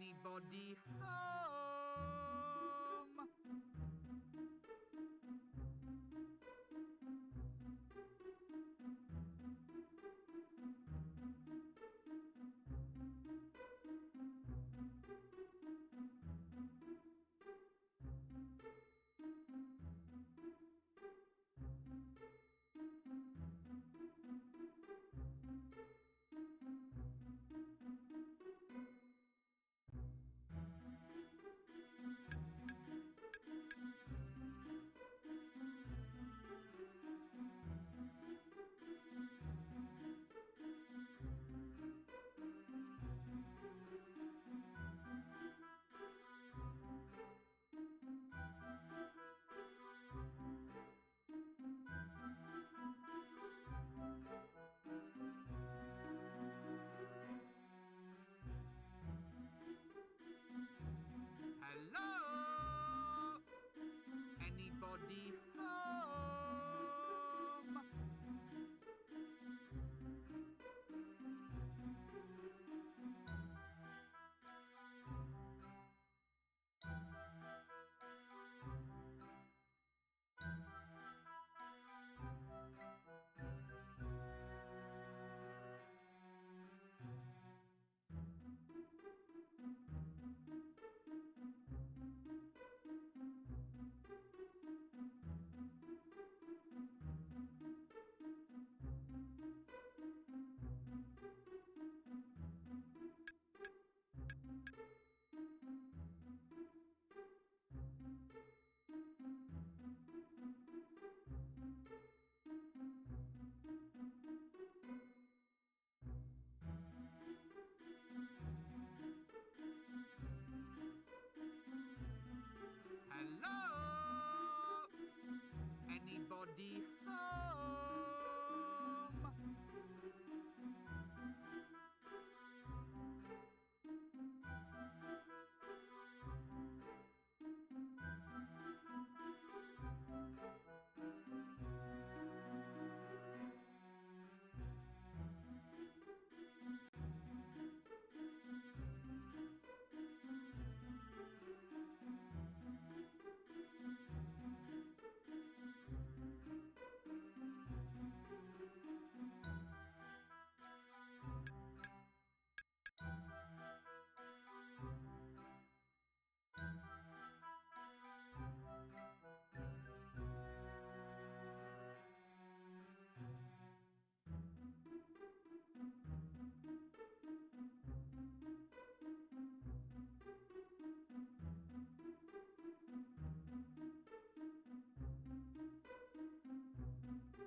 Anybody home? Hello? Anybody home? Hello? Anybody home?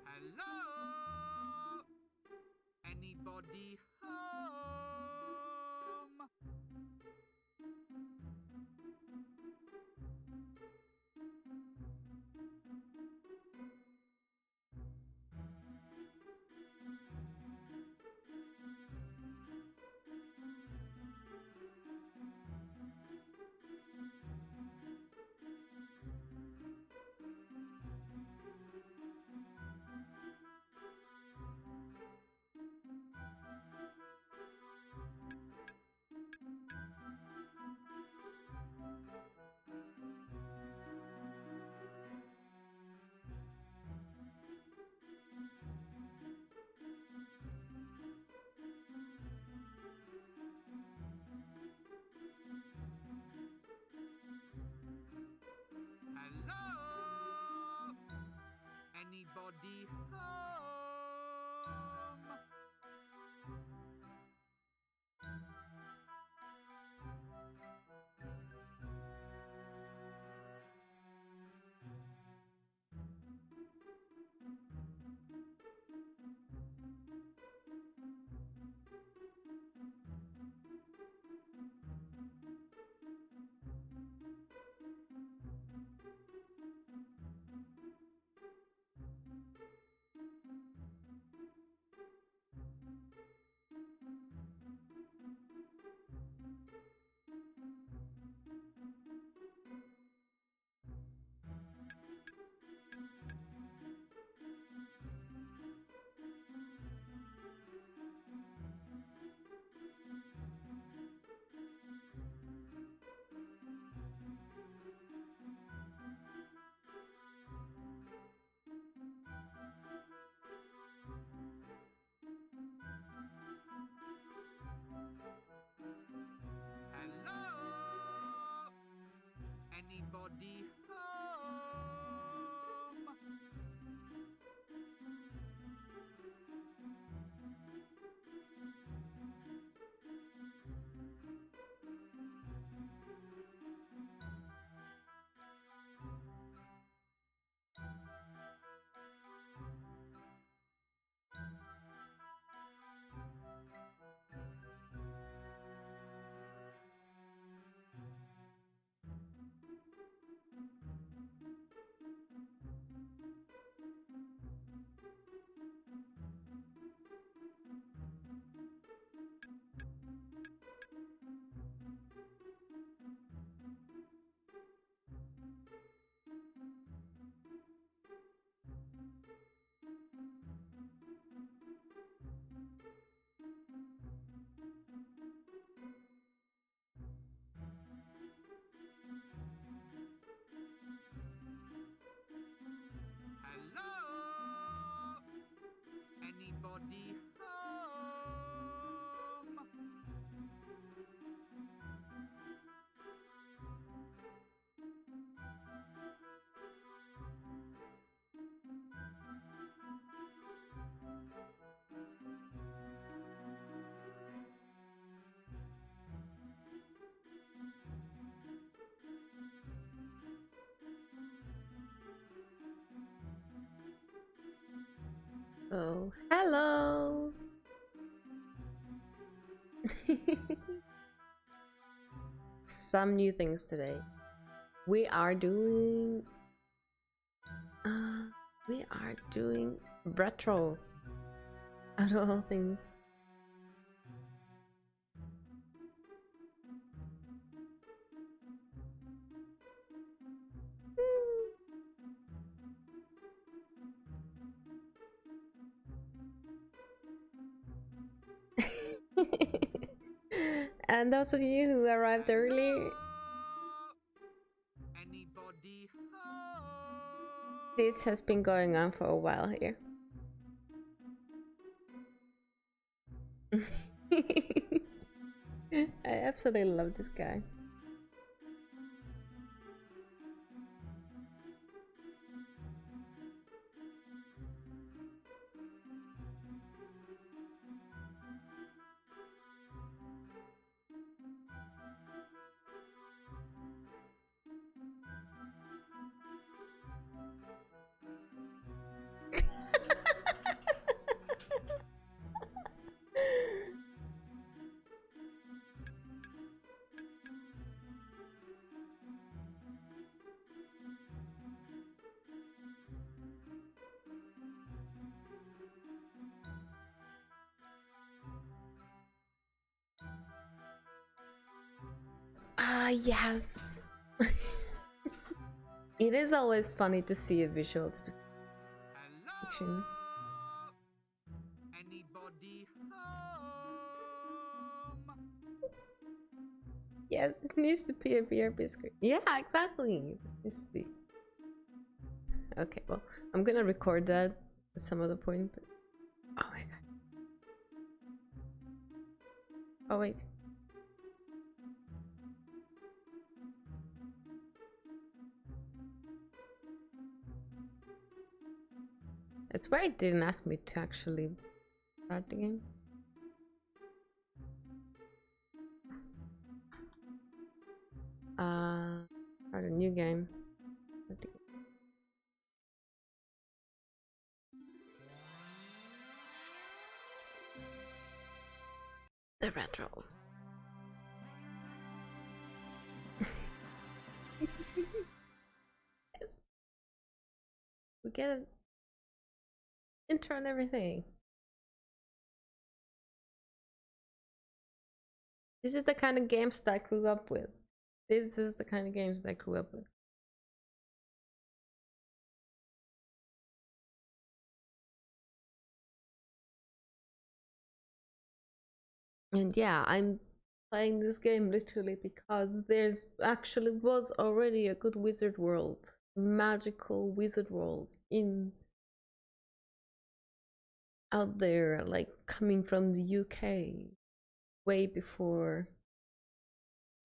Hello? Anybody home? Hello? Anybody home? Anybody home? Hello? Anybody home? Oh, hello! Some new things today. We are doing... we are doing retro. Out of all things. And those of you who arrived early, Anybody home? this has been going on for a while here. I absolutely love this guy. Ah, yes! It is always funny to see a visual depiction. Anybody home? Yes, it needs to be a BRB screen. Yeah, exactly. It needs to be. Okay, well, I'm gonna record that at some other point, but... Oh my god. Oh wait. I swear it didn't ask me to actually start the game. Start a new game. The retro. Yes. We get an intro and everything. This is the kind of games that I grew up with. This is the kind of games that I grew up with. And yeah, I'm playing this game literally because there's actually was already a good wizard world, magical wizard world in out there, like coming from the UK way before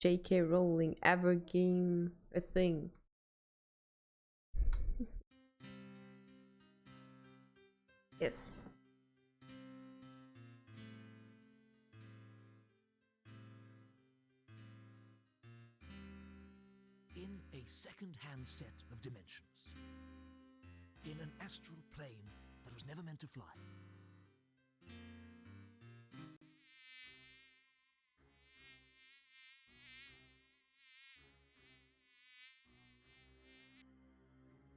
J.K. Rowling ever game a thing. Yes. In a second-hand set of dimensions, in an astral plane that was never meant to fly.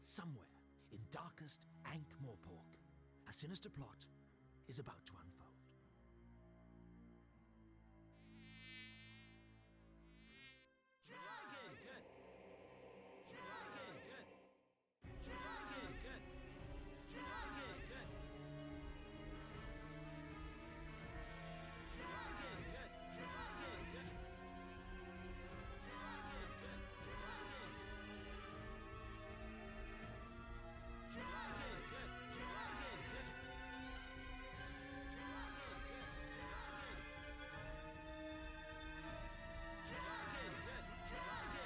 Somewhere in darkest Ankh-Morpork, a sinister plot is about to unfold.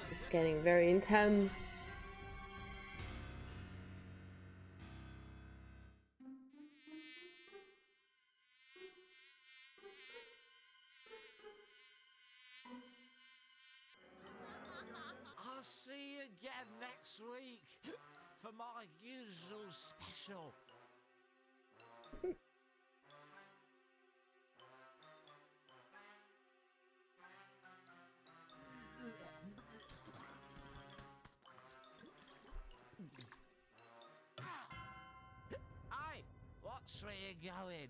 It's getting very intense. I'll see you again next week for my usual special. Hey, what's where you going?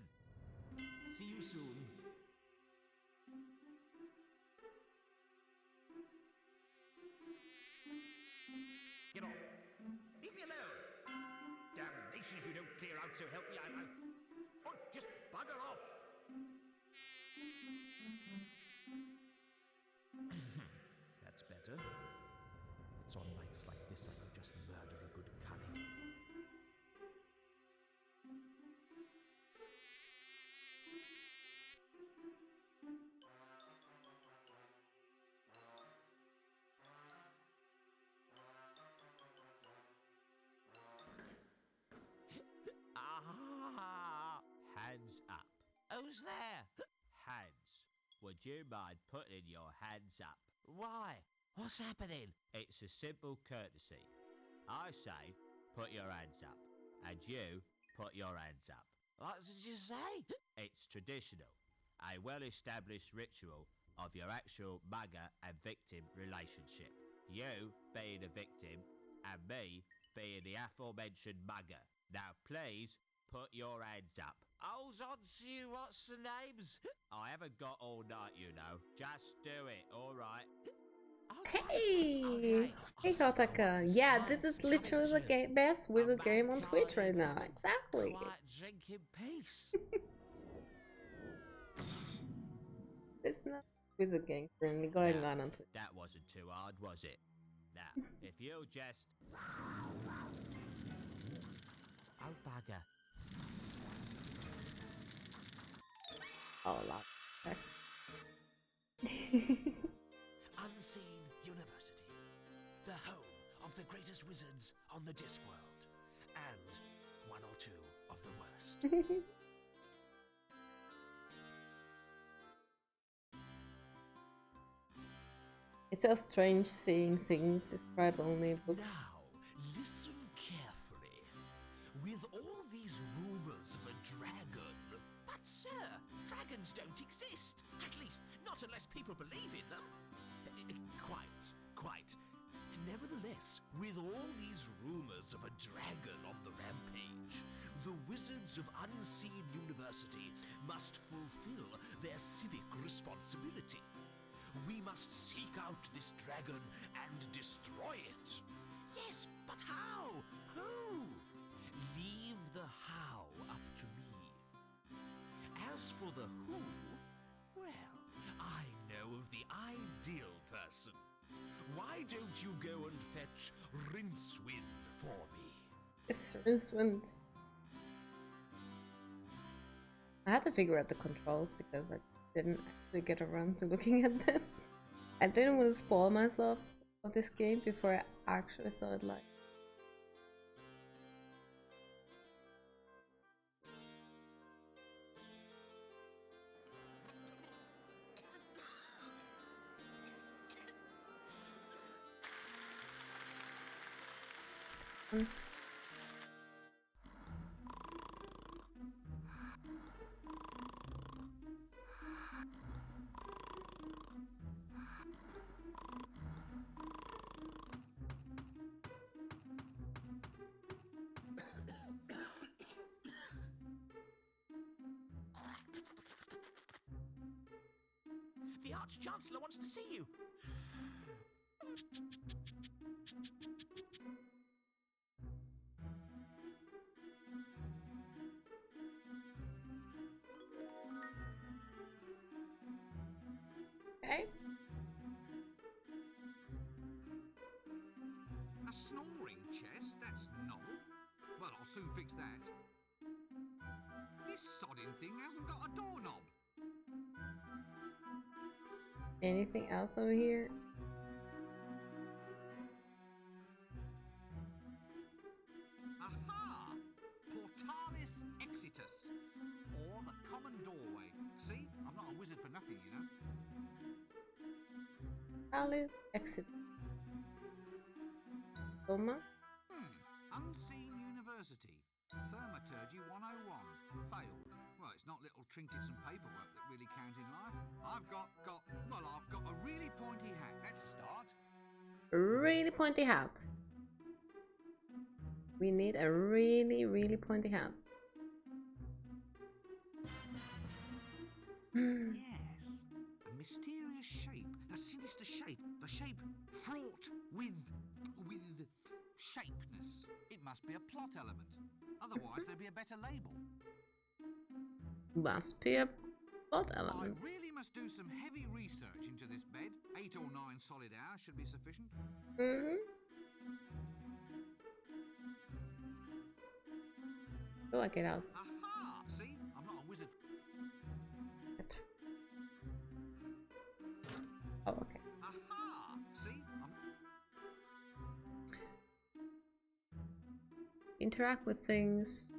See you soon. Get off. Leave me alone. Damnation if you don't clear out, so help me. Oh, just bugger off. That's better. It's on nights like this I could just murder a good curry. Ah! Hands up. Who's there? Hands. Would you mind putting your hands up? Why? What's happening? It's a simple courtesy. I say, put your hands up. And you, put your hands up. What did you say? It's traditional. A well-established ritual of your actual mugger and victim relationship. You being a victim and me being the aforementioned mugger. Now please, put your hands up. Hold on to you, what's the names? I haven't got all night, you know. Just do it, alright? Hey! Hey, Kotaka. Yeah, this is literally the best wizard game on Twitch right now. Exactly. Drink in peace. There's no wizard game currently going on Twitch. That wasn't too hard, was it? Now, if you'll just... Oh, bugger. Oh, lot. Thanks. Unseen University, the home of the greatest wizards on the Discworld, and one or two of the worst. It's so strange seeing things described only in books. Now, listen carefully. With all these rumors of a dragon, but sir, dragons don't exist. At least, not unless people believe in them. Quite. Nevertheless, with all these rumors of a dragon on the rampage, the wizards of Unseen University must fulfill their civic responsibility. We must seek out this dragon and destroy it. Yes, but how? Who? Leave the how up to me. As for the who, well, I know of the ideal person. Why don't you go and fetch Rincewind for me? It's Rincewind. I had to figure out the controls because I didn't actually get around to looking at them. I didn't want to spoil myself of this game before I actually saw it live. The Arch-Chancellor wants to see you. Okay. A snoring chest? That's novel. Well, I'll soon fix that. This sodding thing hasn't got a doorknob. Anything else over here? Aha! Portalis Exitus. Or the common doorway. See? I'm not a wizard for nothing, you know. Alice exit. Toma. Unseen University. Thaumaturgy 101. Failed. Well, it's not little trinkets and paperwork that really count in life. I've got a really pointy hat. That's a start. Really pointy hat. We need a really pointy hat. Yes. A mysterious shape. A sinister shape. A shape fraught with shapeness. It must be a plot element. Otherwise, there'd be a better label. Must be a plot I element. really must do some heavy research into this bed. 8 or 9 solid hours should be sufficient. How do I get out? Aha! See? I'm not a wizard. Oh, okay. Aha! See? Interact with things.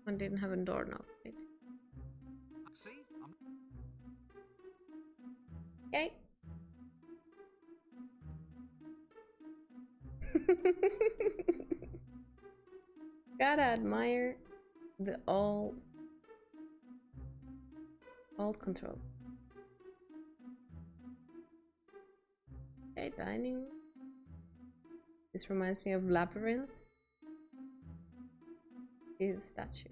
One didn't have a doorknob. Right? See? Okay. Gotta admire the old control. Okay, dining room. This reminds me of Labyrinth. This statue.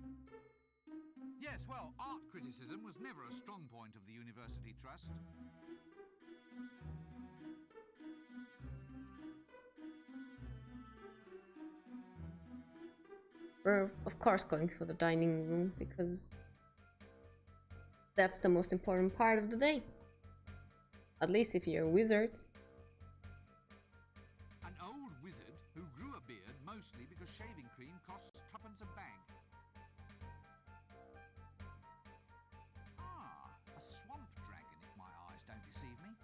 Yes, well, art criticism was never a strong point of the University Trust. We're of course going for the dining room because that's the most important part of the day. At least if you're a wizard. An old wizard who grew a beard mostly because shaving cream costs tuppence a bag. Ah, a swamp dragon if my eyes don't deceive me.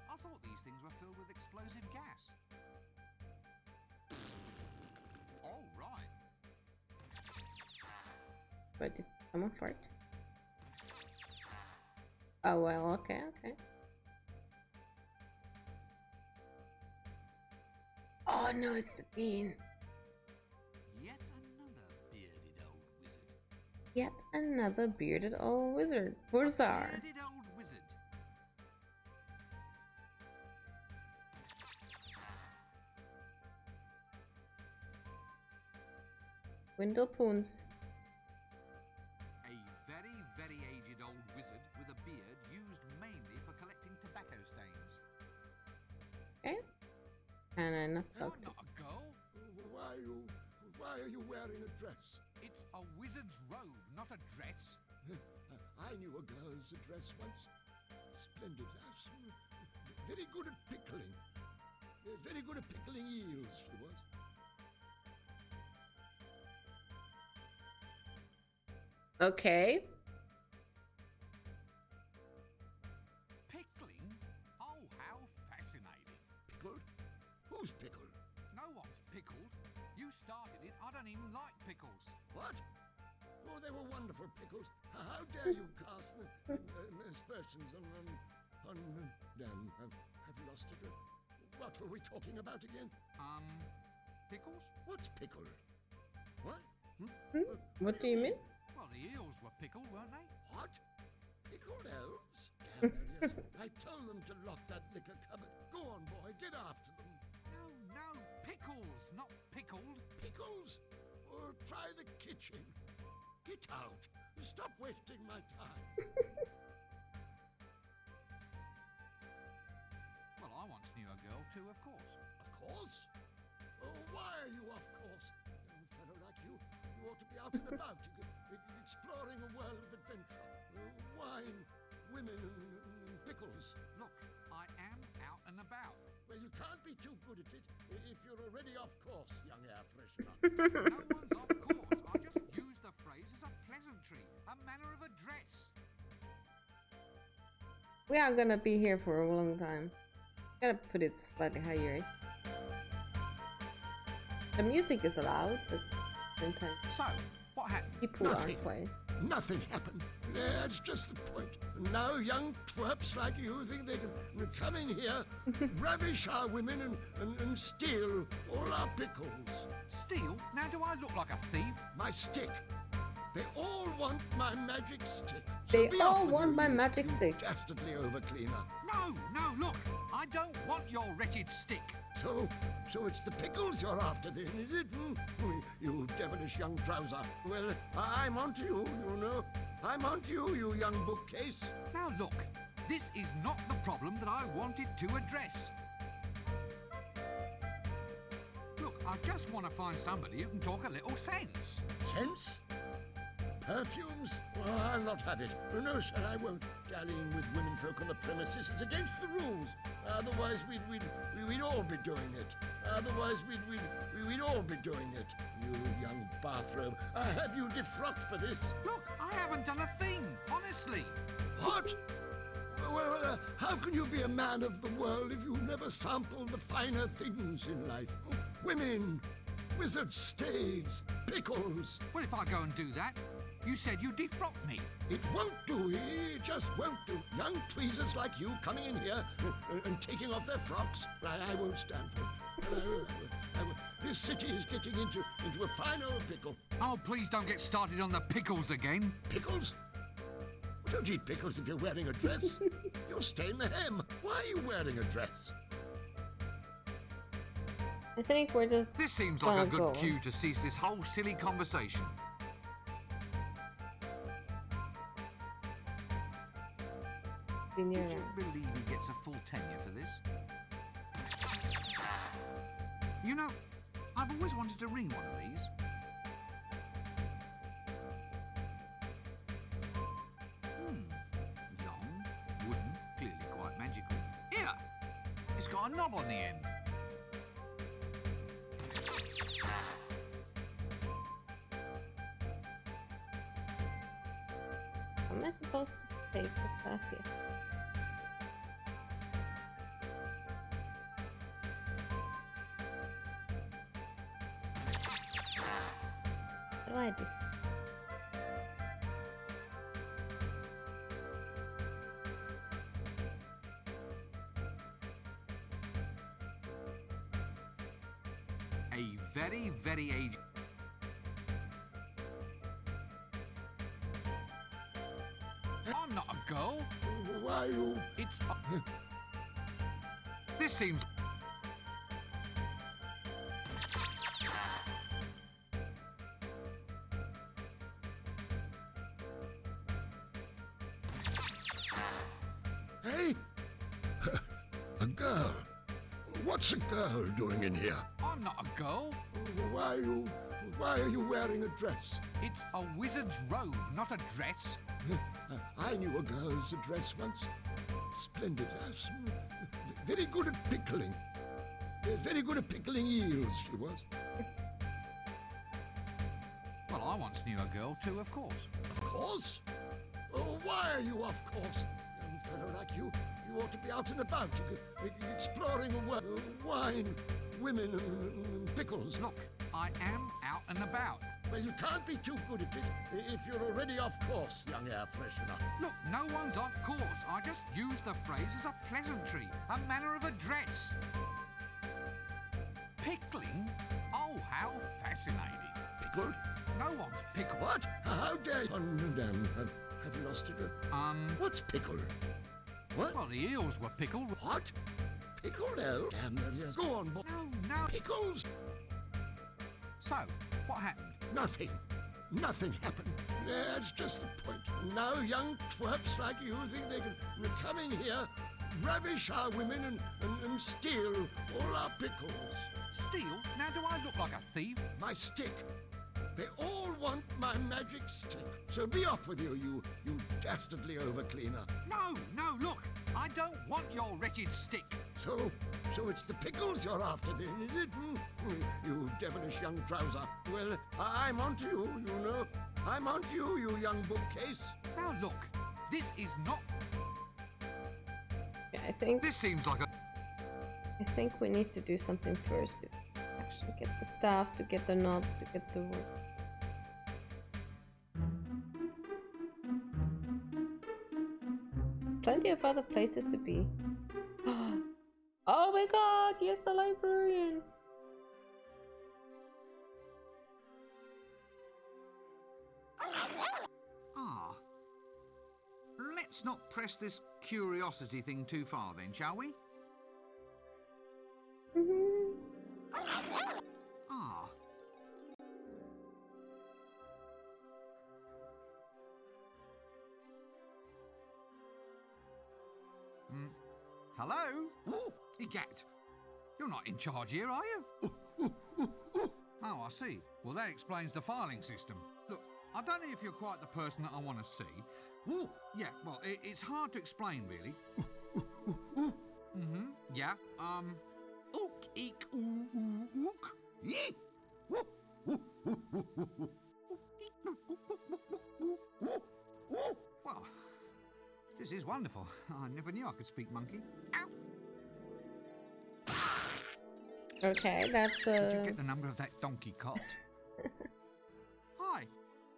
I thought these things were filled with explosive gas. All right. But it's someone fart. Oh well, okay. Oh no, it's the dean. Yet another bearded old wizard. Yet another bearded old wizard. Burzar. Bearded old wizard. Windlepoons. A very aged old wizard with a beard used mainly for collecting tobacco stains. Okay. And I'm not No, helped. not a girl. Why are you wearing a dress? It's a wizard's robe, not a dress. I knew a girl's dress once. Splendid lass. Very good at pickling. Very good at pickling eels, she was. Okay. pickled? Who's pickled? No one's pickled. You started it. I don't even like pickles. What? Oh, they were wonderful pickles. How dare you cast aspersions on damn, I've lost it. What were we talking about again? Pickles? What's pickled? What? What do you mean? Well, the eels were pickled, weren't they? What? Pickled elves? Damn, yes. I told them to lock that liquor cupboard. Go on, boy, get after them. No, pickles, not pickled. Pickles? Or try the kitchen. Get out. Stop wasting my time. Well, I once knew a girl too, of course. Of course. Oh, why are you of course? Young fellow like you ought to be out and about, exploring a world of adventure. Wine, women, and pickles. Look, I am out and about. Well, you can't be too good at it if you're already off course, young air freshener. No one's off course. I just use the phrase as a pleasantry, a manner of address. We are gonna be here for a long time. Gotta put it slightly higher. The music is loud, but at the same time, So, what happened? people Nothing. are quiet. Nothing happened. That's just the point. Now young twerps like you think they can come in here, ravish our women and steal all our pickles. Steal? Now do I look like a thief? My stick. They all want my magic stick. They be all off with want you, my you magic stick. Dastardly overcleaner. No, look. I don't want your wretched stick. So it's the pickles you're after then, is it? You devilish young trouser. Well, I'm onto you, you know. I'm onto you, you young bookcase. Now look, this is not the problem that I wanted to address. Look, I just want to find somebody who can talk a little sense. Sense? Perfumes? Oh, I'll not have it. No, sir, I won't. Dallying with womenfolk on the premises is against the rules. Otherwise, we'd all be doing it. Otherwise, we'd all be doing it. You young bathrobe. Have you defrocked for this? Look, I haven't done a thing, honestly. What? Well, how can you be a man of the world if you never sampled the finer things in life? Women, wizard staves, pickles. Well, if I go and do that, you said you defrocked me. It won't do, it just won't do. Young tweezers like you coming in here and taking off their frocks, I won't stand for it. This city is getting into a fine old pickle. Oh, please don't get started on the pickles again. Pickles? Don't eat pickles if you're wearing a dress. You'll stain the hem. Why are you wearing a dress? I think we're just. This seems like a gonna good go. cue to cease this whole silly conversation. Senior Would you believe he gets a full tenure for this? You know, I've always wanted to ring one of these. Long, wooden, clearly quite magical. Here! It's got a knob on the end. Am I supposed to take this back here? How do I just? A very, very aged... I'm not a girl. Why are you... It's... This seems... Hey? A girl? What's a girl doing in here? I'm not a girl. Why are you wearing a dress? It's a wizard's robe, not a dress. I knew a girl's dress once. Splendid lass. Very good at pickling. Very good at pickling eels, she was. Well, I once knew a girl too, of course. Of course. Oh, why are you of course? Young A fellow like you ought to be out and about, exploring the world, wine, women, and pickles. Look, I am out and about. Well, you can't be too good at it if you're already off course, young air freshener. Look, no one's off course. I just used the phrase as a pleasantry, a manner of address. Pickling? Oh, how fascinating. Pickled? No one's pickled. What? How dare you? Oh, damn. Have you lost it? What's pickled? What? Well, the eels were pickled. What? Pickled? Oh, damn, there he is. Go on, boy. No. Pickles? So, what happened? Nothing. Nothing happened. That's just the point. Now young twerps like you think they can come in here, ravish our women and steal all our pickles. Steal? Now do I look like a thief? My stick. They all want my magic stick. So be off with you dastardly overcleaner. No, look. I don't want your wretched stick. So it's the pickles you're after then, is it? You devilish young trouser. Well, I'm onto you, you know. I'm onto you, you young bookcase. Now look, this is not... Yeah, I think This seems like a... we need to do something first before we actually get the staff, to get the knob, to get the work. There's plenty of other places to be. Oh my god, yes, the librarian! Let's not press this curiosity thing too far then, shall we? Ah. Hello? Egat, you're not in charge here, are you? Oh, I see. Well, that explains the filing system. Look, I don't know if you're quite the person that I want to see. Yeah, well, it's hard to explain, really. Yeah, ook, eek, ook. Well, this is wonderful. I never knew I could speak monkey. Ow! Okay, that's Did you get the number of that donkey cot? Hi.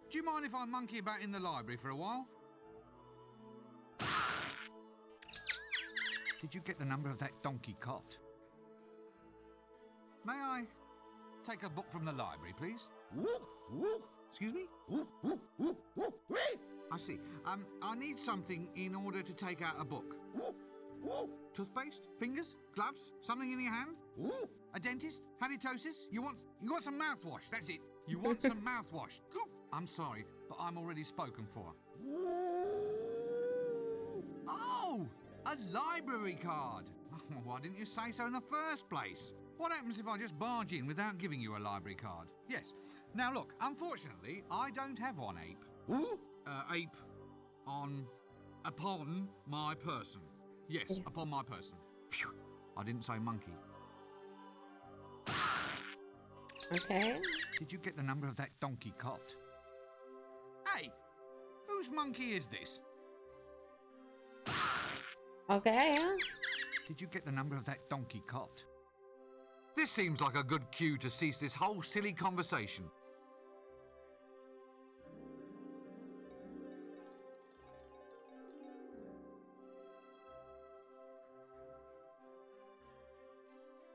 Do you mind if I monkey about in the library for a while? Did you get the number of that donkey cot? May I take a book from the library, please? Excuse me? I see. I need something in order to take out a book. Toothpaste? Fingers? Gloves? Something in your hand? A dentist? Halitosis? You want some mouthwash? That's it. You want some mouthwash. I'm sorry, but I'm already spoken for. Oh! A library card! Why didn't you say so in the first place? What happens if I just barge in without giving you a library card? Yes. Now look, unfortunately, I don't have one ape. Ape upon my person. Yes, upon my person. Phew. I didn't say monkey. Okay. Did you get the number of that donkey cot? Hey, whose monkey is this? Okay, yeah. Did you get the number of that donkey cot? This seems like a good cue to cease this whole silly conversation.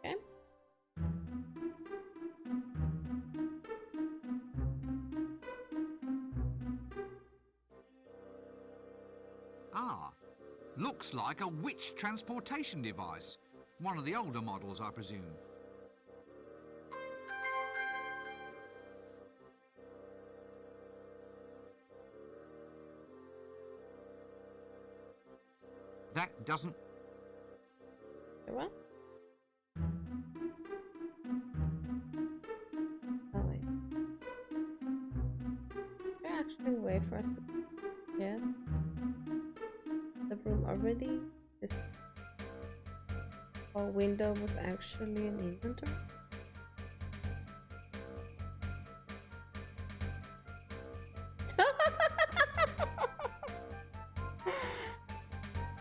Okay. Ah, looks like a witch transportation device. One of the older models, I presume. That doesn't... What? Oh wait. Is there actually a way for us to get the room already? This whole window was actually an inventory?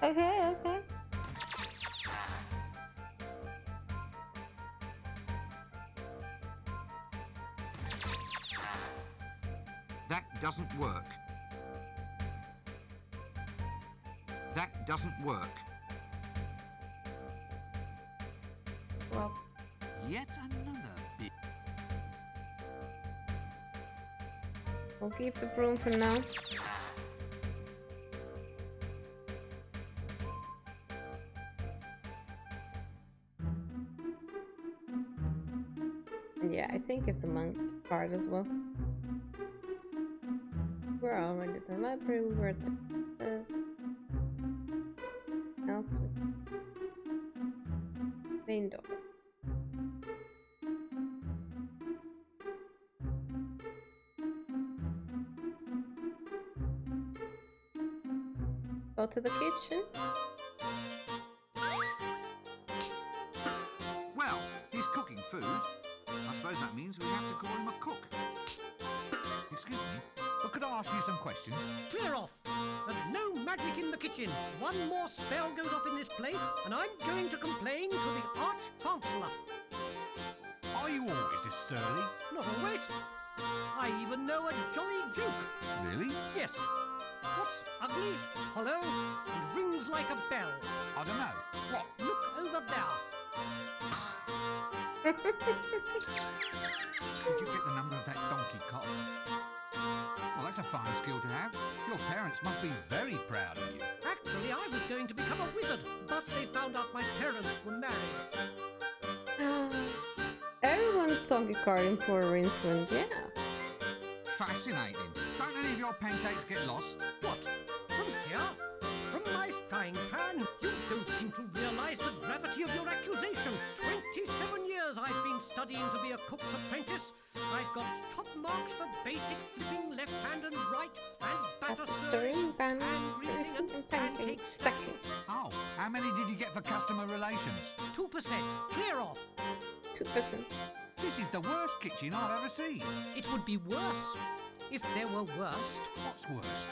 Okay, okay. That doesn't work. That doesn't work. Well, Yet another bit. we'll keep the broom for now. Yeah, I think it's a monk card as well. We're already at the library, we were at the else main door. Go to the kitchen. Well, he's cooking food. I suppose that means we have to call him a cook. Excuse me, but could I ask you some questions? Clear off! There's no magic in the kitchen. One more spell goes off in this place, and I'm going to complain to the Arch-Chancellor. Are you always this surly? Not always. I even know a jolly joke. Really? Yes. What's ugly, hollow, and rings like a bell? I don't know. What? Look over there. Did you get the number of that donkey cop? Well, that's a fine skill to have. Your parents must be very proud of you. Actually, I was going to become a wizard, but they found out my parents were married. Everyone's donkey carding for Rincewind, yeah. Fascinating. Don't any of your pancakes get lost? What? From here? From my frying pan? You don't seem to realize the gravity of your accusation. 27 years I've been studying to be a cook's apprentice. I've got top marks for basic flipping left hand and right, and batter Stirring, pan, and greasing and pancake stacking. Oh, how many did you get for customer relations? 2%. Clear off. 2%. This is the worst kitchen I've ever seen. It would be worse if there were worst. What's worst?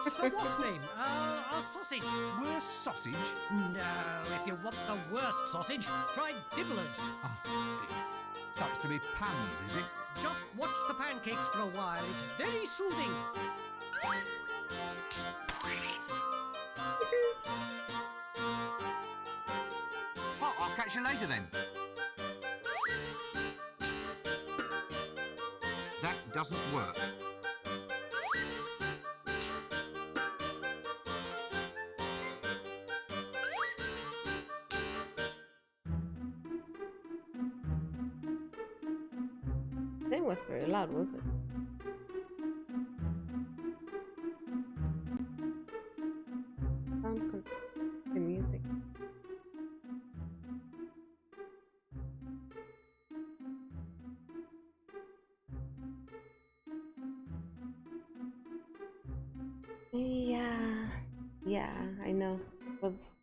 It's a what's name? A sausage. Worst sausage? No, if you want the worst sausage, try Dibblers. Oh, dear. So it's to be pans, is it? Just watch the pancakes for a while. It's very soothing. Oh, I'll catch you later then. That doesn't work. That was very loud, was it? Sound control. The music. Yeah, I know. It was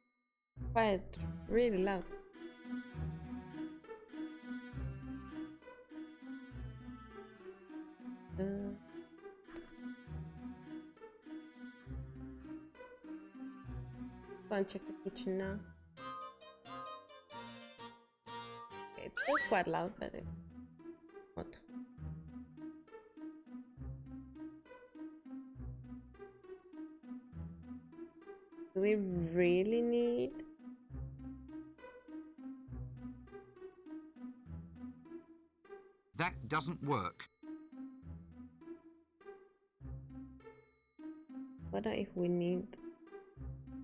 quite really loud. Go and check the kitchen now. Okay, it's still quite loud, but it... What? Do we really need... That doesn't work. What if we need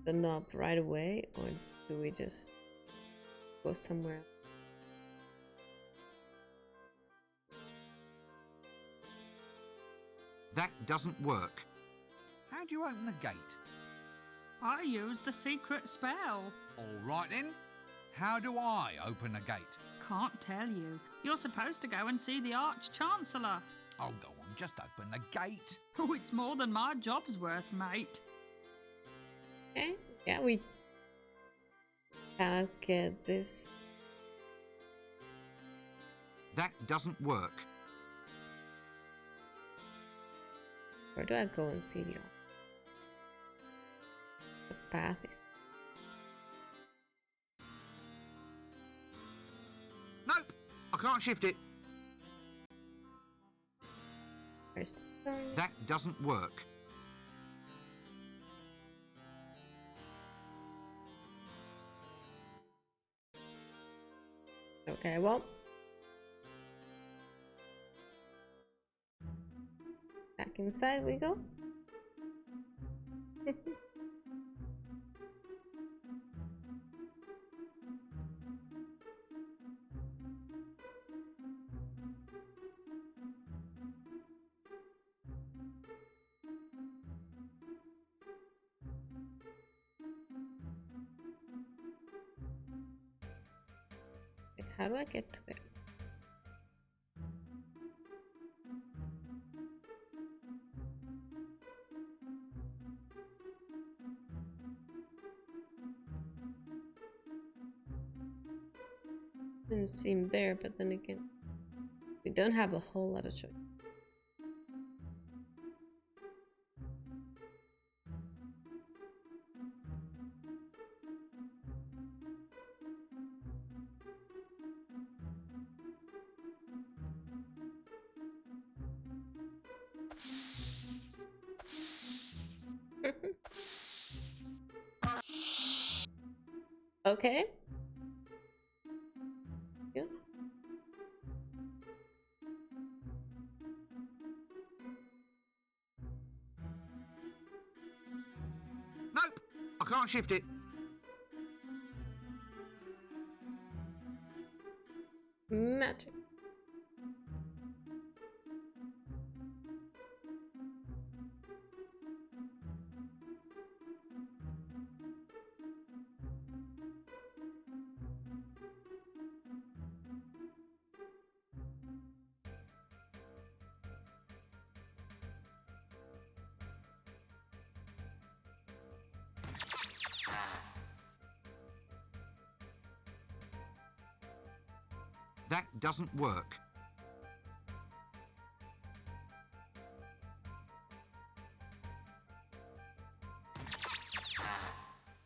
the knob right away, or do we just go somewhere else? That doesn't work. How do you open the gate? I used the secret spell. All right then. How do I open a gate? Can't tell you. You're supposed to go and see the Arch-Chancellor. Oh, go on, just open the gate. Oh, it's more than my job's worth, mate. Okay, yeah, we can't get this. That doesn't work. Where do I go and see the path is? can't shift it. Where's the story? That doesn't work. Okay, well. Back inside we go. Wait, how do I get to it? Didn't seem there, but then again, we don't have a whole lot of choice. Okay. Yeah. Nope, I can't shift it. Magic. That doesn't work.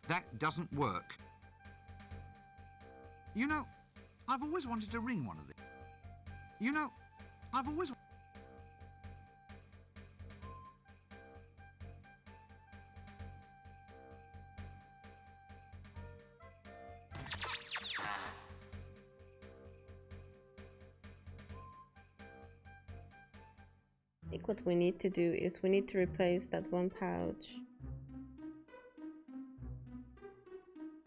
That doesn't work. You know, I've always wanted to ring one of these. You know, I've always... I think what we need to do is we need to replace that one pouch.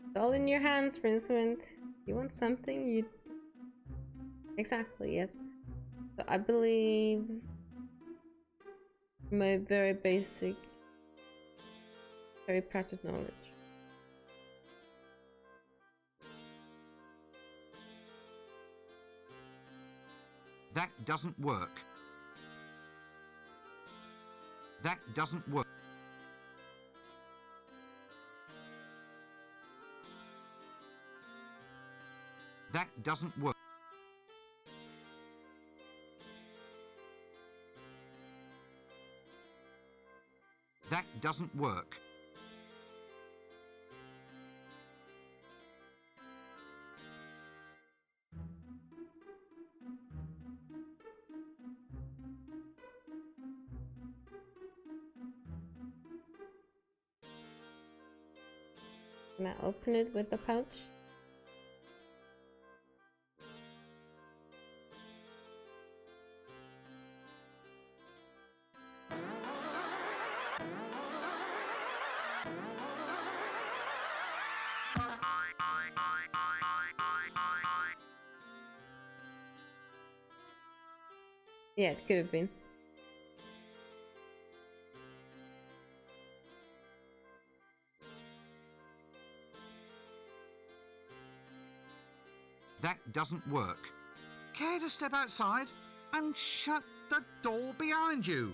It's all in your hands, Rincewind. You want something? You... Exactly, yes. So I believe my very basic, very practical knowledge. That doesn't work. That doesn't work. That doesn't work. That doesn't work. Can I open it with the pouch? Yeah, it could have been. That doesn't work. Care to step outside and shut the door behind you?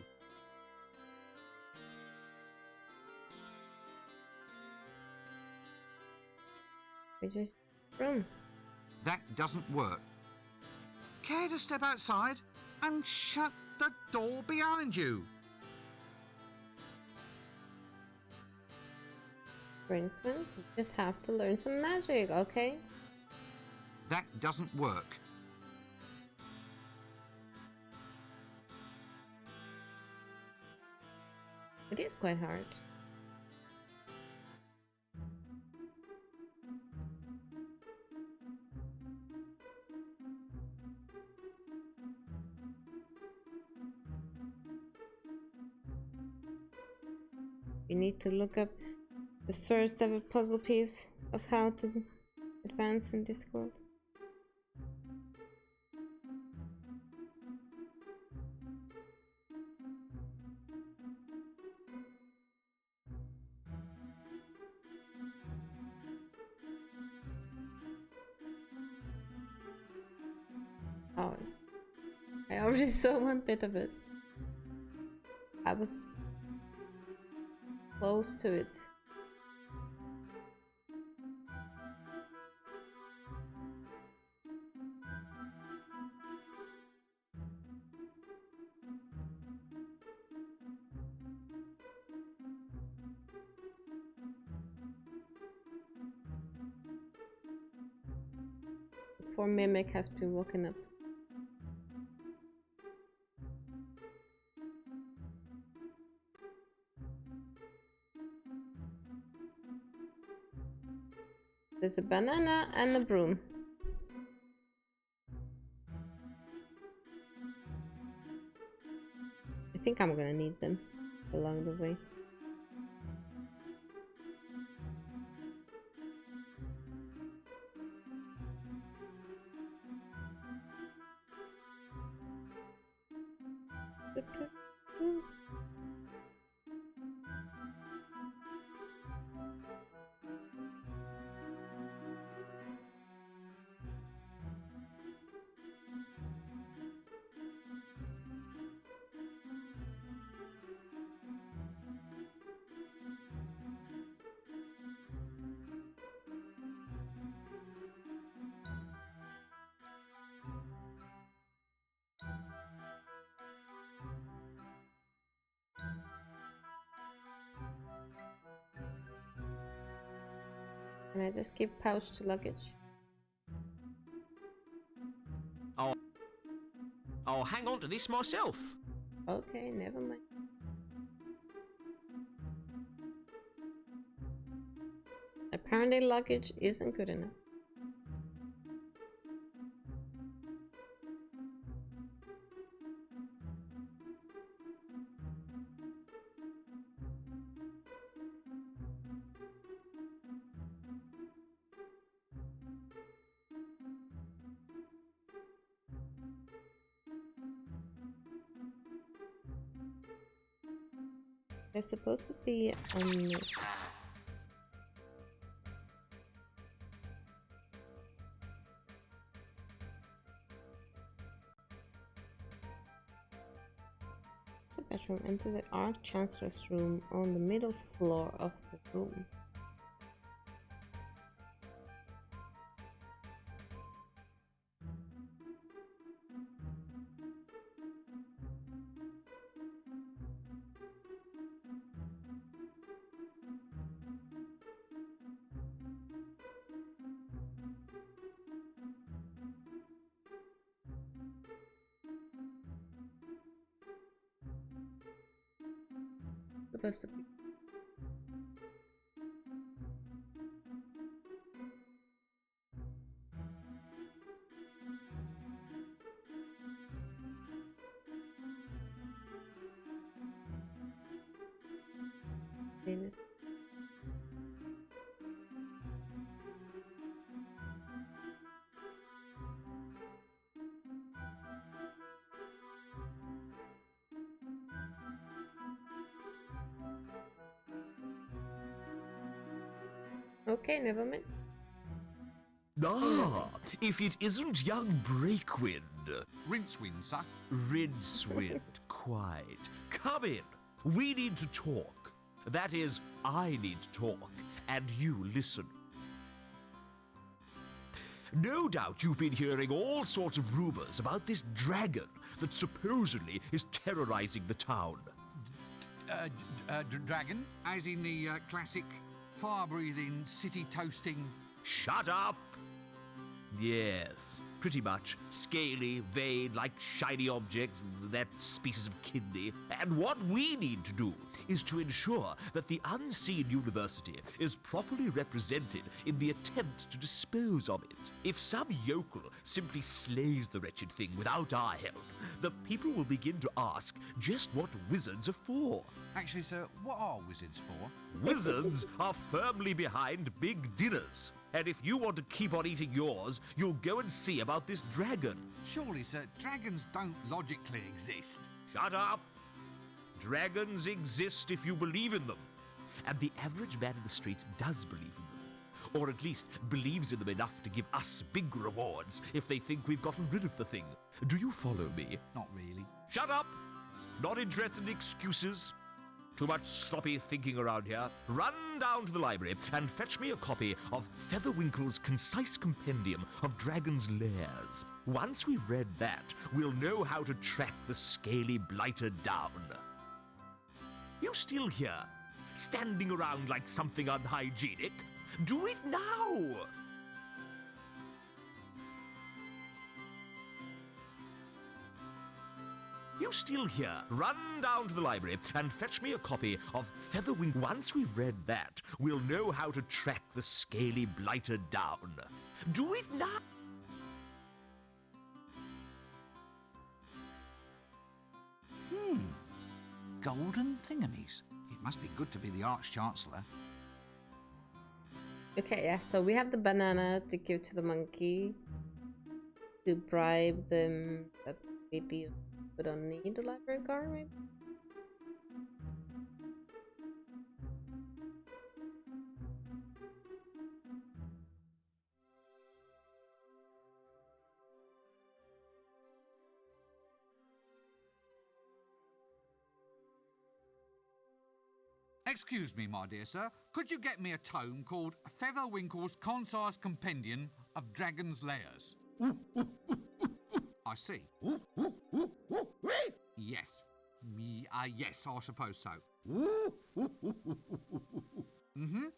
We just room. That doesn't work. Care to step outside and shut the door behind you? Rincewind, you just have to learn some magic, okay? That doesn't work. It is quite hard. We need to look up the first ever puzzle piece of how to advance in this world. Oh, I already saw one bit of it. I was close to it. Poor Mimic has been woken up. There's a banana and a broom. I think I'm gonna need them along the way. Can I just give pouch to luggage? I'll hang on to this myself. Okay, never mind. Apparently luggage isn't good enough. There's supposed to be it's a bedroom. Enter the Arch-Chancellor's room on the middle floor of the room. Supposed to be. Maybe. Okay, never mind. Ah, if it isn't young Breakwind. Rincewind, sir. Rincewind, quite. Come in. We need to talk. That is, I need to talk, and you listen. No doubt you've been hearing all sorts of rumors about this dragon that supposedly is terrorizing the town. Dragon? As in the classic fire-breathing, city-toasting... Shut up! Yes, pretty much. Scaly, vein, like shiny objects, that species of kidney. And what we need to do is to ensure that the unseen university is properly represented in the attempt to dispose of it. If some yokel simply slays the wretched thing without our help, the people will begin to ask just what wizards are for. Actually, sir, what are wizards for? Wizards are firmly behind big dinners. And if you want to keep on eating yours, you'll go and see about this dragon. Surely, sir, dragons don't logically exist. Shut up! Dragons exist if you believe in them. And the average man in the street does believe in them. Or at least believes in them enough to give us big rewards if they think we've gotten rid of the thing. Do you follow me? Not really. Shut up! Not interested in excuses. Too much sloppy thinking around here. Run down to the library and fetch me a copy of Featherwinkle's concise compendium of Dragon's Lairs. Once we've read that, we'll know how to track the scaly blighter down. You still here, standing around like something unhygienic? Do it now! You still here? Run down to the library and fetch me a copy of Featherwinkle. Once we've read that, we'll know how to track the scaly blighter down. Do it now! Golden thingamies. It must be good to be the Arch-Chancellor. Okay, yeah, so we have the banana to give to the monkey to bribe them that maybe we don't need a library card, maybe? Excuse me, my dear sir. Could you get me a tome called Featherwinkle's Concise Compendium of Dragon's Lairs? I see. Yes. Yes, I suppose so. Mm-hmm.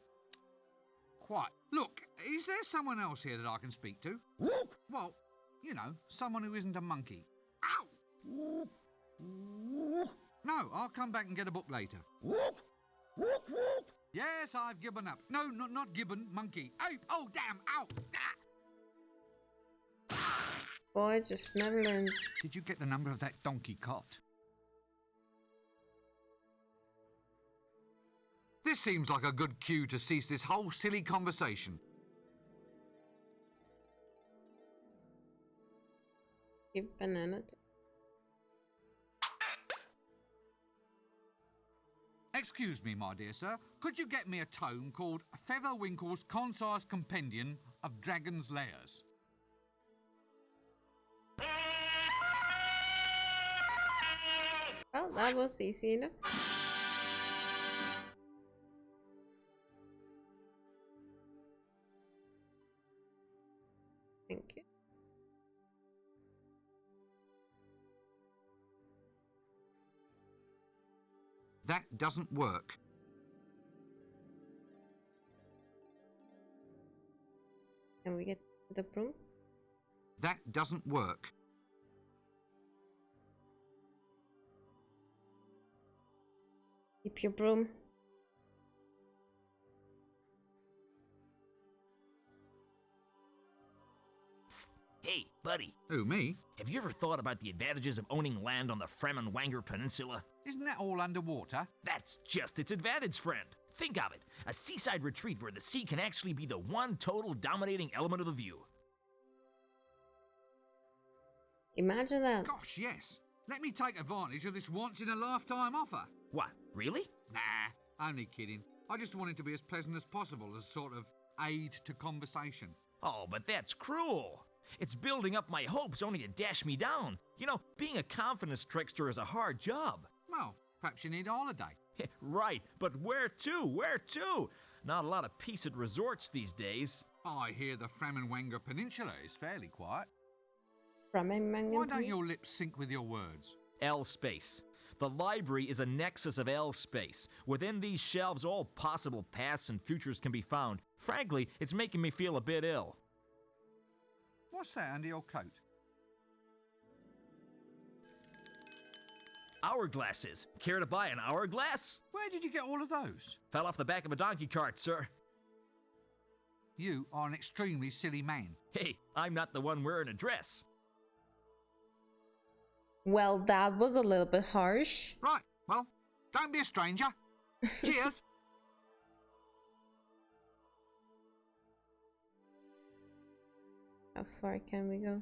Quite. Look, is there someone else here that I can speak to? Well, you know, someone who isn't a monkey. Ow! No, I'll come back and get a book later. Yes, I've given up. No, not gibbon, monkey. Oh, damn, ow! Boy just never learns. Did you get the number of that donkey cot? This seems like a good cue to cease this whole silly conversation. Give banana to... Excuse me, my dear sir. Could you get me a tome called Featherwinkle's Concise Compendium of Dragon's Lairs? Well, that was easy enough. Thank you. That doesn't work. Can we get the broom? That doesn't work. Keep your broom. Hey, buddy, Who, me? have you ever thought about the advantages of owning land on the Fremenwanger Peninsula? Isn't that all underwater? That's just its advantage, friend. Think of it, a seaside retreat where the sea can actually be the one total dominating element of the view. Imagine that. Gosh, yes. Let me take advantage of this once-in-a-lifetime offer. What, really? Nah, only kidding. I just want it to be as pleasant as possible as a sort of aid to conversation. Oh, but that's cruel. It's building up my hopes only to dash me down. You know, being a confidence trickster is a hard job. Well, perhaps you need a holiday. Right, but where to? Where to? Not a lot of peace at resorts these days. I hear the Fremenwanger Peninsula is fairly quiet. From a Why don't your lips sync with your words? L space. The library is a nexus of L space. Within these shelves, all possible pasts and futures can be found. Frankly, it's making me feel a bit ill. What's that under your coat? hourglasses. Care to buy an hourglass? Where did you get all of those? Fell off the back of a donkey cart, sir. You are an extremely silly man. Hey, I'm not the one wearing a dress. Well, that was a little bit harsh. Right, well, don't be a stranger. Cheers. How far can we go?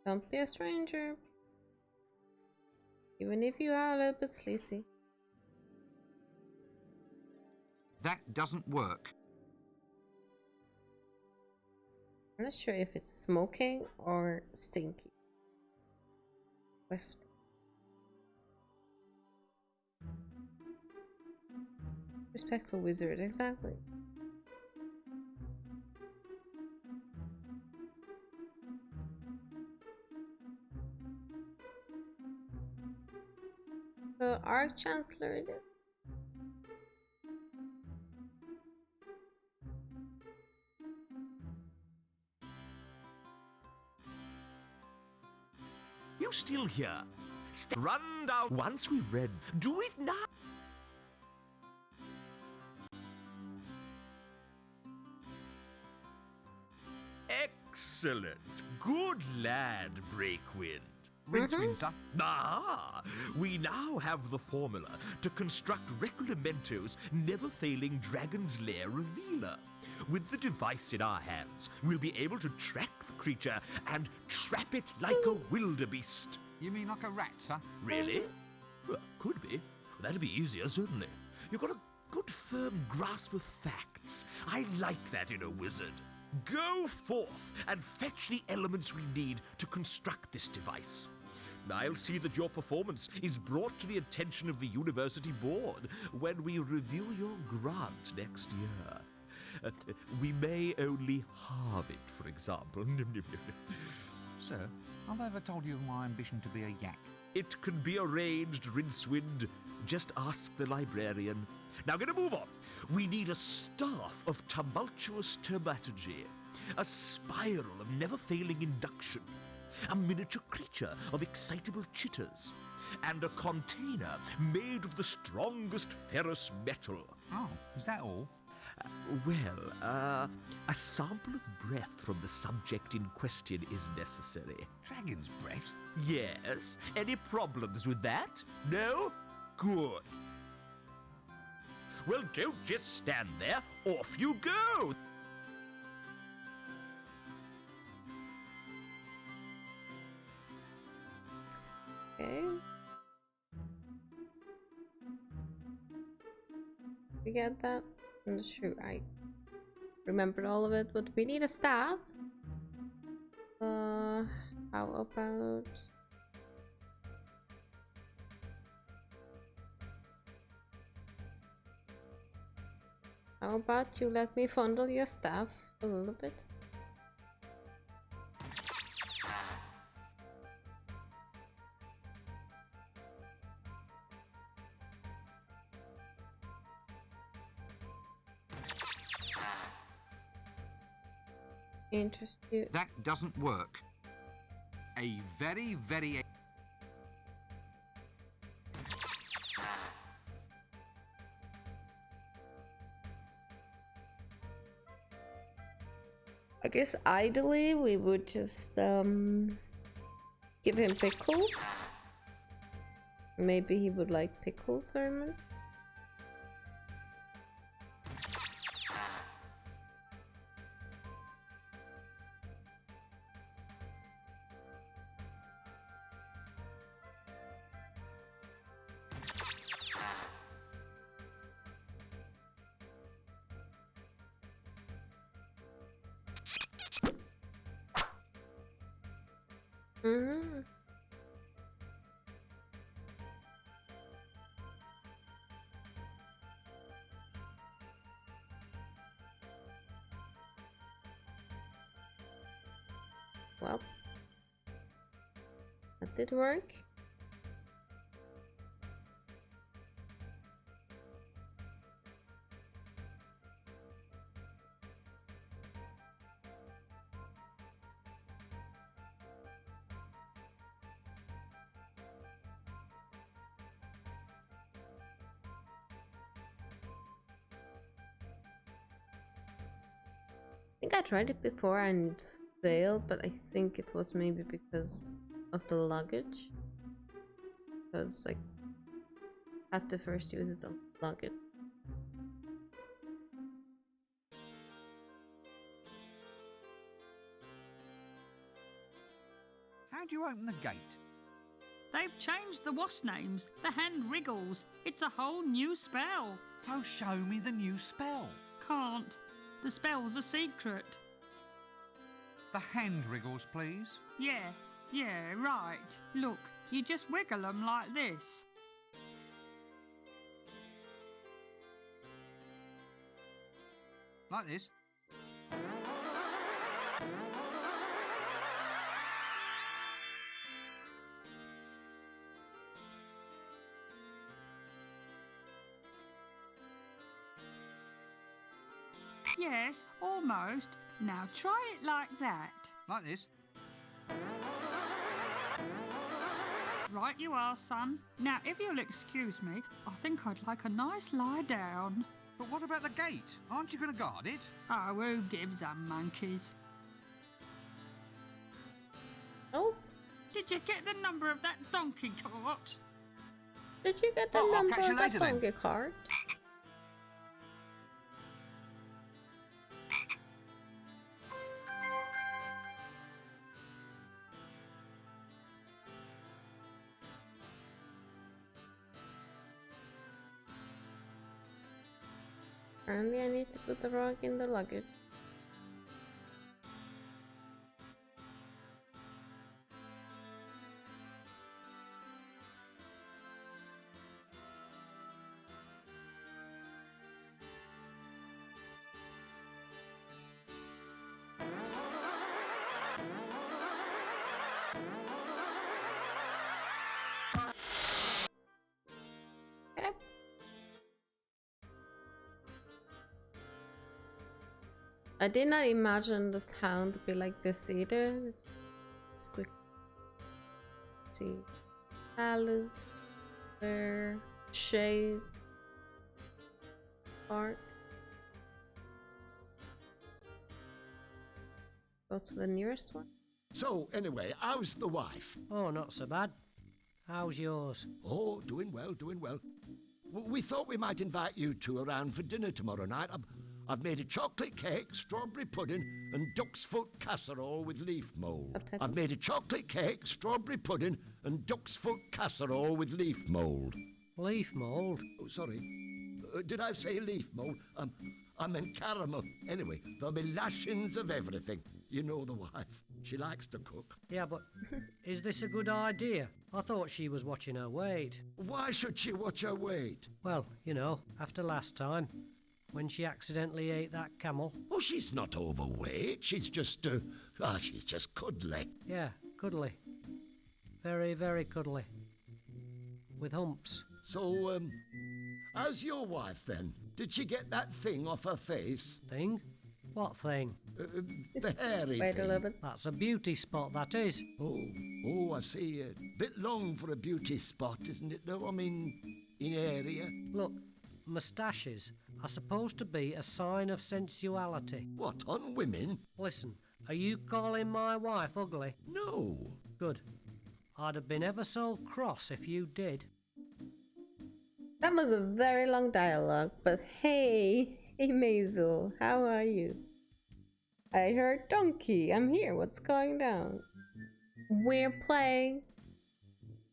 Don't be a stranger. Even if you are a little bit sleazy. That doesn't work. I'm not sure if it's smoking or stinky. Whiffed. Respectful wizard, exactly. The Arch-Chancellor did. You still here? Run down. Once we've read, do it now. Excellent. Good lad, Breakwind. Rincewind, sir. Ah, we now have the formula to construct Reculamento's never-failing Dragon's Lair revealer. With the device in our hands, we'll be able to track the creature and trap it like a wildebeest. You mean like a rat, sir? Really? Well, could be. That'd be easier, certainly. You've got a good firm grasp of facts. I like that in a wizard. Go forth and fetch the elements we need to construct this device. I'll see that your performance is brought to the attention of the university board when we review your grant next year. We may only halve it, for example. Sir, have I ever told you of my ambition to be a yak? It can be arranged, Rincewind. Just ask the librarian. Now, gonna move on. We need a staff of tumultuous termaturgy, a spiral of never-failing induction, a miniature creature of excitable chitters, and a container made of the strongest ferrous metal. Oh, is that all? A sample of breath from the subject in question is necessary. Dragon's breath? Yes. Any problems with that? No? Good. Well, don't just stand there. Off you go. Okay. We get that? I'm not sure I remembered all of it, but we need a staff. How about... How about you let me fondle your staff a little bit? Interest you? That doesn't work. A very, very... I guess ideally we would just give him pickles. Maybe he would like pickles very much. Mm-hmm. Well, that did work. think I tried it before and it failed, but I think it was maybe because of the luggage. Because I had to first use the luggage. How do you open the gate? They've changed the wasp names. The hand wriggles. It's a whole new spell. So show me the new spell. Can't. The spell's a secret. The hand wriggles, please. Yeah, right. Look, you just wiggle them like this. Like this. Yes, almost. Now try it like that. Like this. Right you are, son. Now, if you'll excuse me, I think I'd like a nice lie down. But what about the gate? Aren't you going to guard it? Oh, who gives a monkeys? Oh, Did you get the number of that donkey cart? did you get the Oh, I'll number catch you of that later then. donkey cart? Apparently I need to put the rug in the luggage. Okay. I did not imagine the town to be like this either. Let's quick see. Palace, Fair, Shades, Park. Go to the nearest one. So, anyway, how's the wife? Oh, not so bad. How's yours? Oh, doing well, doing well. We thought we might invite you two around for dinner tomorrow night. I've made a chocolate cake, strawberry pudding, and duck's foot casserole with leaf mould. Subtitles? I've made a chocolate cake, strawberry pudding, and duck's foot casserole with leaf mould. Leaf mould? Oh, sorry. Did I say leaf mould? I meant caramel. Anyway, there'll be lashings of everything. You know the wife. She likes to cook. Yeah, but is this a good idea? I thought she was watching her weight. Why should she watch her weight? Well, you know, after last time, when she accidentally ate that camel. Oh, she's not overweight. She's just, she's just cuddly. Yeah, cuddly. Very, very cuddly. With humps. So, how's your wife then? Did she get that thing off her face? Thing? What thing? The hairy Wait thing. a little bit. That's a beauty spot, that is. Oh, I see. A bit long for a beauty spot, isn't it, though? I mean, in area. Look, moustaches are supposed to be a sign of sensuality. What, on women? Listen, are you calling my wife ugly? No. Good. I'd have been ever so cross if you did. That was a very long dialogue, but hey Maisel, how are you? I heard donkey, I'm here, what's going down? We're playing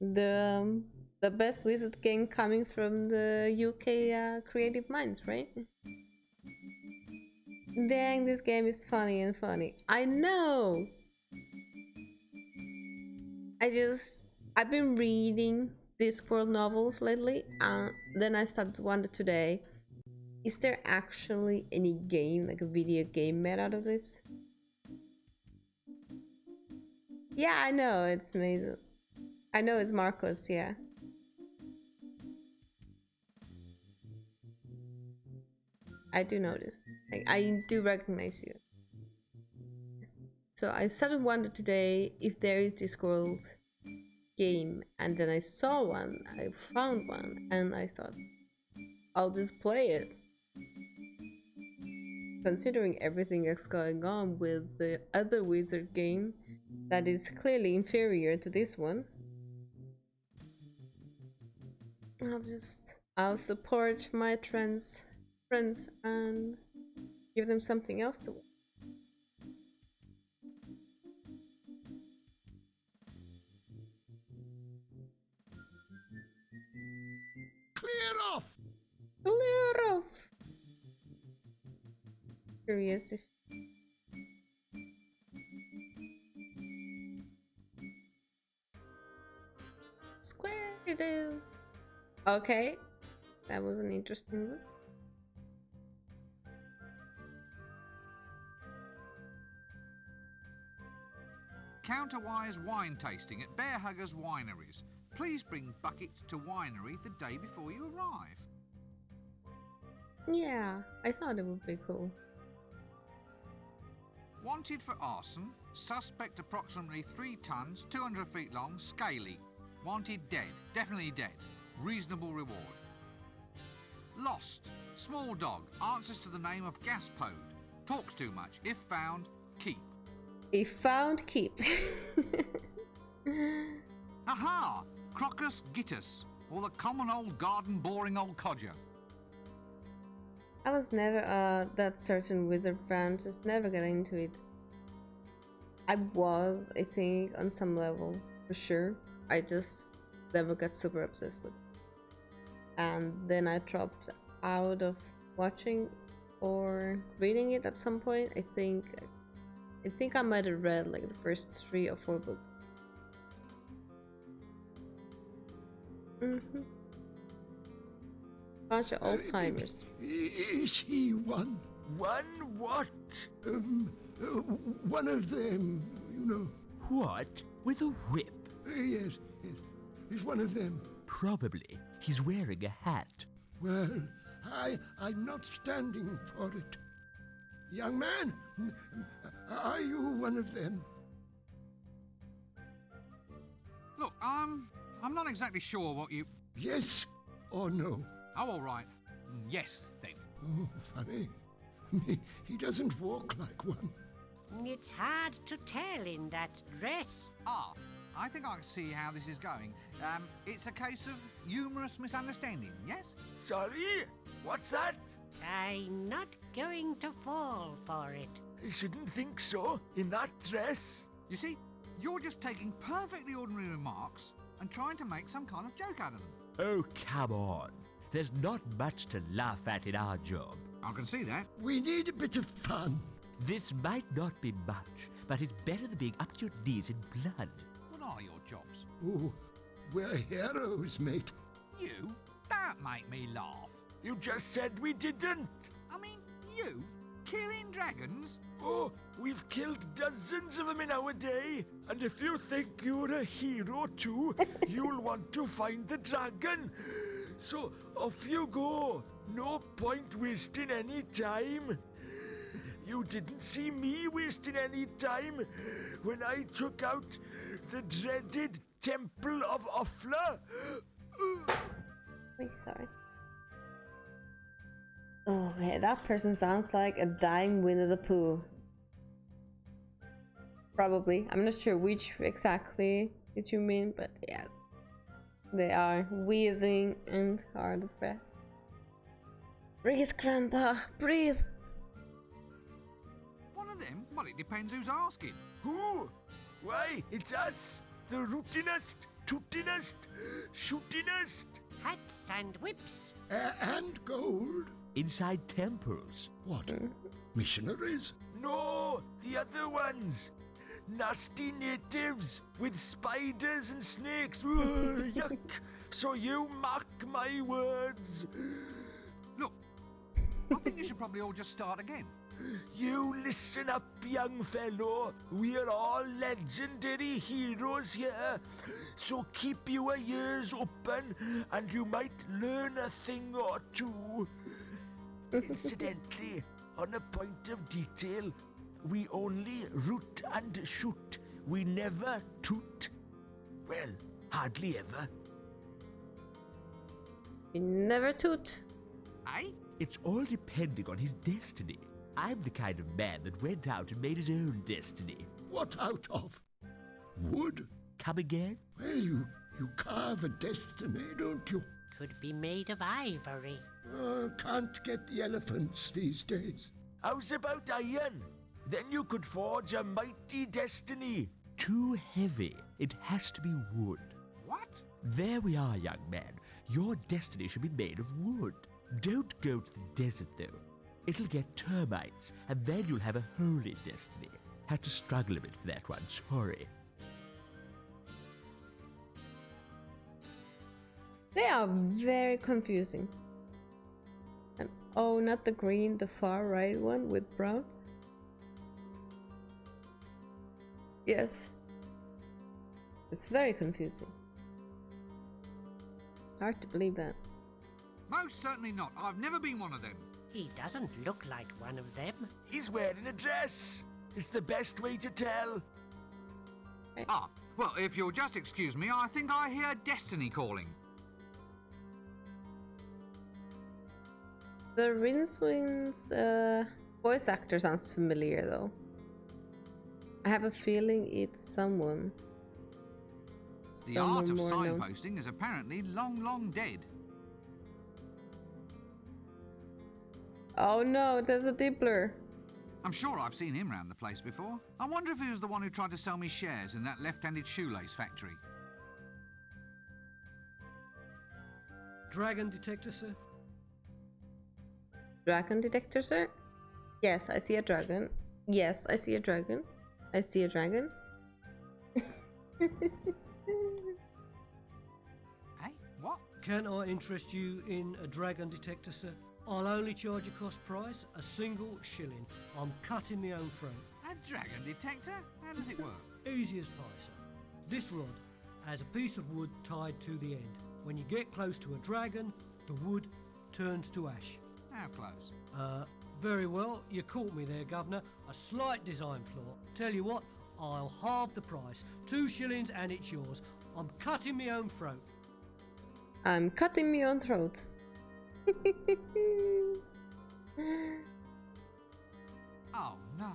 the best wizard game coming from the UK Creative Minds, right? Dang, this game is funny and funny. I know! I've been reading Discworld novels lately, then I started to wonder today, is there actually any game, like a video game made out of this? Yeah, I know, it's Maisel. I know it's Marcos, yeah. I do notice. I do recognize you. So I started to wonder today if there is Discworld game, and then I saw one, I found one, and I thought, I'll just play it. considering everything that's going on with the other Wizard game that is clearly inferior to this one. I'll support my trans friends and give them something else to watch. Clear off! Clear off! Curious if square it is. Okay, that was an interesting route. Counterwise wine tasting at Bear Huggers Wineries. Please bring buckets to winery the day before you arrive. Yeah, I thought it would be cool. Wanted for arson. Suspect approximately 3 tons, 200 feet long, scaly. Wanted dead. Definitely dead. Reasonable reward. Lost. Small dog. Answers to the name of Gaspode. Talks too much. If found, keep. If found, keep. Aha! Crocus gittus. Or the common old garden boring old codger. I was never that certain wizard fan, just never got into it. I think, on some level, for sure. I just never got super obsessed with it. And then I dropped out of watching or reading it at some point. I think I might have read like the first 3 or 4 books. Bunch of old timers. Is he one? One what? One of them, you know. What? With a whip? Yes, he's one of them. Probably. He's wearing a hat. Well, I'm not standing for it. Young man, are you one of them? Look, I'm not exactly sure what you... Yes or no? Oh, all right. Yes, then. Oh, funny. He doesn't walk like one. It's hard to tell in that dress. Ah, I think I can see how this is going. It's a case of humorous misunderstanding, yes? Sorry? What's that? I'm not going to fall for it. I shouldn't think so, in that dress. You see, you're just taking perfectly ordinary remarks and trying to make some kind of joke out of them. Oh, come on. There's not much to laugh at in our job. I can see that. We need a bit of fun. This might not be much, but it's better than being up to your knees in blood. What are your jobs? Oh, we're heroes, mate. You? Don't make me laugh. You just said we didn't. I mean, you? Killing dragons? Oh, we've killed dozens of them in our day. And if you think you're a hero too, you'll want to find the dragon. So off you go. No point wasting any time. You didn't see me wasting any time when I took out the dreaded Temple of Offla. Wait, sorry. Oh, yeah, that person sounds like a dying Winnie the Pooh. Probably. I'm not sure which exactly did you mean, but yes. They are wheezing and hard of breath. Breathe, Grandpa, breathe! One of them? Well, it depends who's asking. Who? Why, it's us, the rootinest, tootinest, shootinest. Hats and whips. And gold. Inside temples. What? Missionaries? No, the other ones. Nasty natives with spiders and snakes. Ugh, yuck. So you mark my words. Look, I think you should probably all just start again. You listen up, young fellow. We're all legendary heroes here. So keep your ears open and you might learn a thing or two. Incidentally, on a point of detail, we only root and shoot. We never toot. Well, hardly ever. We never toot. Eh? It's all depending on his destiny. I'm the kind of man that went out and made his own destiny. What out of? Wood? Come again? Well, you carve a destiny, don't you? Could be made of ivory. Can't get the elephants these days. How's about iron? Then you could forge a mighty destiny. Too heavy. It has to be wood. What? There we are, young man. Your destiny should be made of wood. Don't go to the desert, though. It'll get termites, and then you'll have a hole in destiny. Had to struggle a bit for that one, sorry. They are very confusing. And oh, not the green, the far right one with brown. Yes. It's very confusing. Hard to believe that. Most certainly not. I've never been one of them. He doesn't look like one of them. He's wearing a dress. It's the best way to tell. Ah, well, if you'll just excuse me, I think I hear Destiny calling. The Rincewiнд's voice actor sounds familiar though. I have a feeling it's someone. The art of more known. signposting is apparently long, long dead. Oh no, there's a Dibbler. I'm sure I've seen him round the place before. I wonder if he was the one who tried to sell me shares in that left-handed shoelace factory. Dragon detector, sir? Dragon detector, sir? Yes, I see a dragon. Yes, I see a dragon. I see a dragon. Hey, what? Can I interest you in a dragon detector, sir? I'll only charge a cost price, a single shilling. I'm cutting my own throat. A dragon detector? How does it work? Easy as pie, sir. This rod has a piece of wood tied to the end. When you get close to a dragon, the wood turns to ash. How close? Very well, you caught me there, Governor. A slight design flaw. Tell you what, I'll halve the price. 2 shillings and it's yours. I'm cutting my own throat. I'm cutting my own throat. Oh no,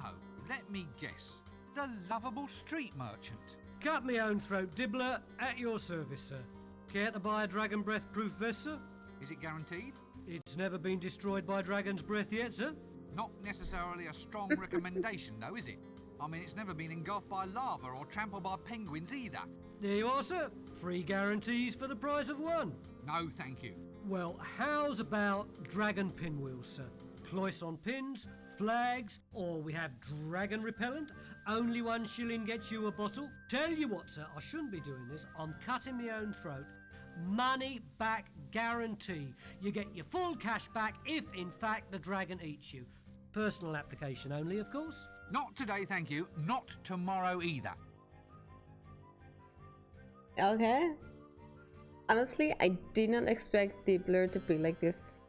let me guess. The lovable street merchant. Cut my own throat, Dibbler, at your service, sir. Care to buy a dragon breath proof vest, sir? Is it guaranteed? It's never been destroyed by dragon's breath yet, sir. Not necessarily a strong recommendation though, is it? I mean, it's never been engulfed by lava or trampled by penguins either. There you are, sir. Free guarantees for the price of one. No, thank you. Well, how's about dragon pinwheels, sir? Cloisson pins, flags, or we have dragon repellent. Only 1 shilling gets you a bottle. Tell you what, sir, I shouldn't be doing this. I'm cutting my own throat. Money back guarantee. You get your full cash back if, in fact, the dragon eats you. Personal application only, of course. Not today, thank you. Not tomorrow either. Okay. Honestly, I did not expect Dibbler to be like this.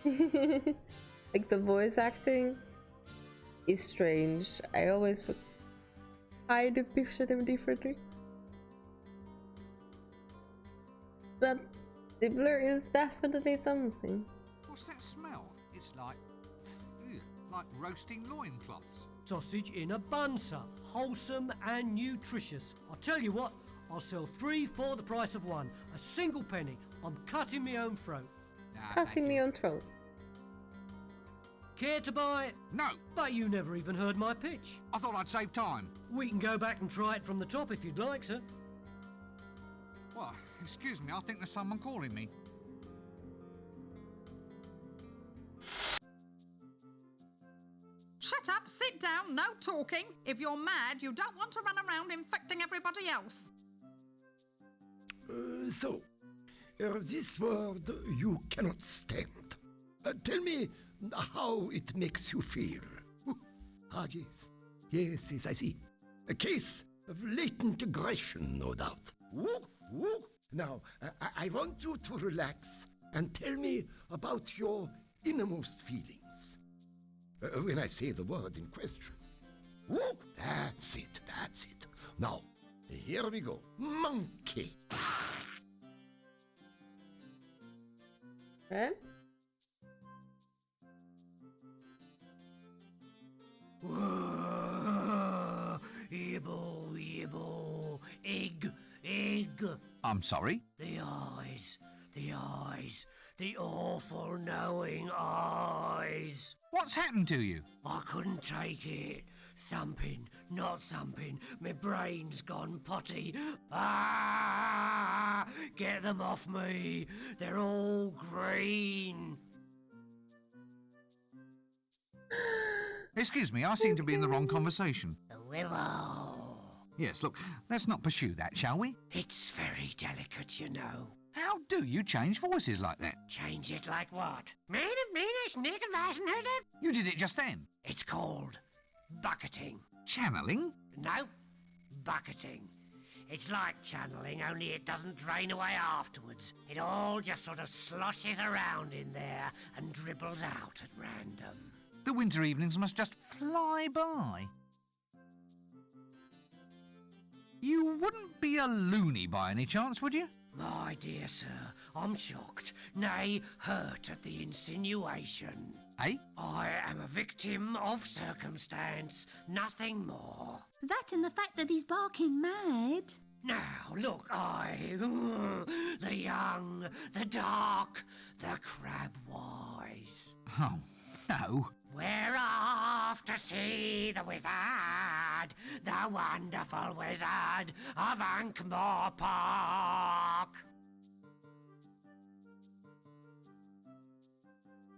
Like the voice acting is strange. I always I did picture them differently. But Dibbler is definitely something. What's that smell? It's like roasting loincloths. Sausage in a bun, sir. Wholesome and nutritious. I'll tell you what, I'll sell 3 for the price of 1. A single penny. I'm cutting my own throat. Nah, Cutting thank me you. on throat. Care to buy it? No, But you never even heard my pitch. I thought I'd save time. We can go back and try it from the top if you'd like, sir. Well, excuse me, I think there's someone calling me. Shut up, sit down, no talking. If you're mad, you don't want to run around infecting everybody else. This word you cannot stand. Tell me how it makes you feel. Yes. Yes, I see. A case of latent aggression, no doubt. Now, I want you to relax and tell me about your innermost feelings. When I say the word in question. That's it. Now, here we go. Monkey. Okay. Yibble, yibble, egg, egg. I'm sorry? The eyes, the eyes, the awful knowing eyes. What's happened to you? I couldn't take it. Thumping, not thumping, my brain's gone potty. Ah! Get them off me. They're all green. Excuse me, I seem to be in the wrong conversation. The willow. Yes, look, let's not pursue that, shall we? It's very delicate, you know. How do you change voices like that? Change it like what? You did it just then. It's called bucketing. Channeling? No, bucketing. It's like channeling, only it doesn't drain away afterwards. It all just sort of sloshes around in there and dribbles out at random. The winter evenings must just fly by. You wouldn't be a loony by any chance, would you? My dear sir, I'm shocked, nay, hurt at the insinuation. Eh? I am a victim of circumstance, nothing more. That and the fact that he's barking mad. Now, look, the young, the dark, the crab-wise. Oh, no. We're off to see the wizard, the wonderful wizard of Ankh-Morpork.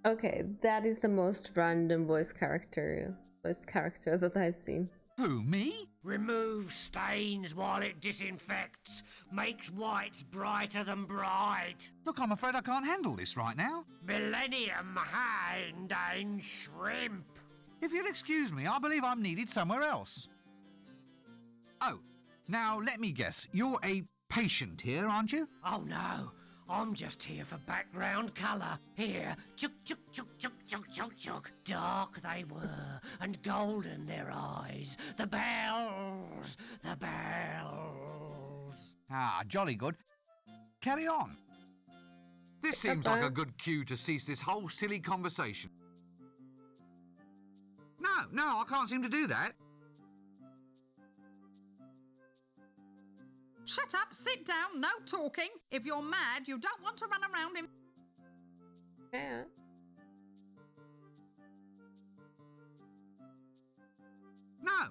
Okay, that is the most random voice character that I've seen. Who, me? Remove stains while it disinfects, makes whites brighter than bright. Look, I'm afraid I can't handle this right now. Millennium Hand and Shrimp. If you'll excuse me, I believe I'm needed somewhere else. Oh, now let me guess. You're a patient here, aren't you? Oh no, I'm just here for background colour. Here, chuk chuk chuk chuk chuk chuk chuk. Dark they were, and golden their eyes. The bells, the bells. Ah, jolly good. Carry on. This seems like a good cue to cease this whole silly conversation. No, I can't seem to do that. Shut up, sit down, no talking. If you're mad, you don't want to run around him. Yeah.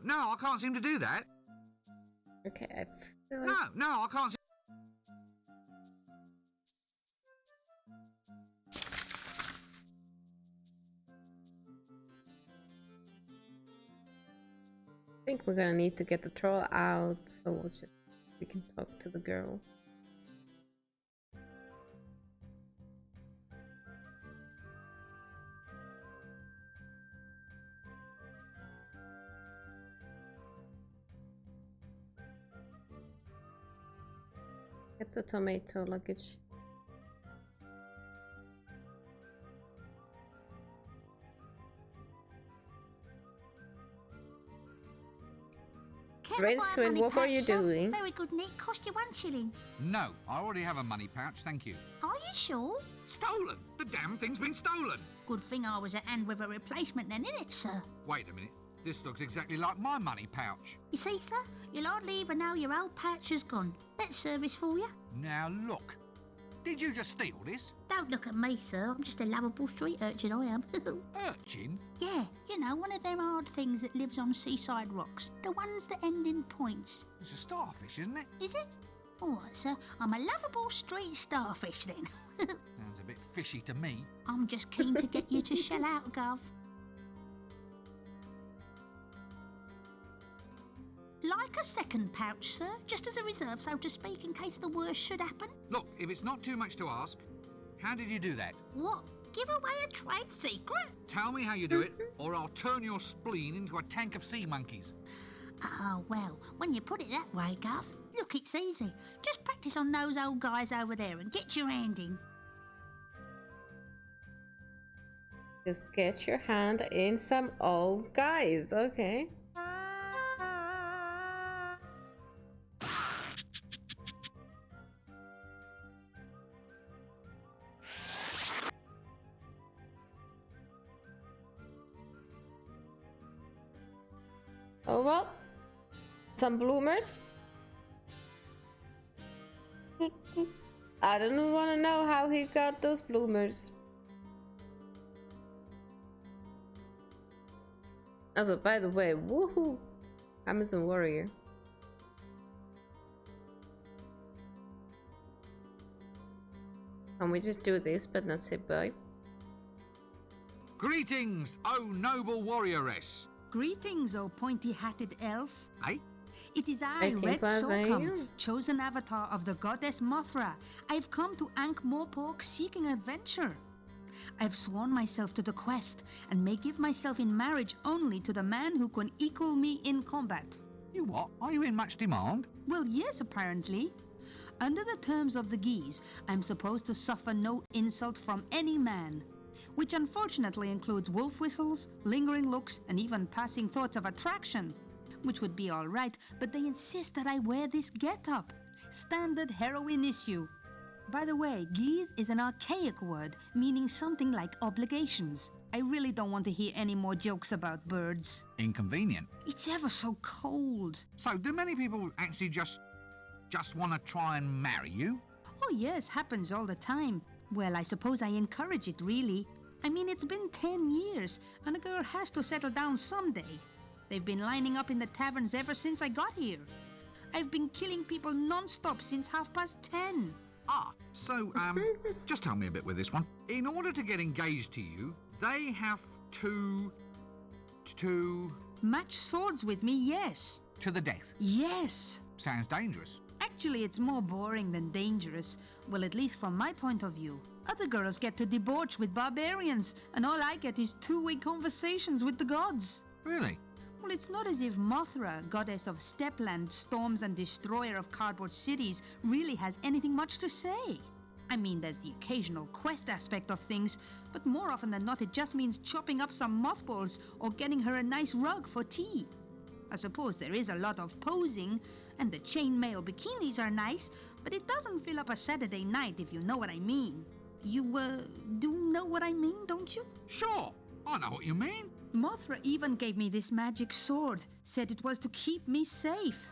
No, I can't seem to do that. Okay, I feel like... No, I can't seem... I think we're gonna need to get the troll out, so we can talk to the girl. Get the tomato luggage. Rincewind, what were you doing? Very good, Nick. Cost you 1 shilling. No, I already have a money pouch, thank you. Are you sure? Stolen! The damn thing's been stolen! Good thing I was at hand with a replacement then, innit, sir? Wait a minute, this looks exactly like my money pouch. You see, sir? You'll hardly even know your old pouch has gone. Better service for you. Now look, did you just steal this? Don't look at me, sir. I'm just a lovable street urchin, I am. Urchin? Yeah, you know, one of them hard things that lives on seaside rocks. The ones that end in points. It's a starfish, isn't it? Is it? All right, sir. I'm a lovable street starfish, then. Sounds a bit fishy to me. I'm just keen to get you to shell out, Gov. Like a second pouch, sir, just as a reserve, so to speak, in case the worst should happen. Look, if it's not too much to ask, how did you do that? What? Give away a trade secret? Tell me how you do it, or I'll turn your spleen into a tank of sea monkeys. Oh, well, when you put it that way, Gov, look, it's easy. Just practice on those old guys over there and get your hand in. Just get your hand in some old guys, okay? Oh well. Some bloomers. I don't want to know how he got those bloomers. Also, by the way, woohoo! Amazon Warrior. Can we just do this but not say bye? Greetings, O noble warrioress. Greetings, O pointy-hatted elf. Eh? It is I I, think Red was I Socom, you. chosen avatar of the goddess Mothra. I've come to Ankh-Morpork seeking adventure. I've sworn myself to the quest and may give myself in marriage only to the man who can equal me in combat. You what? Are you in much demand? Well, yes, apparently. Under the terms of the Geese, I'm supposed to suffer no insult from any man, which unfortunately includes wolf whistles, lingering looks, and even passing thoughts of attraction, which would be all right, but they insist that I wear this get-up. Standard heroine issue. By the way, Geese is an archaic word, meaning something like obligations. I really don't want to hear any more jokes about birds. Inconvenient. It's ever so cold. So, do many people actually just want to try and marry you? Oh yes, happens all the time. Well, I suppose I encourage it, really. I mean, it's been 10 years, and a girl has to settle down someday. They've been lining up in the taverns ever since I got here. I've been killing people non-stop since 10:30. Ah, so, just help me a bit with this one. In order to get engaged to you, they have to Match swords with me, yes. to the death. Yes. Sounds dangerous. Actually, it's more boring than dangerous. Well, at least from my point of view. Other girls get to debauch with barbarians, and all I get is two-way conversations with the gods. Really? Well, it's not as if Mothra, goddess of Stepland, storms and destroyer of cardboard cities, really has anything much to say. I mean, there's the occasional quest aspect of things, but more often than not it just means chopping up some mothballs or getting her a nice rug for tea. I suppose there is a lot of posing, and the chainmail bikinis are nice, but it doesn't fill up a Saturday night, if you know what I mean. You, do know what I mean, don't you? Sure, I know what you mean. Mothra even gave me this magic sword, said it was to keep me safe.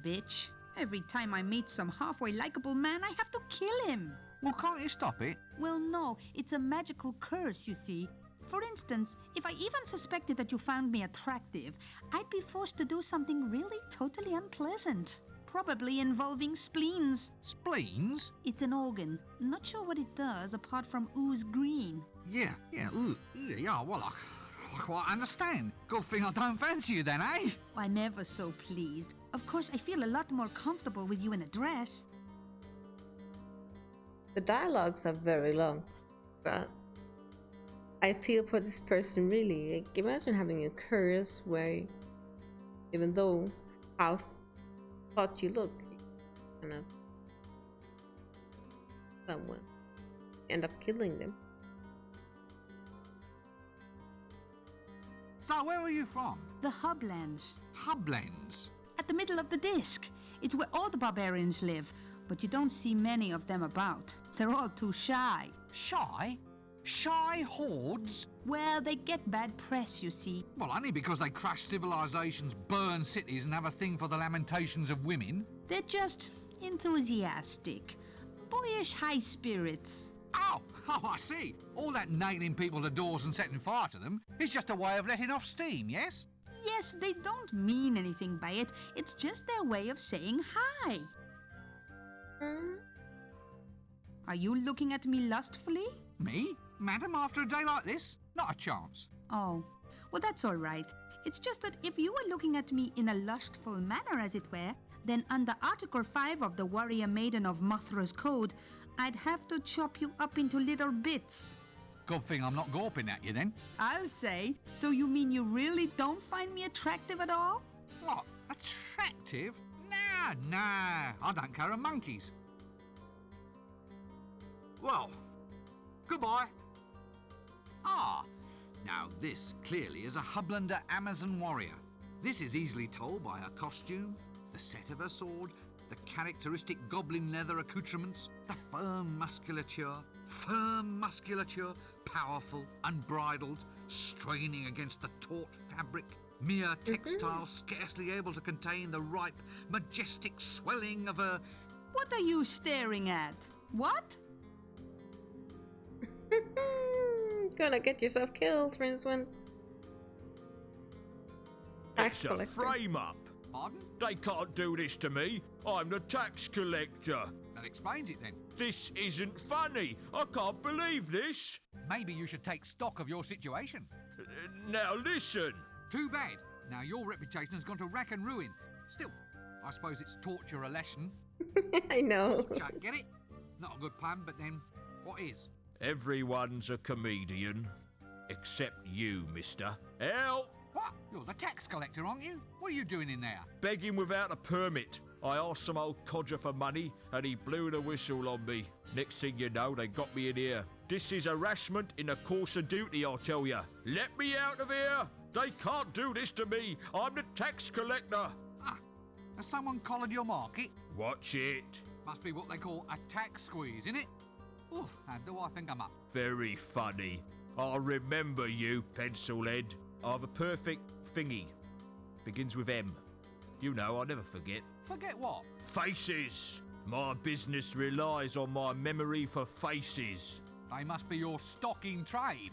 Bitch. Every time I meet some halfway likable man, I have to kill him. Well, can't you stop it? Well, no, it's a magical curse, you see. For instance, if I even suspected that you found me attractive, I'd be forced to do something really totally unpleasant. Probably involving spleens. Spleens? It's an organ. Not sure what it does apart from ooze green. Yeah, well, I quite understand. Good thing I don't fancy you then, eh? I'm ever so pleased. Of course, I feel a lot more comfortable with you in a dress. The dialogues are very long, but I feel for this person really. Like, imagine having a curse where, even though how hot you look, you kind of someone end up killing them. So, where are you from? The Hublands. Hublands? At the middle of the disc. It's where all the barbarians live, but you don't see many of them about. They're all too shy. Shy? Shy hordes? Well, they get bad press, you see. Well, only because they crush civilizations, burn cities, and have a thing for the lamentations of women. They're just enthusiastic. Boyish high spirits. Oh, I see. All that nailing people to doors and setting fire to them is just a way of letting off steam, yes? Yes, they don't mean anything by it. It's just their way of saying hi. Are you looking at me lustfully? Me? Madam, after a day like this? Not a chance. Oh, well, that's all right. It's just that if you were looking at me in a lustful manner, as it were, then under Article 5 of the Warrior Maiden of Mothra's Code, I'd have to chop you up into little bits. Good thing I'm not gawping at you then. I'll say. So you mean you really don't find me attractive at all? What? Attractive? Nah, I don't care a monkey's. Well, goodbye. Ah, now this clearly is a Hublander Amazon warrior. This is easily told by her costume, the set of her sword, the characteristic goblin leather accoutrements, the firm musculature, powerful, unbridled, straining against the taut fabric, Mere textiles scarcely able to contain the ripe, majestic swelling of a... What are you staring at? What? Gonna get yourself killed, Rincewind. Tax It's a collector. frame-up. Pardon? They can't do this to me. I'm the tax collector. That explains it then. This isn't funny. I can't believe this. Maybe you should take stock of your situation. Now listen. Too bad. Now your reputation has gone to rack and ruin. Still, I suppose it's taught you a lesson. I know. Chuck, get it? Not a good plan, but then, what is? Everyone's a comedian. Except you, mister. Help! What? You're the tax collector, aren't you? What are you doing in there? Begging without a permit. I asked some old codger for money and he blew the whistle on me. Next thing you know, they got me in here. This is harassment in the course of duty, I'll tell you. Let me out of here! They can't do this to me. I'm the tax collector. Ah, has someone collared your market? Watch it. Must be what they call a tax squeeze, innit? Oh, and do I think I'm up? Very funny. I'll remember you, pencilhead. I've a perfect thingy. Begins with M. You know, I'll never forget. Forget what? Faces. My business relies on my memory for faces. They must be your stock in trade.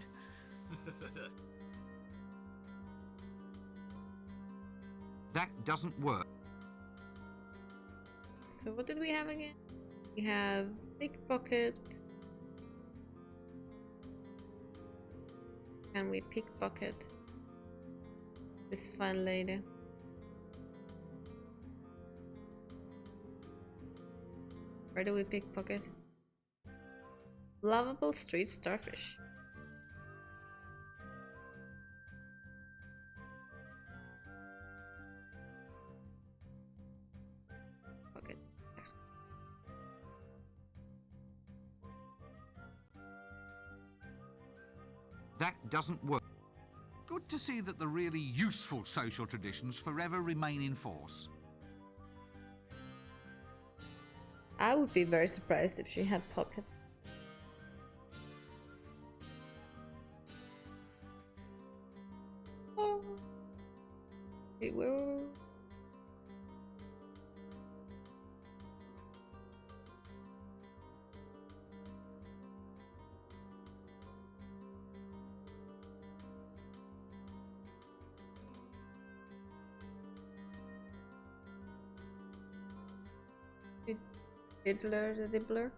That doesn't work. So what did we have again? We have pickpocket. Can we pickpocket this fine lady? Where do we pickpocket? Lovable street starfish. Pocket. That doesn't work. Good to see that the really useful social traditions forever remain in force. I would be very surprised if she had pockets. Oh, it will. Diddler the Dibbler.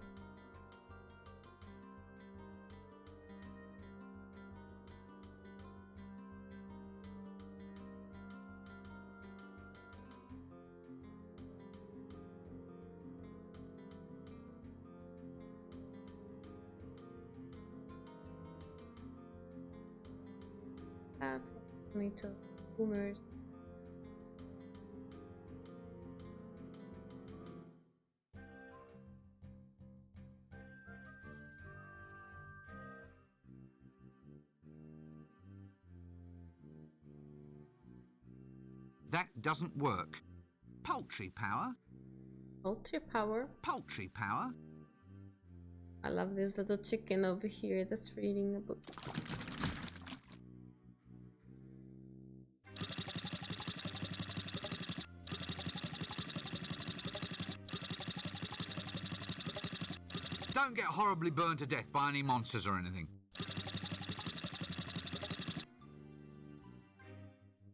Tomato boomers. That doesn't work. Poultry power? Poultry power. Poultry power? I love this little chicken over here that's reading a book. Don't get horribly burned to death by any monsters or anything.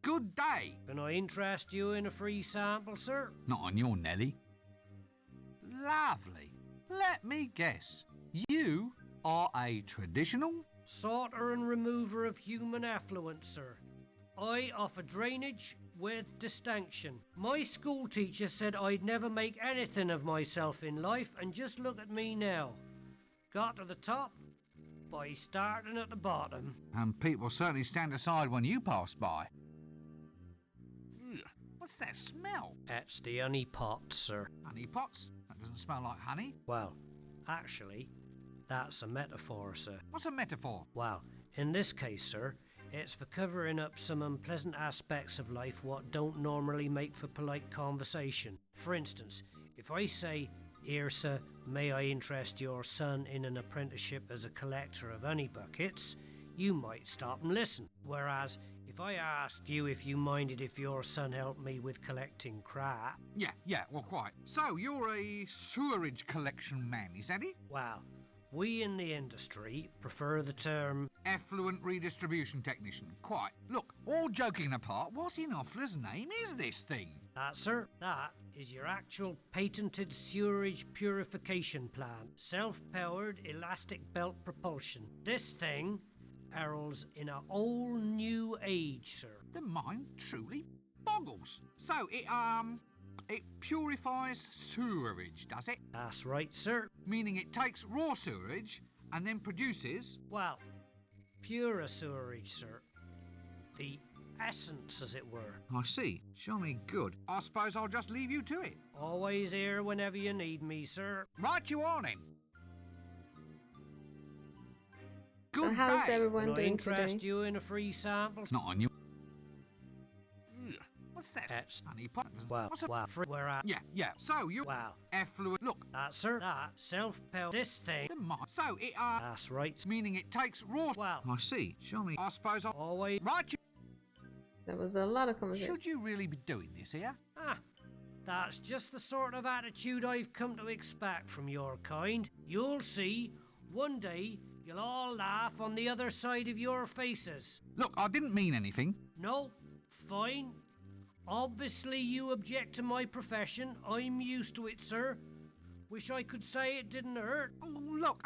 Good day. Can I interest you in a free sample, sir? Not on your Nelly. Lovely. Let me guess. You are a traditional? Sorter and remover of human affluent, sir. I offer drainage with distinction. My school teacher said I'd never make anything of myself in life, and just look at me now. Got to the top by starting at the bottom. And people certainly stand aside when you pass by. Ugh, what's that smell? That's the honey pot, sir. Honey pots? That doesn't smell like honey. Well, actually, that's a metaphor, sir. What's a metaphor? Well, in this case, sir, it's for covering up some unpleasant aspects of life what don't normally make for polite conversation. For instance, if I say, "Here, sir, may I interest your son in an apprenticeship as a collector of honey buckets?" you might stop and listen. Whereas, if if I asked you if you minded if your son helped me with collecting crap? Yeah, well, quite. So, you're a sewerage collection man, is that it? Well, we in the industry prefer the term... Effluent redistribution technician. Quite. Look, all joking apart, what in Offler's name is this thing? That, sir, that is your actual patented sewerage purification plant. Self-powered elastic belt propulsion. This thing heralds in a whole new age, sir. The mind truly boggles. So, it purifies sewerage, does it? That's right, sir. Meaning it takes raw sewerage and then produces... Well, pure sewerage, sir. The essence, as it were. I see. Jolly good. I suppose I'll just leave you to it. Always here whenever you need me, sir. Right you are, then. So Good how's day. everyone Can I doing interest today? you in a free sample? It's not on you. What's that? It's... Honey pot. Well, What's a... well, free... We're at... Yeah. So, you... Well, Effluent... Look, that, sir, that, self-powered... This thing... the mind... So, it, That's right. meaning it takes raw... Well... I see. Jolly... I suppose I'll... Always... Right you... That was a lot of conversation. Should you really be doing this here? Ah, that's just the sort of attitude I've come to expect from your kind. You'll see, one day, you'll all laugh on the other side of your faces. Look, I didn't mean anything. No, fine. Obviously you object to my profession. I'm used to it, sir. Wish I could say it didn't hurt. Oh, look,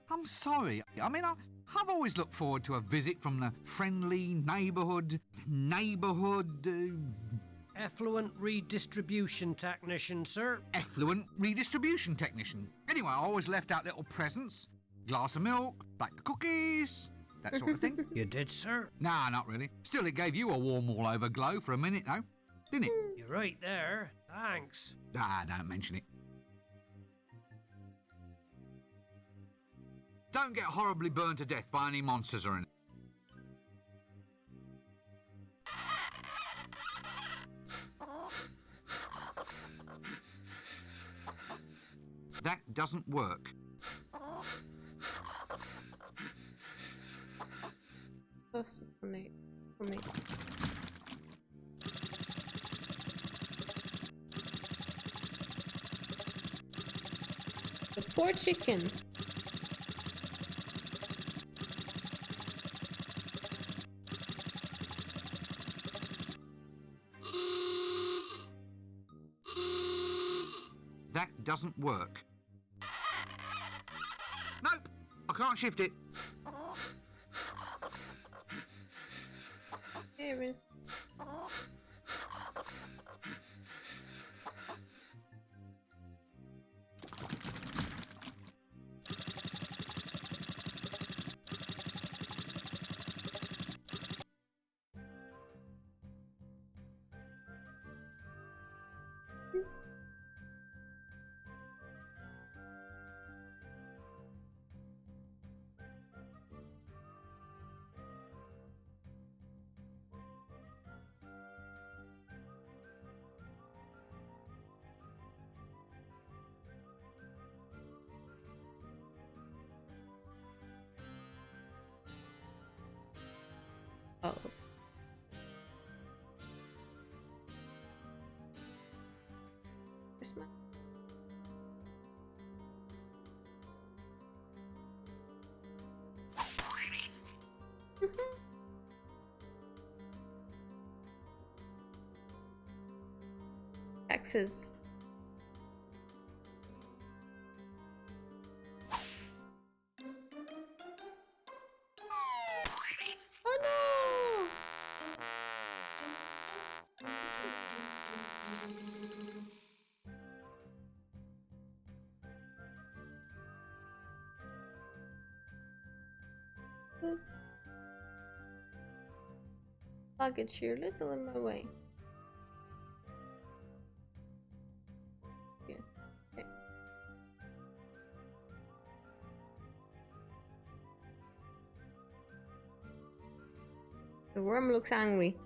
I'm sorry. I mean, I've always looked forward to a visit from the friendly neighbourhood... Effluent redistribution technician, sir. effluent redistribution technician. Anyway, I always left out little presents. Glass of milk, bag of cookies, that sort of thing. You did, sir. Nah, not really. Still, it gave you a warm all-over glow for a minute, though. Didn't it? You're right there. Thanks. Ah, don't mention it. Don't get horribly burned to death by any monsters or anything. That doesn't work. Plus, for me. The poor chicken. That doesn't work. Nope, I can't shift it. Here is. Oh. Where's my... Taxes. Oh no! Luggage, you're a little in my way. Yeah. Okay. The worm looks angry.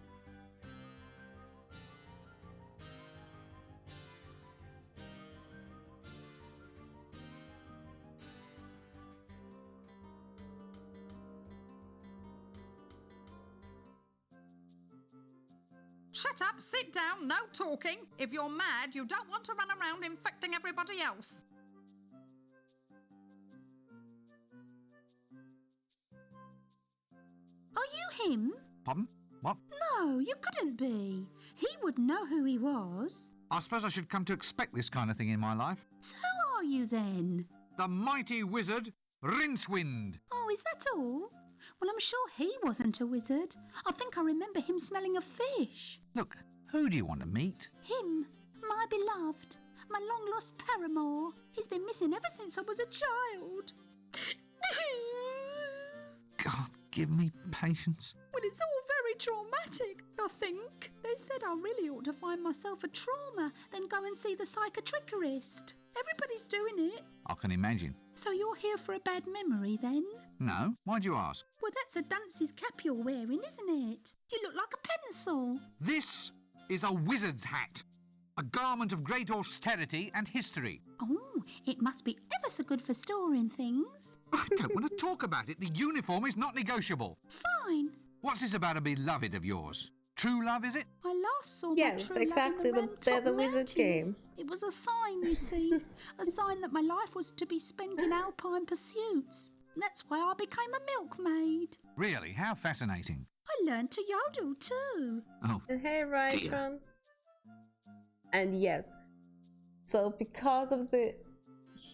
Shut up, sit down, no talking. If you're mad, you don't want to run around infecting everybody else. Are you him? Pardon? What? No, you couldn't be. He would know who he was. I suppose I should come to expect this kind of thing in my life. So who are you then? The mighty wizard, Rincewind. Oh, is that all? Well, I'm sure he wasn't a wizard. I think I remember him smelling of fish. Look, who do you want to meet? Him, my beloved, my long-lost paramour. He's been missing ever since I was a child. God, give me patience. Well, it's all very traumatic, I think. They said I really ought to find myself a trauma, then go and see the psychiatrist. Everybody's doing it. I can imagine. So you're here for a bad memory, then? No, why'd you ask? Well, that's a dunce's cap you're wearing, isn't it? You look like a pencil. This is a wizard's hat. A garment of great austerity and history. Oh, it must be ever so good for storing things. I don't want to talk about it. The uniform is not negotiable. Fine. What's this about a beloved of yours? True love, is it? I last saw Yes, my true exactly, love in the Bear Ramtop the Wizard Mountains. game. It was a sign, you see. A sign that my life was to be spent in alpine pursuits. That's why I became a milkmaid. Really? How fascinating. I learned to yodel too. Oh, And hey, Rytron. And yes, so because of the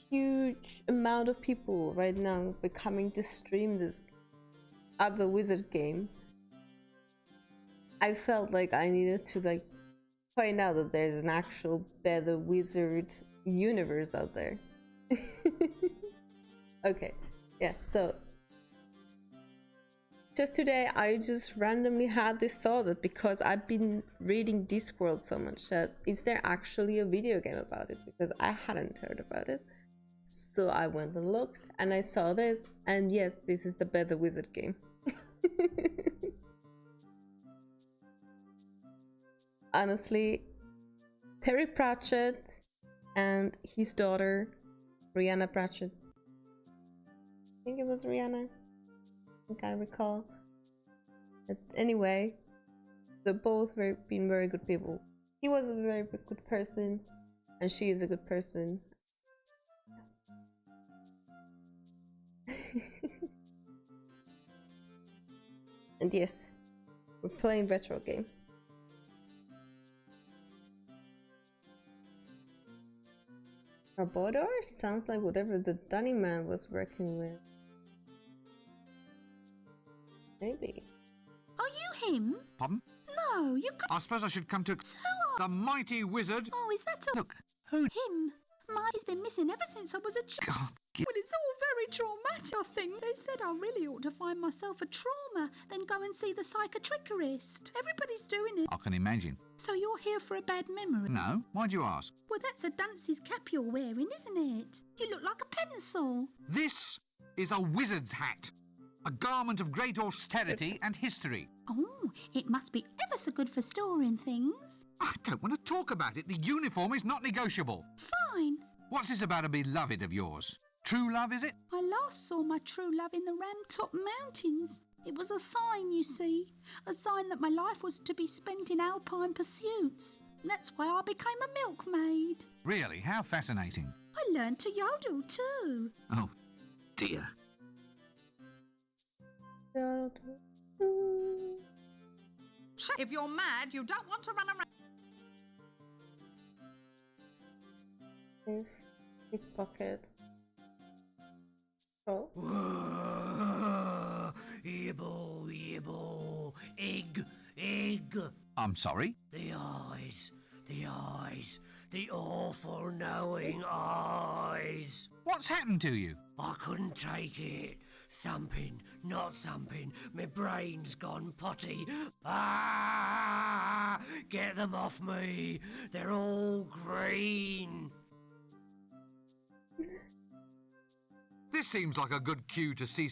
huge amount of people right now becoming to stream this other wizard game, I felt like I needed to point out that there's an actual Bear the Wizard universe out there. Okay, yeah, so just today I just randomly had this thought that because I've been reading Discworld so much, that is there actually a video game about it? Because I hadn't heard about it. So I went and looked and I saw this, and yes, this is the Bear the Wizard game. Honestly, Terry Pratchett and his daughter Rhianna Pratchett, I think it was Rhianna, I think I recall. But anyway, they're both been very good people. He was a very good person and she is a good person. And yes, we're playing retro game. Arbodor sounds like whatever the Dunny man was working with. Maybe. Are you him? pardon? No, you could. I suppose I should come to So are. the mighty wizard. Oh, is that all? Look, who? Him. He's been missing ever since I was a child. God, Well, it's all very traumatic, I think. They said I really ought to find myself a trauma, then go and see the psychiatrist. Everybody's doing it. I can imagine. So you're here for a bad memory? No, why'd you ask? Well, that's a dunce's cap you're wearing, isn't it? You look like a pencil. This is a wizard's hat. A garment of great austerity and history. Oh, it must be ever so good for storing things. I don't want to talk about it. The uniform is not negotiable. Fine. What's this about a beloved of yours? True love, is it? I last saw my true love in the Ramtop Mountains. It was a sign, you see. A sign that my life was to be spent in alpine pursuits. That's why I became a milkmaid. Really? How fascinating. I learned to yodel too. Oh, dear. If you're mad, you don't want to run around. Pickpocket. Oh. Yibble, yibble, egg, egg. I'm sorry? The eyes, the awful knowing eyes. What's happened to you? I couldn't take it. Thumping, not thumping. My brain's gone potty. Ah! Get them off me. They're all green. This seems like a good cue to see.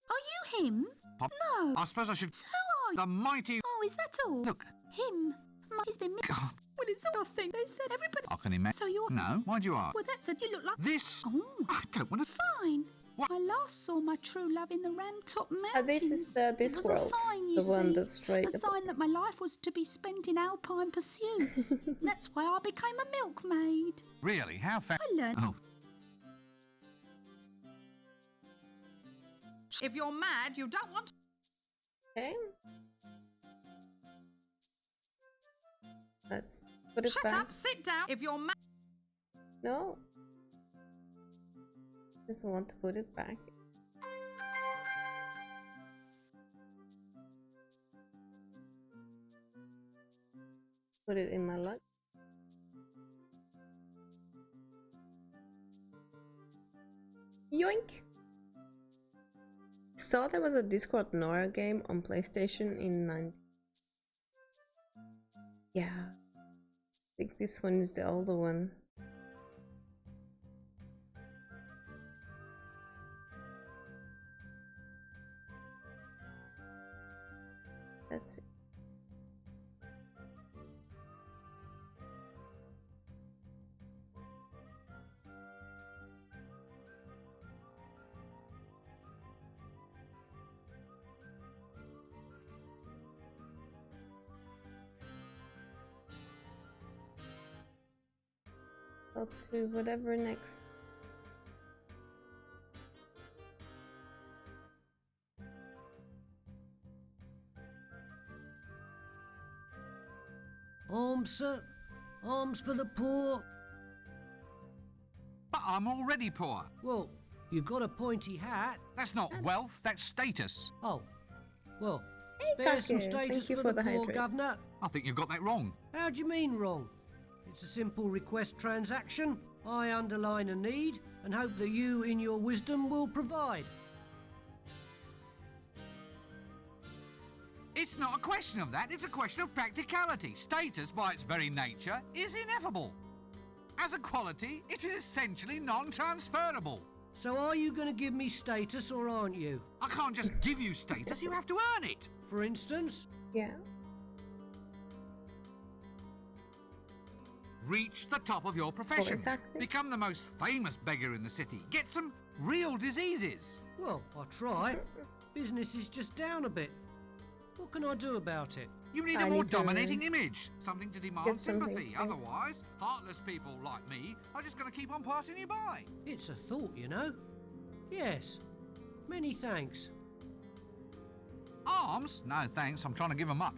Are you him? Pop- No. I suppose I should. So are you? The mighty. Oh, is that all? Look, Him. He's been missing. God, Well, it's all I think. They said everybody. I can imagine. So you're. No, why'd you ask? Well, that's it. You look like. This. Oh, I don't want to. fine. I last saw my true love in the Ramtop Mountains. This is the It was a Discworld, sign, you the one see. that's straight A sign that my life was to be spent in alpine pursuits. That's why I became a milkmaid. Really? How fast? I learned. Oh, If you're mad, you don't want. Okay. Let's put it Shut back. up, sit down. If you're mad. No. Just want to put it back. Put it in my luck. Yoink! Saw there was a Discord Nora game on PlayStation in 90. Yeah. I think this one is the older one. Let's see. Go to whatever next. Alms, sir. Alms for the poor. but I'm already poor. Well, you've got a pointy hat. That's not wealth, that's status. Oh, well, Hey, spare some Kake, status thank you for for the the poor, hydrate. governor. I think you've got that wrong. How do you mean wrong? It's a simple request transaction. I underline a need and hope that you, in your wisdom, will provide. It's not a question of that, it's a question of practicality. Status, by its very nature, is ineffable. As a quality, it is essentially non-transferable. So are you going to give me status or aren't you? I can't just give you status, you have to earn it. For instance? Yeah. Reach the top of your profession. Voice acting. Become the most famous beggar in the city. Get some real diseases. Well, I'll try. Business is just down a bit. What can I do about it? You need I a more need to dominating image. Something to demand get something sympathy. to- Otherwise, heartless people like me are just going to keep on passing you by. It's a thought, you know. Yes. Many thanks. Arms? No thanks, I'm trying to give them up.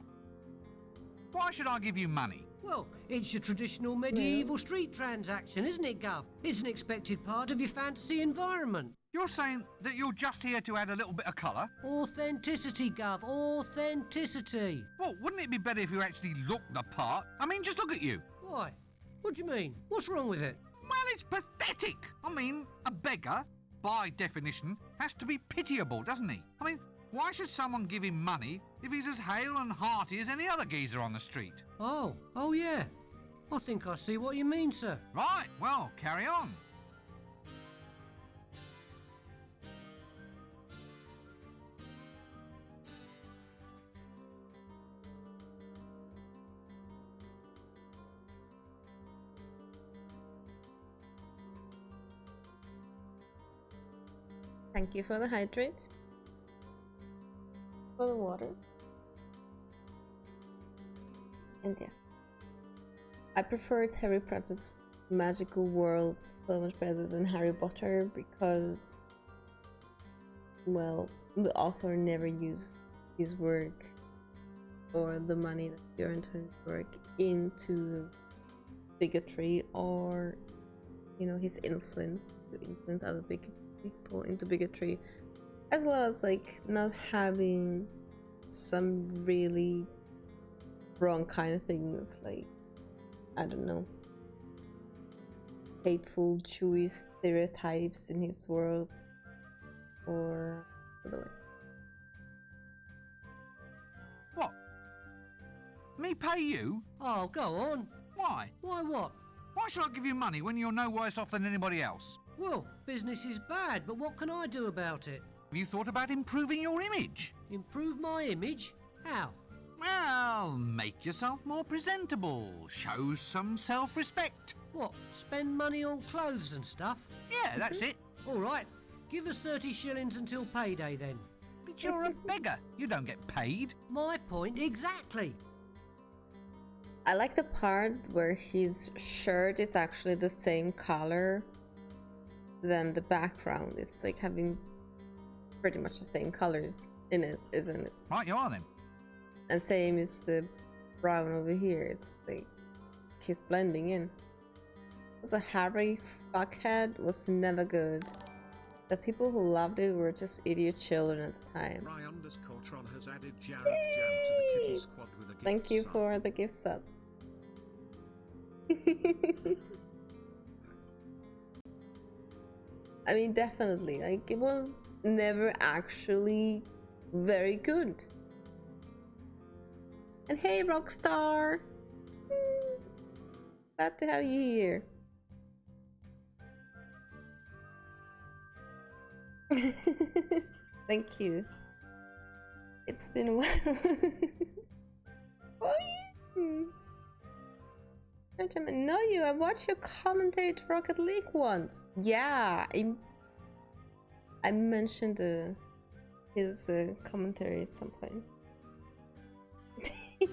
Why should I give you money? Well, it's your traditional medieval street transaction, isn't it, Gov? It's an expected part of your fantasy environment. You're saying that you're just here to add a little bit of colour? Authenticity, Gov. Authenticity. Well, wouldn't it be better if you actually looked the part? I mean, just look at you. Why? What do you mean? What's wrong with it? Well, it's pathetic. I mean, a beggar, by definition, has to be pitiable, doesn't he? I mean, why should someone give him money if he's as hale and hearty as any other geezer on the street? Oh yeah. I think I see what you mean, sir. Right, well, carry on. Thank you for the hydrate. For the water. And yes. I preferred Harry Potter's magical world so much better than Harry Potter because, well, the author never used his work or the money that he earned from his work into bigotry or, you know, his influence to influence other people into bigotry, as well as like not having some really wrong kind of things like, I don't know, hateful Jewish stereotypes in his world or otherwise. What? Me pay you? Oh, go on. Why? Why what? Why should I give you money when you're no worse off than anybody else? Well, business is bad, but what can I do about it? Have you thought about improving your image? Improve my image? How? Well, make yourself more presentable. Show some self-respect. What, spend money on clothes and stuff? Yeah, that's it. All right, Give us 30 shillings until payday then. But you're a beggar. You don't get paid. My point exactly. I like the part where his shirt is actually the same color than the background. It's like having pretty much the same colors in it, isn't it? Right, you are then. And same is the brown over here. It's like he's blending in. So Harry Fuckhead was never good. The people who loved it were just idiot children at the time. Ryan_Tron has added Jareth Jam to the kitty squad with a gift Thank you sub. for the gift sub. I mean, definitely. Like, it was never actually very good. And hey, Rockstar! Glad to have you here. Thank you. It's been a while. Oh, yeah. No, I watched you commentate Rocket League once. Yeah, I mentioned his commentary at some point.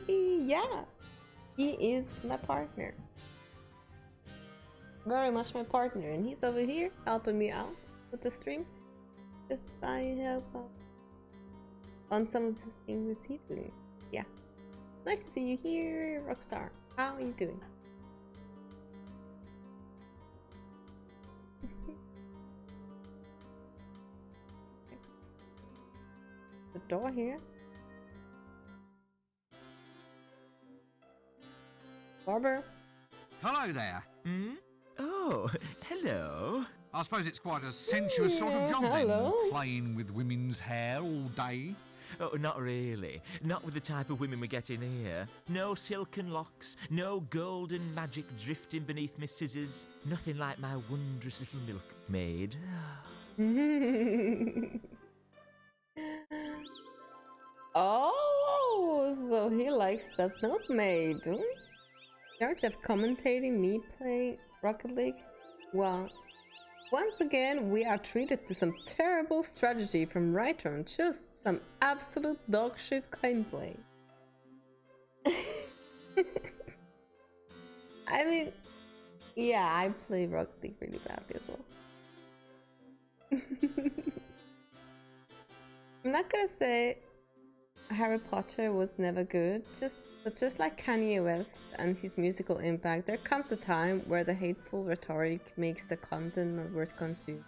Yeah, he is my partner. Very much my partner, and he's over here helping me out with the stream. Just as I help out on some of the things he's doing. Yeah. Nice to see you here, Rockstar. How are you doing? The door here. Barber. Hello there. Hmm? Oh, hello. I suppose it's quite a sensuous sort of job hello. then, playing with women's hair all day. Oh, not really. Not with the type of women we get in here. No silken locks, no golden magic drifting beneath my scissors. Nothing like my wondrous little milkmaid. Oh, so he likes that milkmaid. Charge of commentating me playing Rocket League? Well, once again, we are treated to some terrible strategy from Rytron, just some absolute dogshit gameplay. I mean, yeah, I play Rocket League really badly as well. I'm not gonna say Harry Potter was never good, but just like Kanye West and his musical impact, there comes a time where the hateful rhetoric makes the content not worth consuming.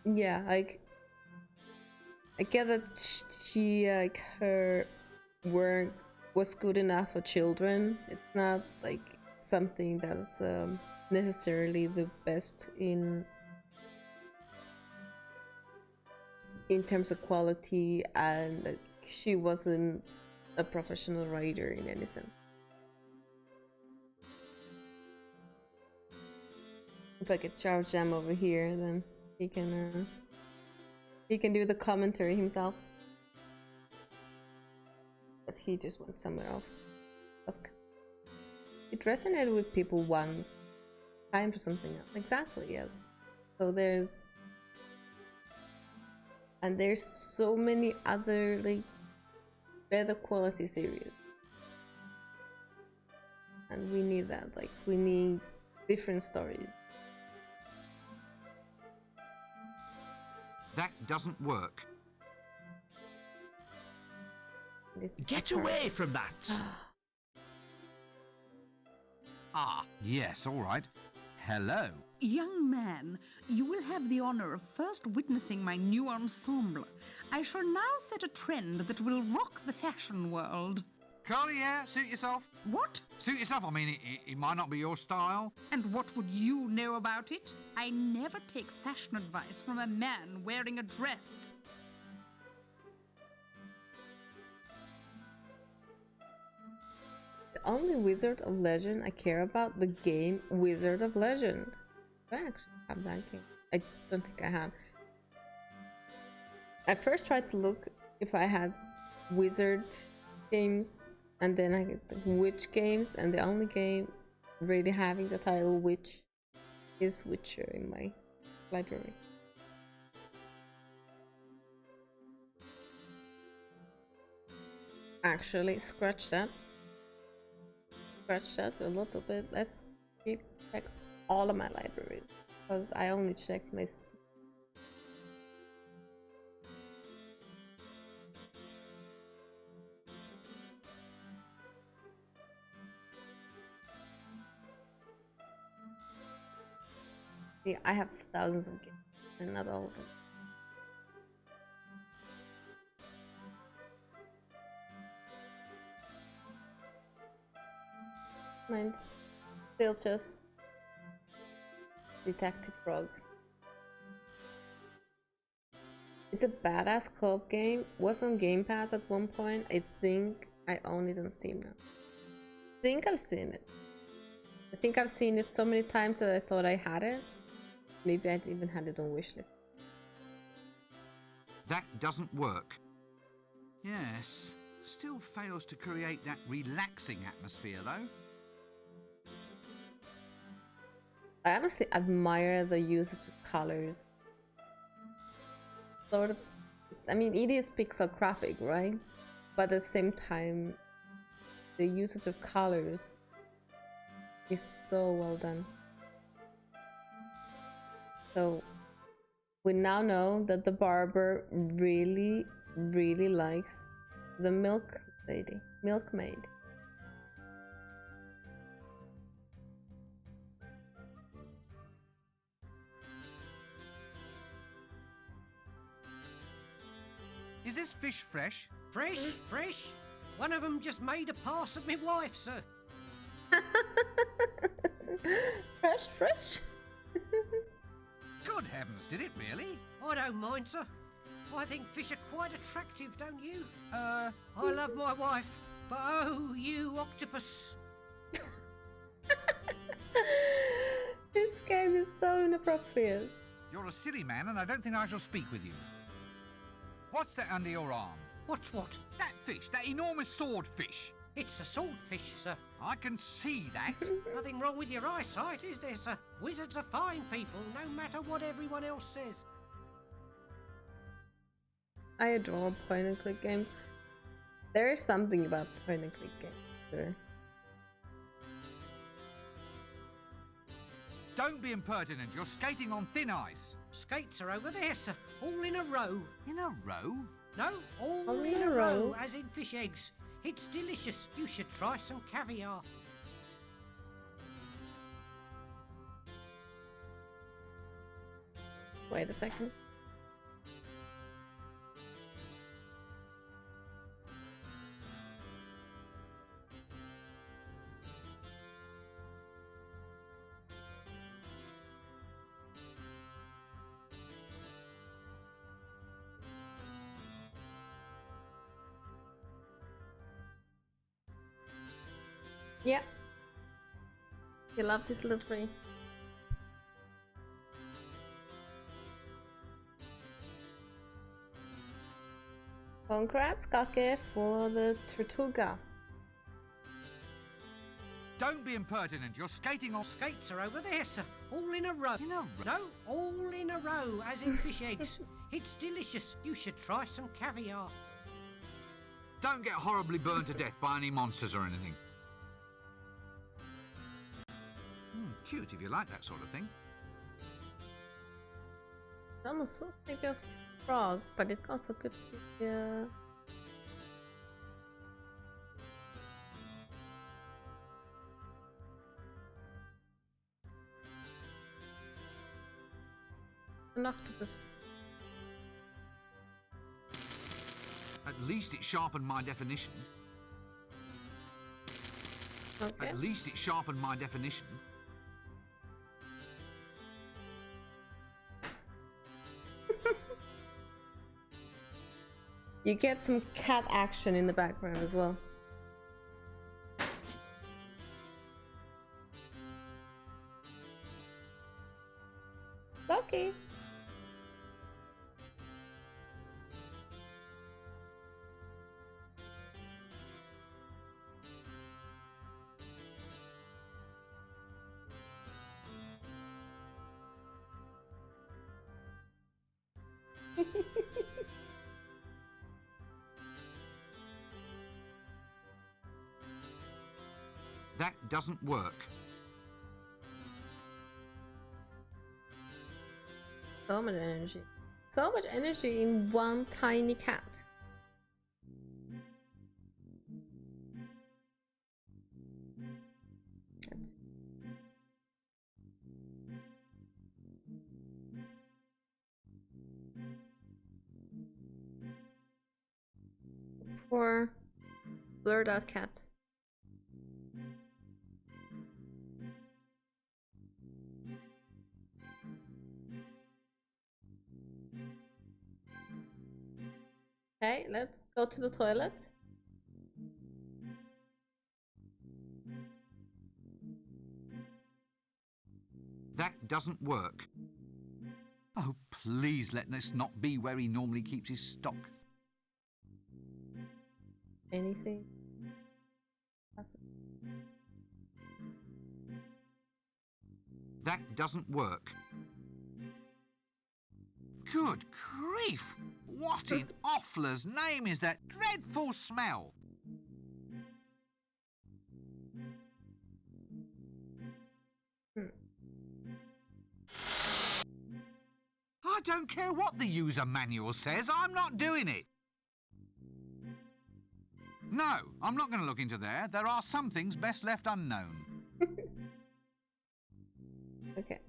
Yeah, like, I get that she, like, her work was good enough for children. It's not, like, something that's necessarily the best in terms of quality, and like, she wasn't a professional writer in any sense. If I get Chow Jam over here, then he can do the commentary himself. But he just went somewhere else. Look, it resonated with people once. Time for something else. Exactly, yes. So there's so many other, like, better quality series, and we need that. Like, we need different stories. That doesn't work. Get away from that! Ah, yes, all right. Hello. Young man, you will have the honor of first witnessing my new ensemble. I shall now set a trend that will rock the fashion world. Carly, yeah, suit yourself. What? Suit yourself, I mean, it might not be your style. And what would you know about it? I never take fashion advice from a man wearing a dress. The only Wizard of Legend I care about, the game Wizard of Legend. I actually have that game. I don't think I have. I first tried to look if I had Wizard games, and then I get the Witch games, and the only game really having the title Witch is Witcher in my library. Actually, scratch that. Scratch that a little bit. Let's check all of my libraries because I only checked my. Yeah, I have thousands of games, and not all of them. Mind, still just Detective Frog. It's a badass co-op game. Was on Game Pass at one point. I think I own it on Steam now. I think I've seen it. I think I've seen it so many times that I thought I had it. Maybe I even had it on wishlist. That doesn't work. Yes, still fails to create that relaxing atmosphere though. I honestly admire the usage of colors. Sort of, I mean, it is pixel-graphic, right? But at the same time, the usage of colors is so well done. So we now know that the barber really, really likes the milkmaid. Is this fish fresh? Fresh, fresh. One of them just made a pass at me wife, sir. Fresh. Good heavens, did it really? I don't mind, sir. I think fish are quite attractive, don't you? Uh... I love my wife, but oh, you octopus. This game is so inappropriate. You're a silly man and I don't think I shall speak with you. What's that under your arm? What's what? That fish, that enormous swordfish. It's a swordfish, sir. I can see that. Nothing wrong with your eyesight, is there, sir? Wizards are fine people, no matter what everyone else says. I adore point and click games. There is something about point and click games. Sure. Don't be impertinent, you're skating on thin ice. Skates are over there, sir, all in a row. In a row? No, all in a row, as in fish eggs. It's delicious. You should try some caviar. Wait a second. Yeah. He loves his little tree. Congrats, Kake, for the Tortuga. Don't be impertinent, you're skating on... Skates are over there, sir, all in a row. In a row? No, all in a row, as in fish eggs. It's delicious. You should try some caviar. Don't get horribly burned to death by any monsters or anything. Cute if you like that sort of thing. It's almost so like a frog, but it also could be an octopus. At least it sharpened my definition. Okay. At least it sharpened my definition. You get some cat action in the background as well. Lucky. That doesn't work. So much energy. So much energy in one tiny cat. Let's see. Poor blurred out cat. Okay, let's go to the toilet. That doesn't work. Oh, please let this not be where he normally keeps his stock. Anything? Awesome. That doesn't work. Good grief! What in Offler's name is that dreadful smell? I don't care what the user manual says, I'm not doing it. No, I'm not going to look into there. There are some things best left unknown. Okay.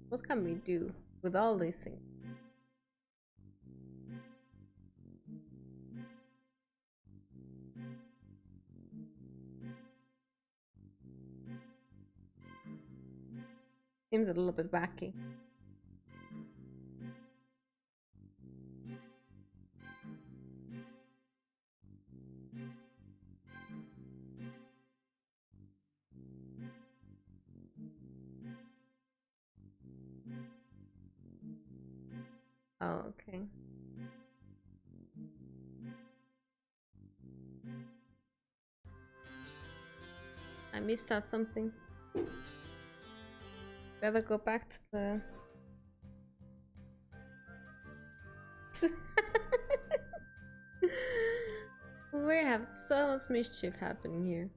What can we do with all these things? Seems a little bit wacky. Oh, okay. I missed out something. Better go back to the... We have so much mischief happening here.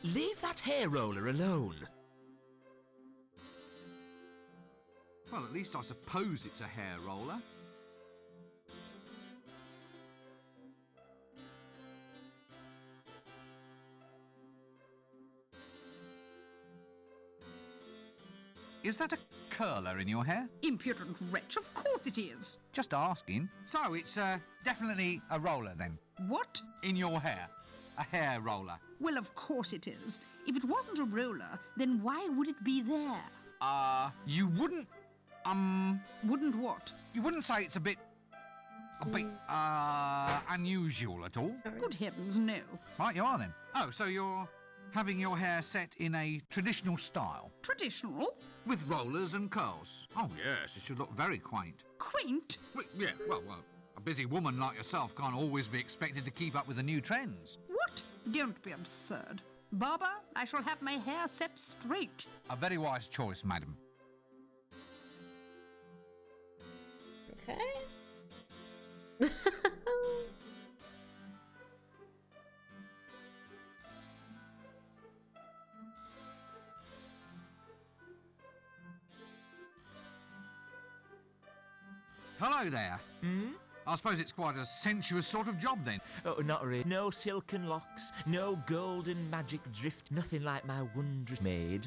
Leave that hair roller alone. Well, at least I suppose it's a hair roller. Is that a curler in your hair? Impudent wretch, of course it is. Just asking. So it's definitely a roller then? What? In your hair. A hair roller. Well, of course it is. If it wasn't a roller, then why would it be there? You wouldn't... Wouldn't what? You wouldn't say it's a bit, unusual at all? Good heavens, no. Right, you are then. Oh, so you're having your hair set in a traditional style? Traditional? With rollers and curls? Oh, yes, it should look very quaint. Quaint? Well, a busy woman like yourself can't always be expected to keep up with the new trends. What? Don't be absurd. Barber, I shall have my hair set straight. A very wise choice, madam. Okay. Hello there. Hmm? I suppose it's quite a sensuous sort of job then. Oh, not really. No silken locks, no golden magic drift, nothing like my wondrous maid.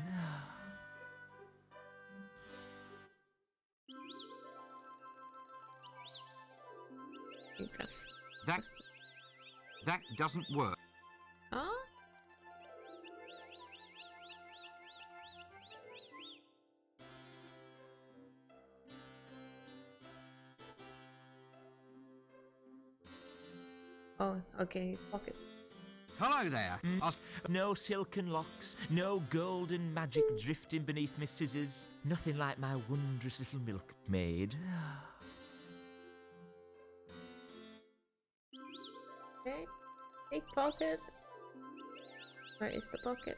That doesn't work. Huh? Oh, okay, his pocket. Hello there. No silken locks, no golden magic drifting beneath my scissors. Nothing like my wondrous little milkmaid. Okay. Big pocket. Where is the pocket?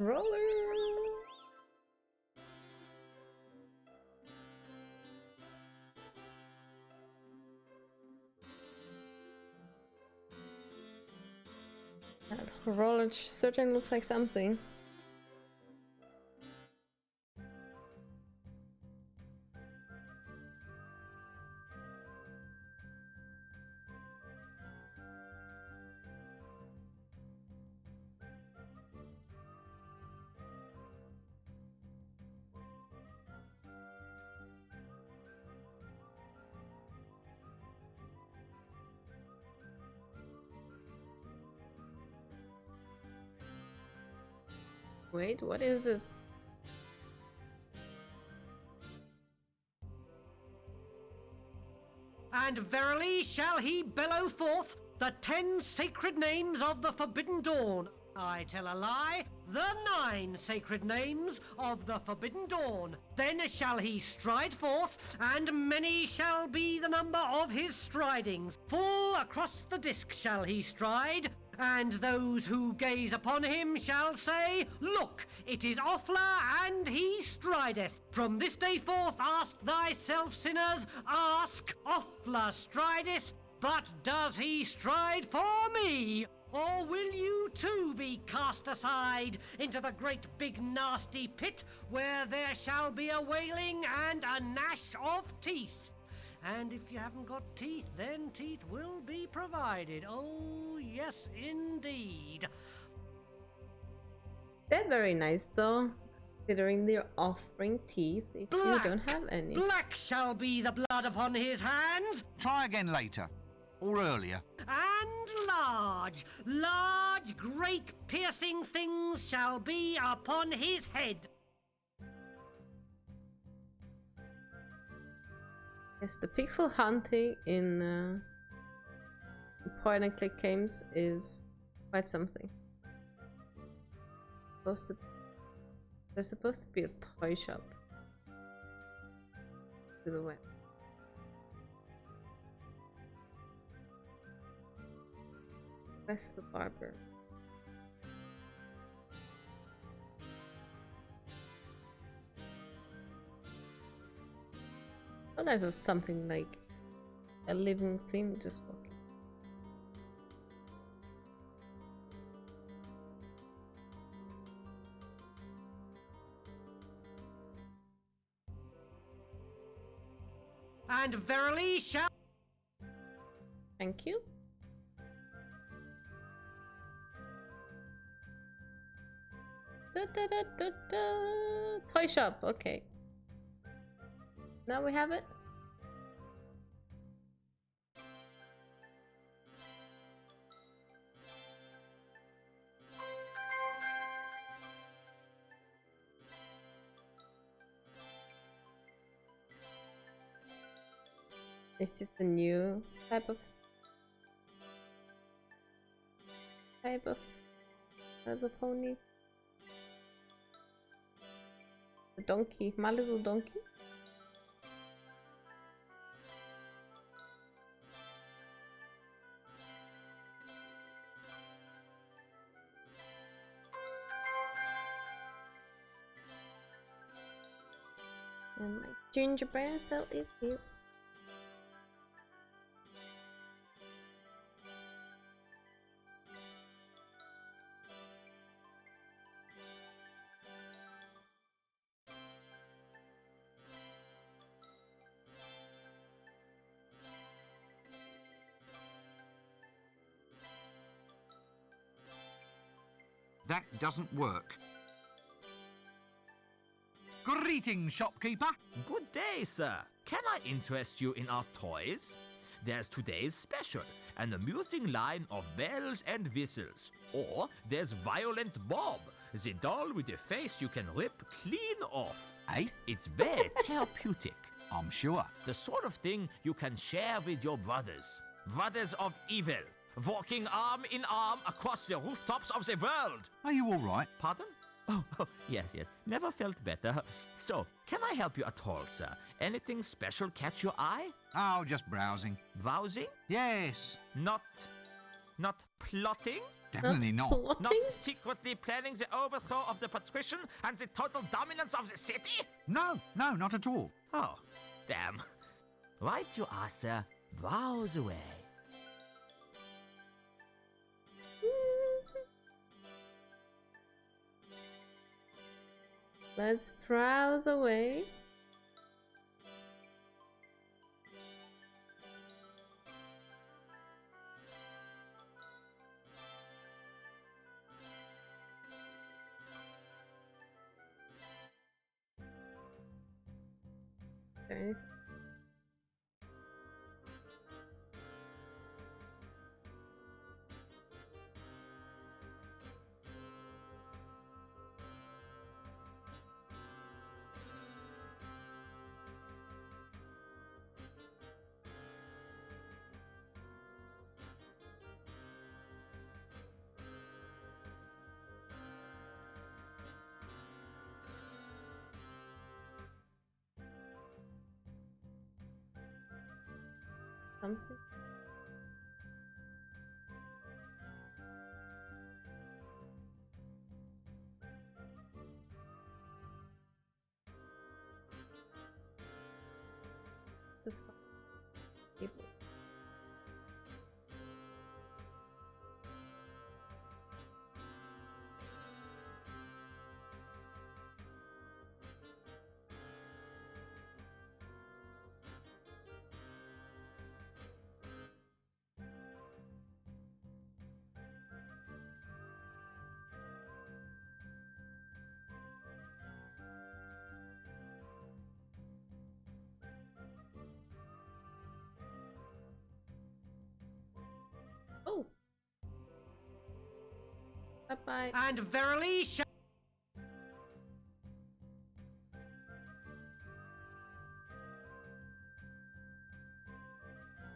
Roller. That roller certainly looks like something. Wait, what is this? And verily shall he bellow forth the 10 sacred names of the Forbidden Dawn. I tell a lie, the 9 sacred names of the Forbidden Dawn. Then shall he stride forth, and many shall be the number of his stridings. Full across the disk shall he stride, and those who gaze upon him shall say, Look, it is Offla, and he strideth. From this day forth ask thyself, sinners, ask, Offla strideth, but does he stride for me? Or will you too be cast aside into the great big nasty pit, where there shall be a wailing and a gnash of teeth? And if you haven't got teeth, then teeth will be provided. Oh, yes, indeed. They're very nice though, considering they're offering teeth if you don't have any. Black shall be the blood upon his hands. Try again later. Or earlier. And large, great piercing things shall be upon his head. Yes, the pixel hunting in point and click games is quite something. There's supposed to be a toy shop to the web. Where's the barber? Oh, there's something like a living thing just walking. And verily shall... Thank you. Toy shop, okay. Now we have it. Is this a new type of pony? The donkey, my little donkey. And my gingerbread cell is here. That doesn't work. Greetings, shopkeeper. Good day, sir. Can I interest you in our toys? There's today's special, an amusing line of bells and whistles. Or there's Violent Bob, the doll with a face you can rip clean off. Eh? It's very therapeutic. I'm sure. The sort of thing you can share with your brothers. Brothers of evil, walking arm in arm across the rooftops of the world. Are you all right? Pardon? Oh, yes. Never felt better. So, can I help you at all, sir? Anything special catch your eye? Oh, just browsing. Browsing? Yes. Not plotting? Definitely not. Not Plotting? secretly planning the overthrow of the patrician and the total dominance of the city? No, not at all. Oh, damn. Right you are, sir. Browse away. Let's browse away. Okay. Something. To find people. Oh. Bye-bye. And verily shall...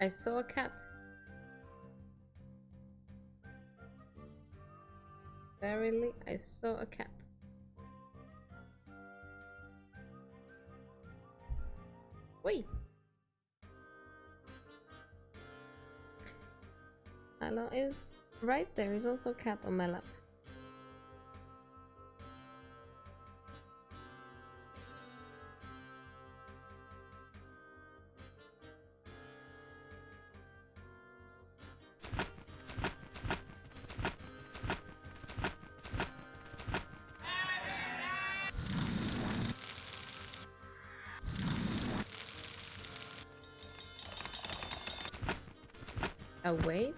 I saw a cat. Verily, I saw a cat. Wait. Hello is right there. Is also a cat on my lap. Wait.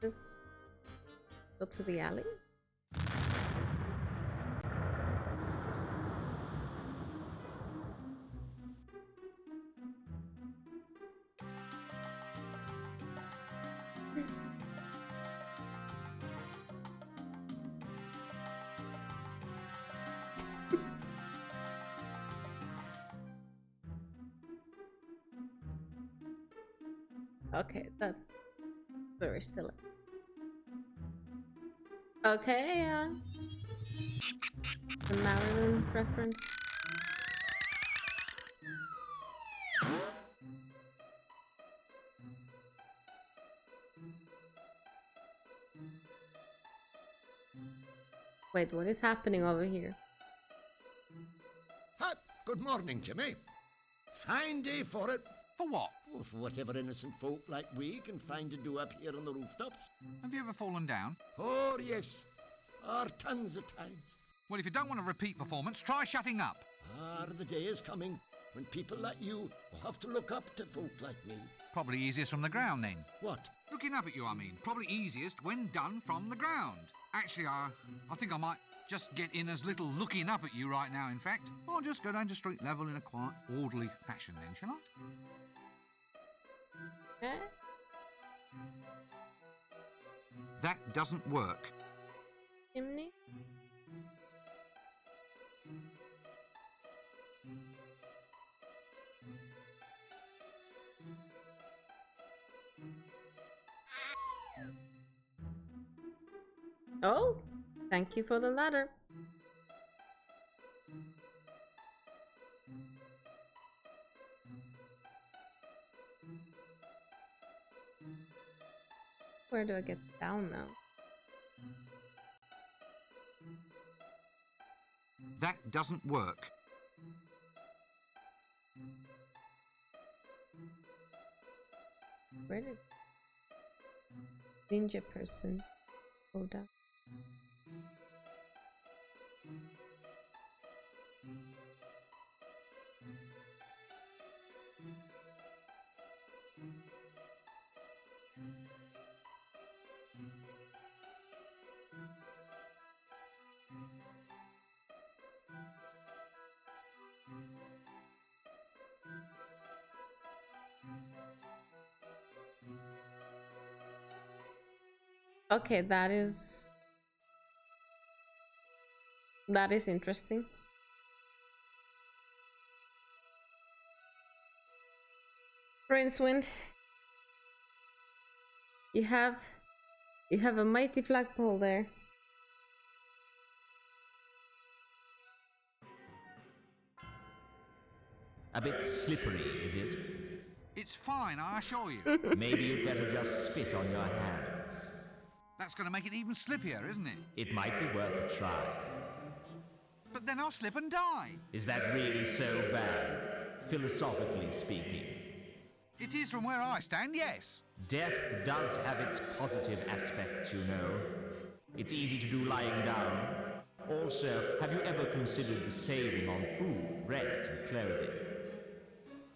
Just go to the alley. Okay, that's very silly. Okay, yeah. The Marilyn reference. Wait, what is happening over here? Ah, good morning, Jimmy. Fine day for it. For what? Oh, for whatever innocent folk like we can find to do up here on the rooftops. Have you ever fallen down? Oh, yes. Tons of times. Well, if you don't want a repeat performance, try shutting up. The day is coming when people like you will have to look up to folk like me. Probably easiest from the ground, then. What? Looking up at you, I mean. Probably easiest when done from the ground. Actually, I think I might just get in as little looking up at you right now, in fact. I'll just go down to street level in a quiet, orderly fashion then, shall I? Okay. That doesn't work. chimney? Oh, thank you for the ladder. Where do I get down now? That doesn't work. Where did ninja person go down? Okay, that is interesting. Rincewind, you have a mighty flagpole there. A bit slippery, is it? It's fine, I assure you. Maybe you'd better just spit on your hands. That's going to make it even slippier, isn't it? It might be worth a try. But then I'll slip and die. Is that really so bad, philosophically speaking? It is from where I stand, yes. Death does have its positive aspects, you know. It's easy to do lying down. Also, have you ever considered the saving on food, rent, and clothing?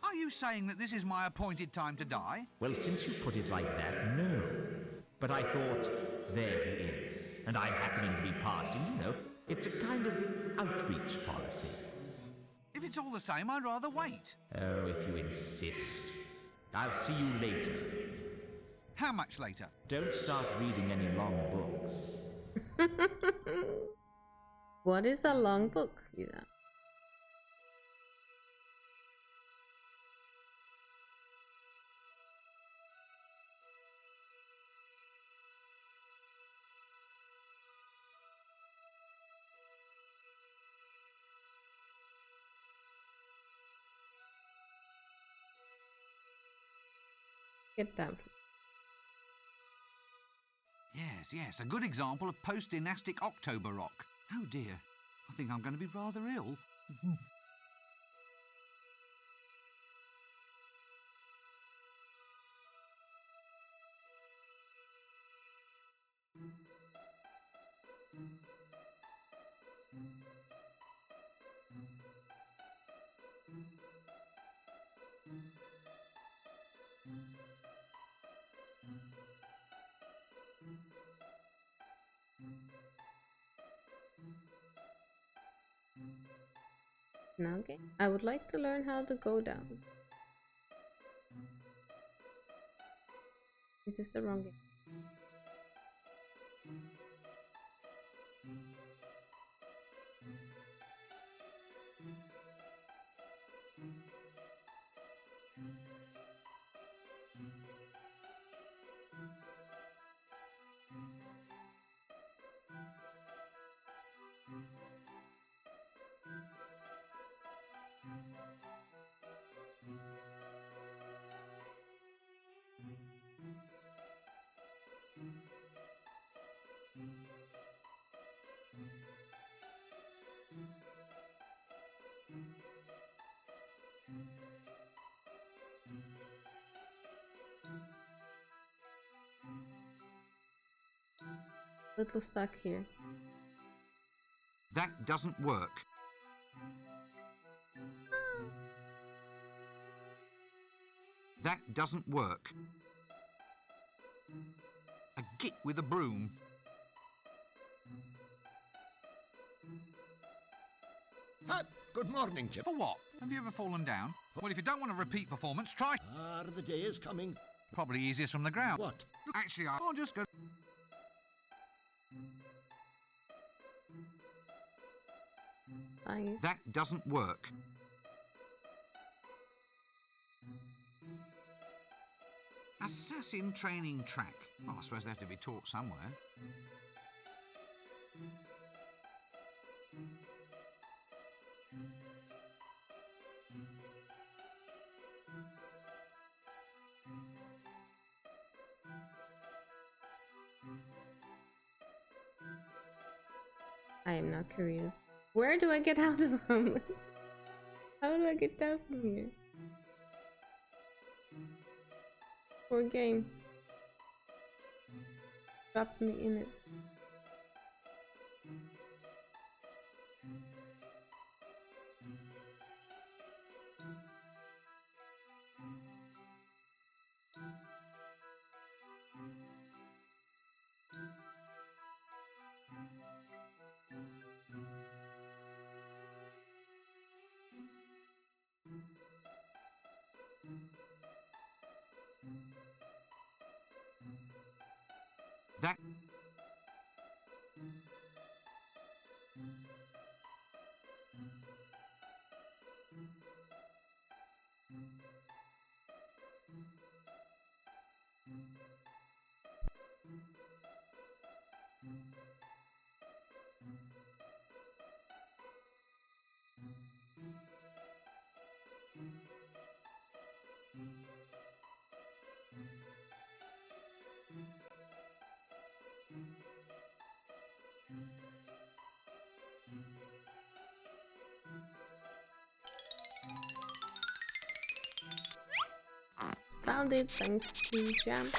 Are you saying that this is my appointed time to die? Well, since you put it like that, no. But I thought, there he is. And I'm happening to be passing, you know. It's a kind of outreach policy. If it's all the same, I'd rather wait. Oh, if you insist. I'll see you later. How much later? Don't start reading any long books. What is a long book, you know? Get down. Yes, a good example of post-dynastic October rock. Oh dear, I think I'm going to be rather ill. Now, okay. I would like to learn how to go down. This is the wrong game. Little stuck here. That doesn't work. That doesn't work. A git with a broom. Good morning, Chip. For what? Have you ever fallen down? Well, if you don't want a repeat performance, try... The day is coming. Probably easiest from the ground. What? Actually, I'll just go... 5. That doesn't work. Assassin training track. Well, I suppose they have to be taught somewhere. I am now curious. Where do I get out from? How do I get down from here? Poor game. Dropped me in it. That... Found it, thanks to Jam.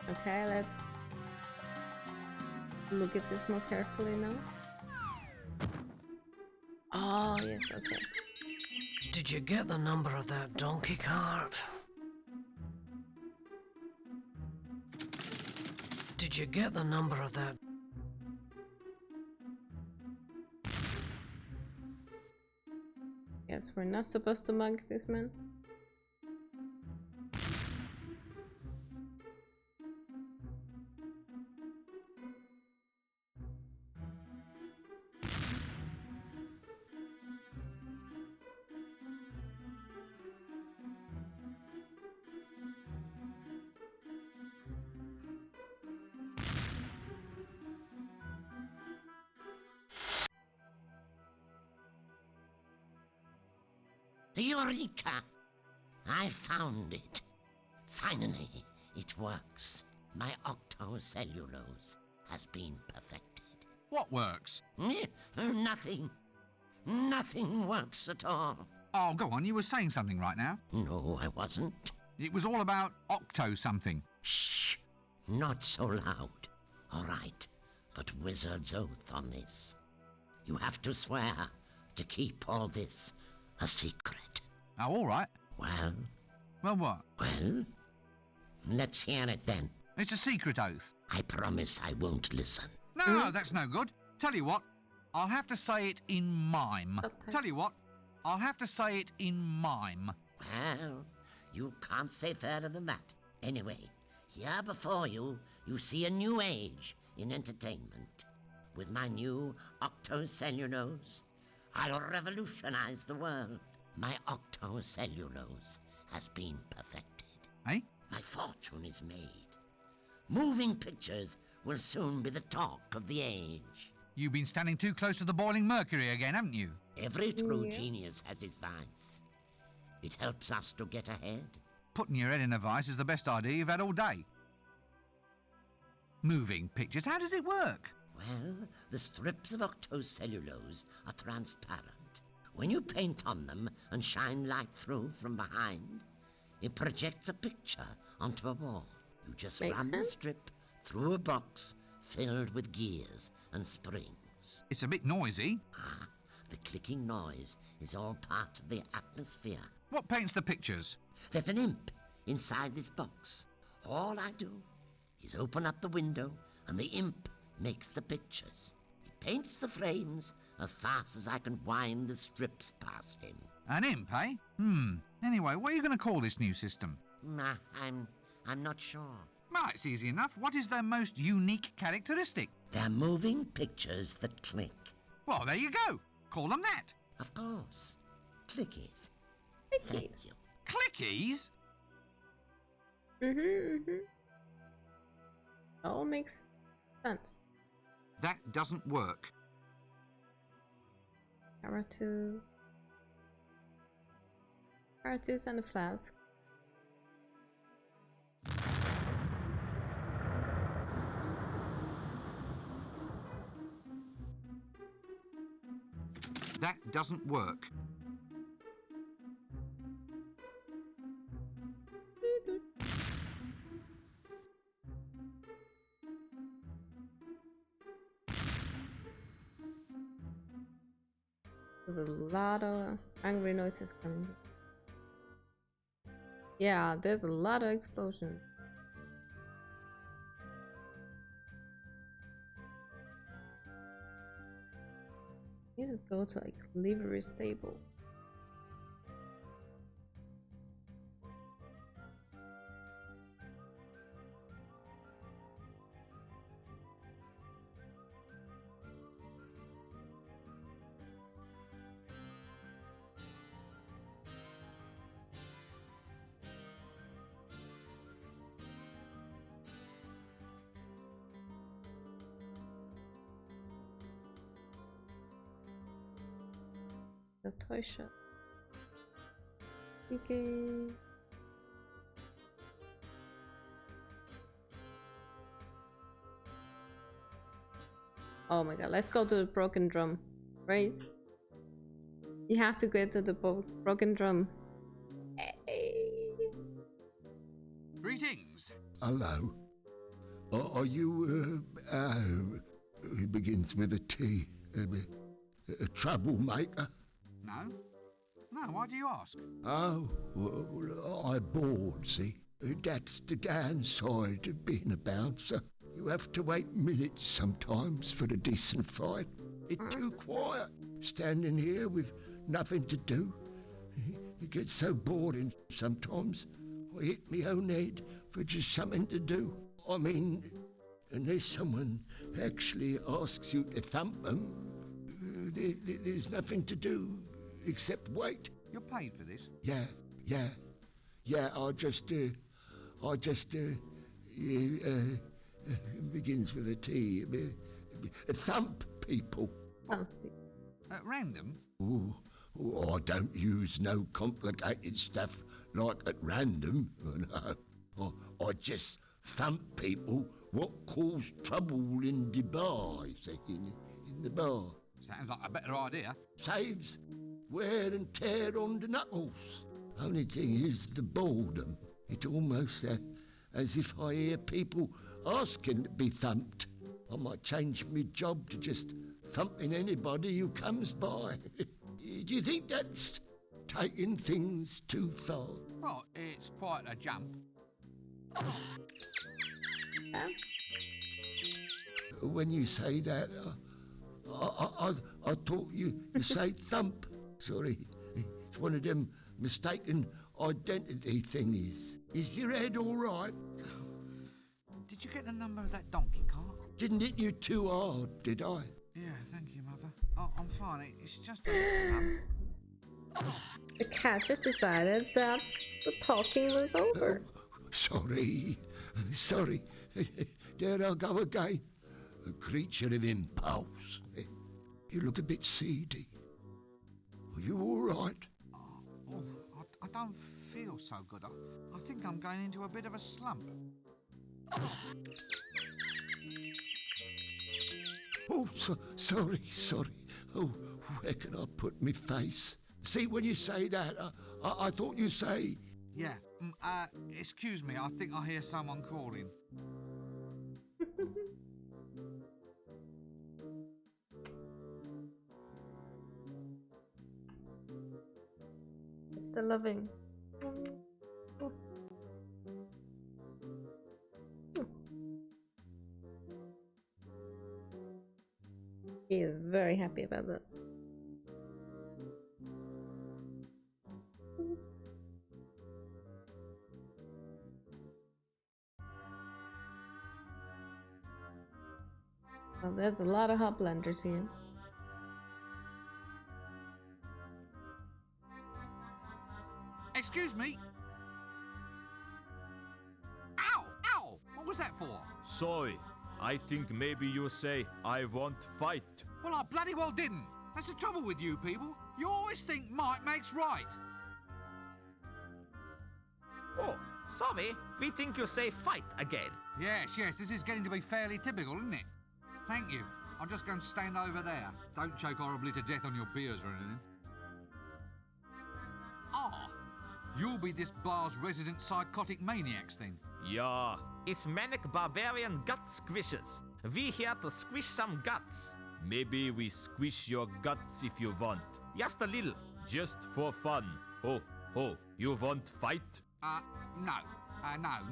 Okay, let's look at this more carefully now. Oh, yes, okay. Did you get the number of that donkey cart? Did you get the number of that? Yes, we're not supposed to mug this man. Eureka! I found it. Finally, it works. My octocellulose has been perfected. What works? Nothing. Nothing works at all. Oh, go on, you were saying something right now. No, I wasn't. It was all about octo something. Shh! Not so loud. All right, but wizard's oath on this. You have to swear to keep all this a secret. Oh, all right. Well? Well, what? Well, let's hear it then. It's a secret oath. I promise I won't listen. No, that's no good. Tell you what, I'll have to say it in mime. Okay. Tell you what, I'll have to say it in mime. Well, you can't say further than that. Anyway, here before you, you see a new age in entertainment. With my new octocellulose, I'll revolutionize the world. My octocellulose has been perfected. Eh? My fortune is made. Moving pictures will soon be the talk of the age. You've been standing too close to the boiling mercury again, haven't you? Every true Yeah. genius has his vice. It helps us to get ahead. Putting your head in a vice is the best idea you've had all day. Moving pictures, how does it work? Well, the strips of octocellulose are transparent. When you paint on them and shine light through from behind, it projects a picture onto a wall. You just Makes run the sense. strip through a box filled with gears and springs. It's a bit noisy. Ah, the clicking noise is all part of the atmosphere. What paints the pictures? There's an imp inside this box. All I do is open up the window, and the imp makes the pictures. He paints the frames as fast as I can wind the strips past him. An imp, eh? Anyway, what are you going to call this new system? I'm not sure. Well, it's easy enough. What is their most unique characteristic? They're moving pictures that click. Well, there you go. Call them that. Of course. Clickies. Clickies. Thank you. Clickies? All makes sense. That doesn't work. Caratus and a flask. That doesn't work. There's a lot of angry noises coming. Yeah, there's a lot of explosions. Need to go to like livery stable. The toy shop. Okay. Oh my god, let's go to the broken drum, right? You have to get to the broken drum. Hey. Greetings. Hello. Are you, it begins with a T, a troublemaker? No. No, why do you ask? Oh, well, I bored, see? That's the downside of being a bouncer. You have to wait minutes sometimes for a decent fight. It's too quiet, standing here with nothing to do. It gets so boring sometimes. I hit my own head for just something to do. I mean, unless someone actually asks you to thump them, there's nothing to do except wait. You're paid for this? Yeah. I just begins with a T. Thump people. At random? Ooh, I don't use no complicated stuff like at random. No, I just thump people what cause trouble in the bar, in the bar. Sounds like a better idea. Saves wear and tear on the knuckles. Only thing is the boredom. It's almost as if I hear people asking to be thumped. I might change my job to just thumping anybody who comes by. Do you think that's taking things too far? Well, it's quite a jump. When you say that, I thought you say thump. Sorry, it's one of them mistaken identity thingies. Is your head all right? Did you get the number of that donkey cart? Didn't hit you too hard, did I? Yeah, thank you, Mother. Oh, I'm fine. It's just a... The cat just decided that the talking was over. Sorry. There I go again. A creature of impulse. You look a bit seedy. Are you all right? Oh, I don't feel so good. I think I'm going into a bit of a slump. Oh, sorry. Oh, where can I put my face? See, when you say that, I thought you say... Yeah, excuse me, I think I hear someone calling. It's the loving. He is very happy about that. Well, there's a lot of Hoplanders here. Excuse me. Ow! Ow! What was that for? Sorry, I think maybe you say I want fight. Well, I bloody well didn't. That's the trouble with you people. You always think might makes right. Oh, sorry, we think you say fight again. Yes, yes, this is getting to be fairly typical, isn't it? Thank you. I'll just go and stand over there. Don't choke horribly to death on your beers or anything. Ah, you'll be this bar's resident psychotic maniacs then. Yeah, it's manic barbarian gut squishers. We here to squish some guts. Maybe we squish your guts if you want. Just a little, just for fun. Oh, you want fight? No.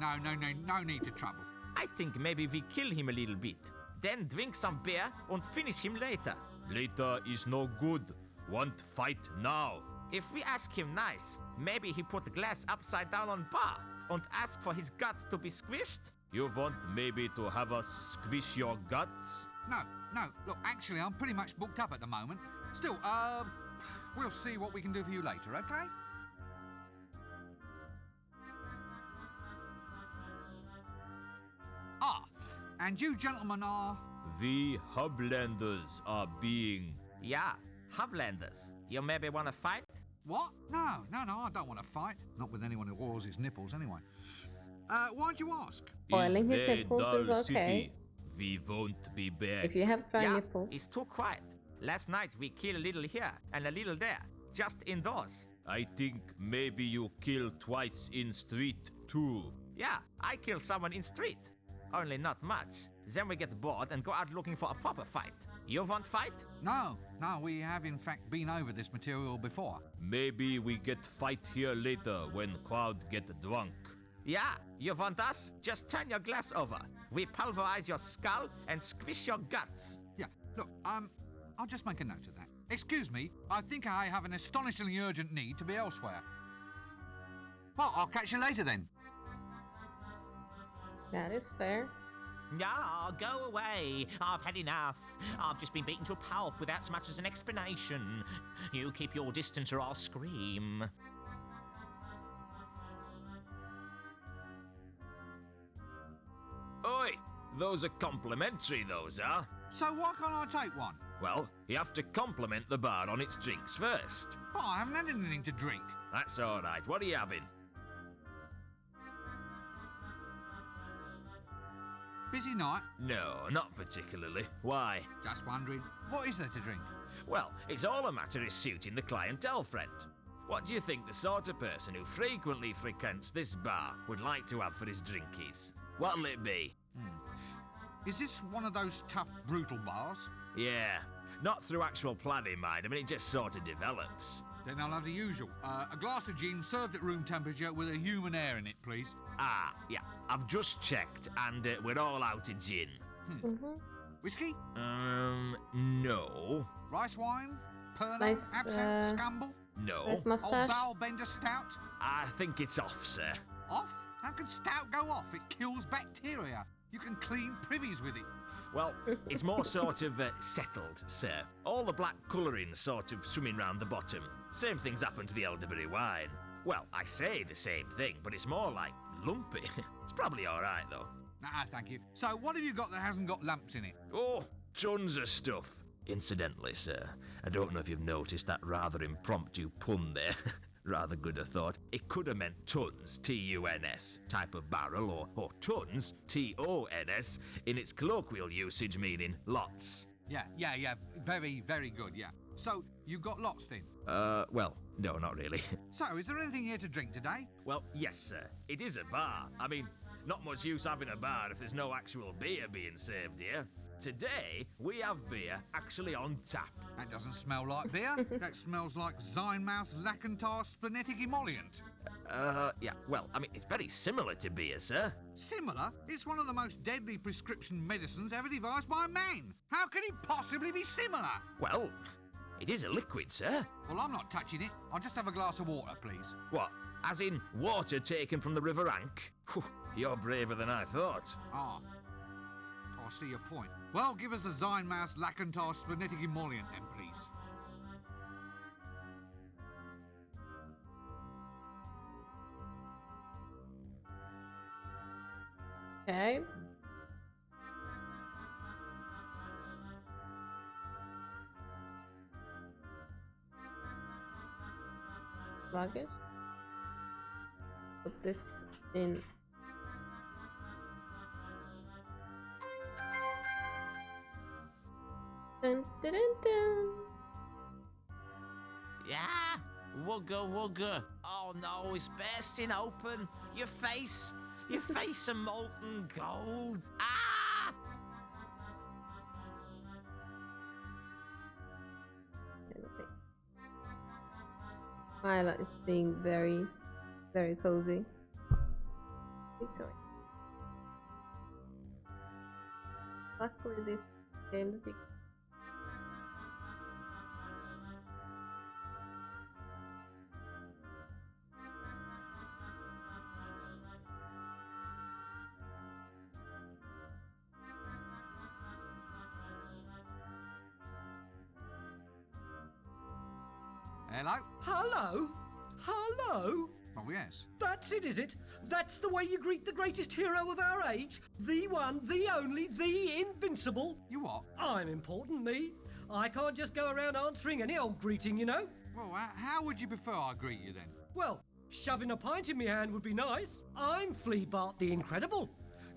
No need to trouble. I think maybe we kill him a little bit. Then drink some beer and finish him later. Later is no good. Want fight now. If we ask him nice, maybe he put the glass upside down on bar and ask for his guts to be squished. You want maybe to have us squish your guts? No. Look, actually, I'm pretty much booked up at the moment. Still, we'll see what we can do for you later, okay? And you gentlemen are... We Hublanders are being... Yeah, Hublanders. You maybe want to fight? What? No, I don't want to fight. Not with anyone who oils his nipples, anyway. Why'd you ask? Oiling his very nipples dull is okay. city. We won't be back. If you have dry Yeah, nipples. it's too quiet. Last night we killed a little here and a little there, just indoors. I think maybe you kill twice in street too. Yeah, I killed someone in street. Only not much. Then we get bored and go out looking for a proper fight. You want fight? No, we have in fact been over this material before. Maybe we get fight here later when crowd get drunk. Yeah, you want us? Just turn your glass over. We pulverize your skull and squish your guts. Yeah, look, I'll just make a note of that. Excuse me, I think I have an astonishingly urgent need to be elsewhere. Well, I'll catch you later then. That is fair. No, go away. I've had enough. I've just been beaten to a pulp without so much as an explanation. You keep your distance or I'll scream. Oi, those are complimentary, those are. So why can't I take one? Well, you have to compliment the bar on its drinks first. But I haven't had anything to drink. That's all right. What are you having? Busy night? No, not particularly. Why? Just wondering. What is there to drink? Well, it's all a matter of suiting the clientele, friend. What do you think the sort of person who frequently frequents this bar would like to have for his drinkies? What'll it be? Is this one of those tough, brutal bars? Yeah, not through actual planning, mind. I mean, it just sort of develops. Then I'll have the usual. A glass of gin served at room temperature with a human air in it, please. Ah, yeah, I've just checked, and we're all out of gin. Whiskey? No. Rice wine? Pernod? Nice, Absinthe? Scamble? No. Nice Old mustache. Bowel Bender Stout? I think it's off, sir. Off? How can stout go off? It kills bacteria. You can clean privies with it. Well, it's more sort of settled, sir. All the black colouring's sort of swimming round the bottom. Same thing's happened to the elderberry wine. Well, I say the same thing, but it's more like lumpy. It's probably all right, though. Nah, thank you. So what have you got that hasn't got lumps in it? Oh, tons of stuff. Incidentally, sir, I don't know if you've noticed that rather impromptu pun there. Rather good, I thought. It could have meant tons, T-U-N-S, type of barrel, or tons, T-O-N-S, in its colloquial usage meaning lots. Yeah. Very, very good, yeah. So, you got lots then? Well, no, not really. So, is there anything here to drink today? Well, yes, sir. It is a bar. I mean, not much use having a bar if there's no actual beer being served here. Today, we have beer actually on tap. That doesn't smell like beer. That smells like Zynmouth Lackentar Splenetic Emollient. Yeah, well, I mean, it's very similar to beer, sir. Similar? It's one of the most deadly prescription medicines ever devised by man. How can it possibly be similar? Well, it is a liquid, sir. Well, I'm not touching it. I'll just have a glass of water, please. What, as in water taken from the River Ank? Whew, you're braver than I thought. Ah. I see your point. Well, give us a Zynmouth Lackentar Splenetic Emollient then, please. Okay. Luggage. Put this in. Dun, dun, dun, dun. Yeah, wugger, wugger. Oh no, it's bursting open. Your face a molten gold. Ah! Myla is being very, very cozy. Sorry. Luckily, this game that you. Hello? Hello? Hello? Oh, yes. That's it, is it? That's the way you greet the greatest hero of our age? The one, the only, the invincible? You what? I'm important, me. I can't just go around answering any old greeting, you know? Well, how would you prefer I greet you then? Well, shoving a pint in my hand would be nice. I'm Flea Bart the Incredible.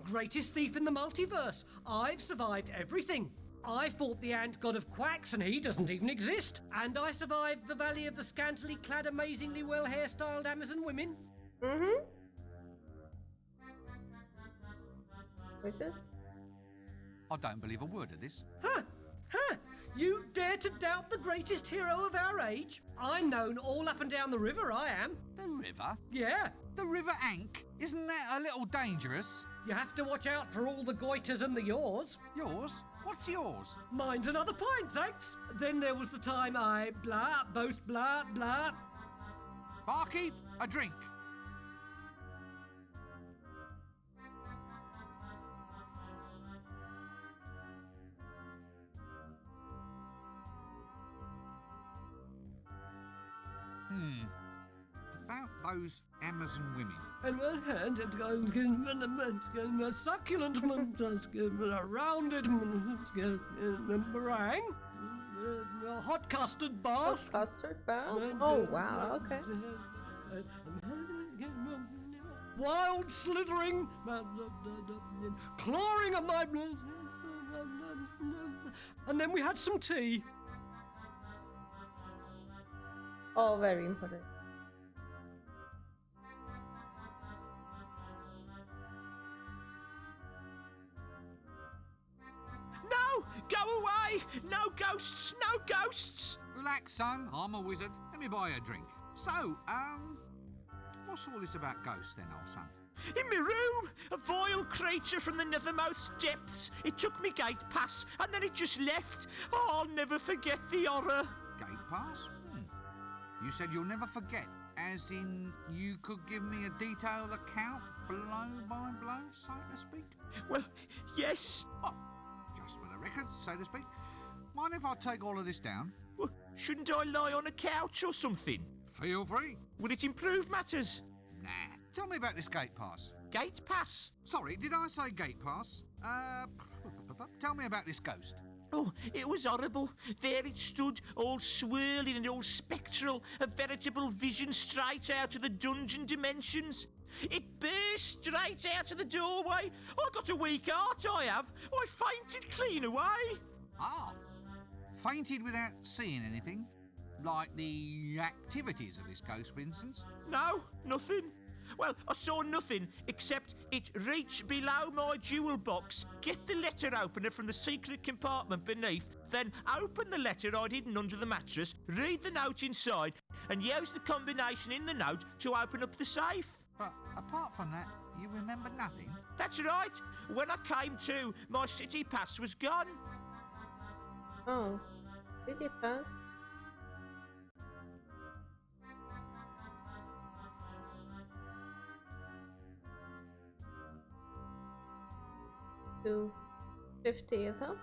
Greatest thief in the multiverse. I've survived everything. I fought the ant god of quacks and he doesn't even exist. And I survived the valley of the scantily clad, amazingly well hairstyled Amazon women. Mm-hmm. What's this? I don't believe a word of this. Huh? Huh? You dare to doubt the greatest hero of our age? I'm known all up and down the river, I am. The river? Yeah. The River Ank? Isn't that a little dangerous? You have to watch out for all the goiters and the yaws. Yours? What's yours? Mine's another pint, thanks. Then there was the time I boast blah. Barkeep, a drink. About those Amazon women. And one hand, it's going a succulent, a rounded meringue, a hot custard bath. Hot custard bath? Oh, wow, okay. Wild slithering, clawing at my... And then we had some tea. Oh, very important. No! Go away! No ghosts! No ghosts! Relax, son. I'm a wizard. Let me buy you a drink. So, what's all this about ghosts then, old son? In my room, a vile creature from the nethermost depths. It took me gate pass and then it just left. Oh, I'll never forget the horror. Gate pass? You said you'll never forget, as in you could give me a detailed account, blow by blow, so to speak? Well, yes. Oh, just for the record, so to speak. Mind if I take all of this down? Well, shouldn't I lie on a couch or something? Feel free. Would it improve matters? Nah. Tell me about this gate pass. Gate pass? Sorry, did I say gate pass? Tell me about this ghost. Oh, it was horrible. There it stood, all swirling and all spectral, a veritable vision straight out of the dungeon dimensions. It burst straight out of the doorway. I got a weak heart, I have. I fainted clean away. Ah, fainted without seeing anything? Like the activities of this ghost, for instance? No, nothing. Well, I saw nothing except it reach below my jewel box, get the letter opener from the secret compartment beneath, then open the letter I'd hidden under the mattress, read the note inside, and use the combination in the note to open up the safe. But apart from that, you remember nothing? That's right. When I came to, my city pass was gone. Oh, did you pass? $2.50 as well.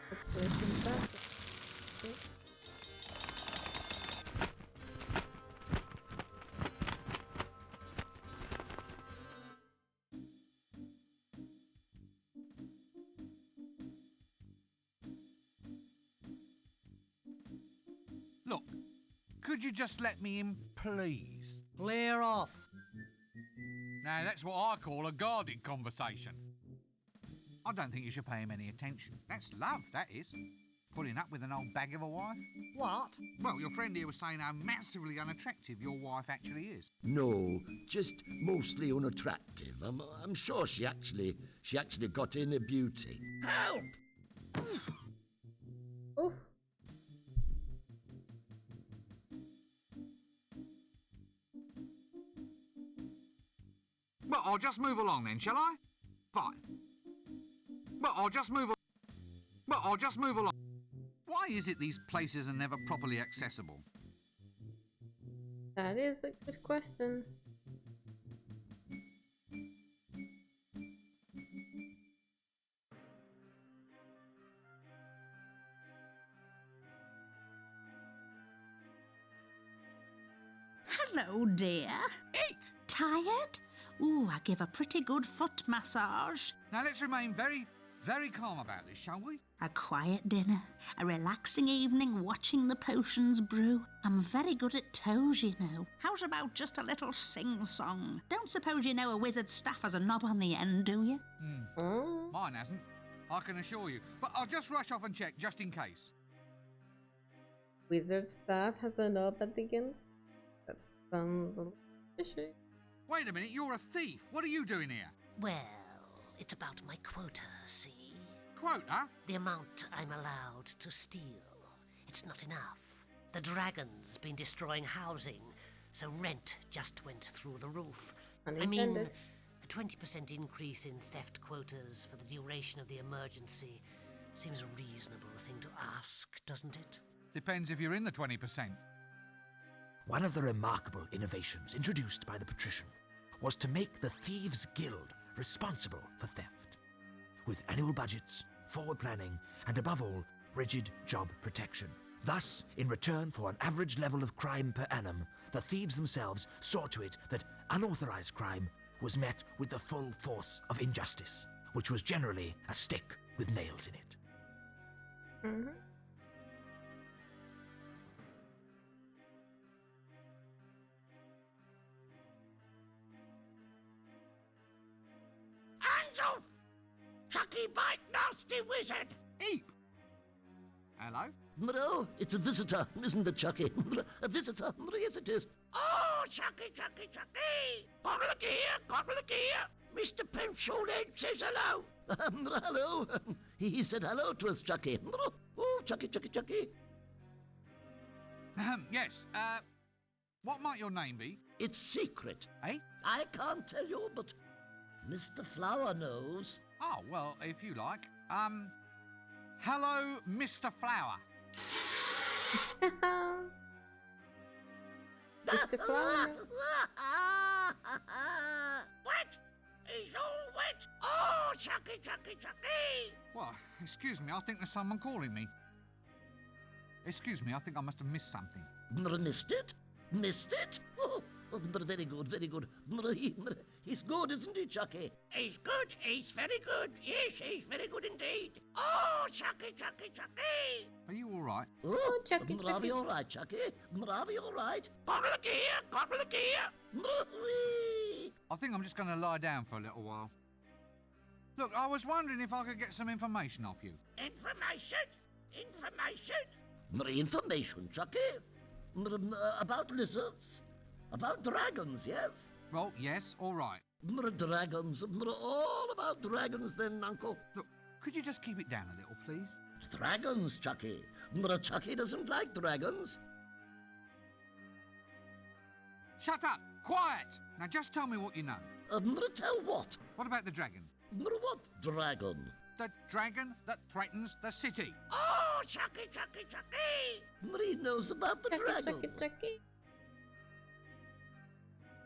Hopefully it's gonna pass. Okay. Look, could you just let me in, please? Clear off. Now, that's what I call a guarded conversation. I don't think you should pay him any attention. That's love, that is. Putting up with an old bag of a wife. What? Well, your friend here was saying how massively unattractive your wife actually is. No, just mostly unattractive. I'm sure she actually got in a beauty. Help! Oof. Well, I'll just move along then, shall I? Fine. Well, I'll just move along. Why is it these places are never properly accessible? That is a good question. Hello, dear. Eek! Tired? Ooh, I give a pretty good foot massage. Now let's remain very, very calm about this, shall we? A quiet dinner, a relaxing evening watching the potions brew. I'm very good at toes, you know. How's about just a little sing-song? Don't suppose you know a wizard's staff has a knob on the end, do you? Oh, Mine hasn't, I can assure you. But I'll just rush off and check, just in case. wizard staff has a knob at the end. That sounds a little fishy. Wait a minute, you're a thief. What are you doing here? Well, it's about my quota, see? Quota? The amount I'm allowed to steal. It's not enough. The dragon's been destroying housing, so rent just went through the roof. I mean, Unintended. a 20% increase in theft quotas for the duration of the emergency seems a reasonable thing to ask, doesn't it? Depends if you're in the 20%. One of the remarkable innovations introduced by the patrician was to make the Thieves' Guild responsible for theft, with annual budgets, forward planning, and above all, rigid job protection. Thus, in return for an average level of crime per annum, the thieves themselves saw to it that unauthorized crime was met with the full force of injustice, which was generally a stick with nails in it. Mm-hmm. Hands off! Chucky bite, nasty wizard! Eep! Hello? Mro, it's a visitor, isn't it, Chucky? A visitor? Yes, it is. Oh, Chucky, Chucky, Chucky! Look here! Mr. Pencilhead says hello! Hello. He said hello to us, Chucky. Oh, Chucky. Yes, what might your name be? It's secret. Eh? I can't tell you, but Mr. Flower knows. Oh, well, if you like. Hello, Mr. Flower. Mr. Flower. Wet! He's all wet! Oh, Chucky! Well, excuse me, I think there's someone calling me. Excuse me, I think I must have missed something. Missed it? Missed it? Oh, very good, very good. He's good, isn't he, Chucky? He's good. He's very good. Yes, he's very good indeed. Oh, Chucky, Chucky, Chucky. Are you all right? Oh, Chucky, I'll be Chucky. all right, Chucky. I'll be all right. Gobble here, gobble here. Whee! I think I'm just going to lie down for a little while. Look, I was wondering if I could get some information off you. Information. Information, Chucky? About lizards? About dragons, yes? Well, yes, all right. Dragons. All about dragons then, Uncle. Look, could you just keep it down a little, please? Dragons, Chucky. Chucky doesn't like dragons. Shut up! Quiet! Now just tell me what you know. Tell what? What about the dragon? What dragon? The dragon that threatens the city. Oh, Chucky, Chucky, Chucky. He knows about the Chucky, dragon. Chucky, Chucky.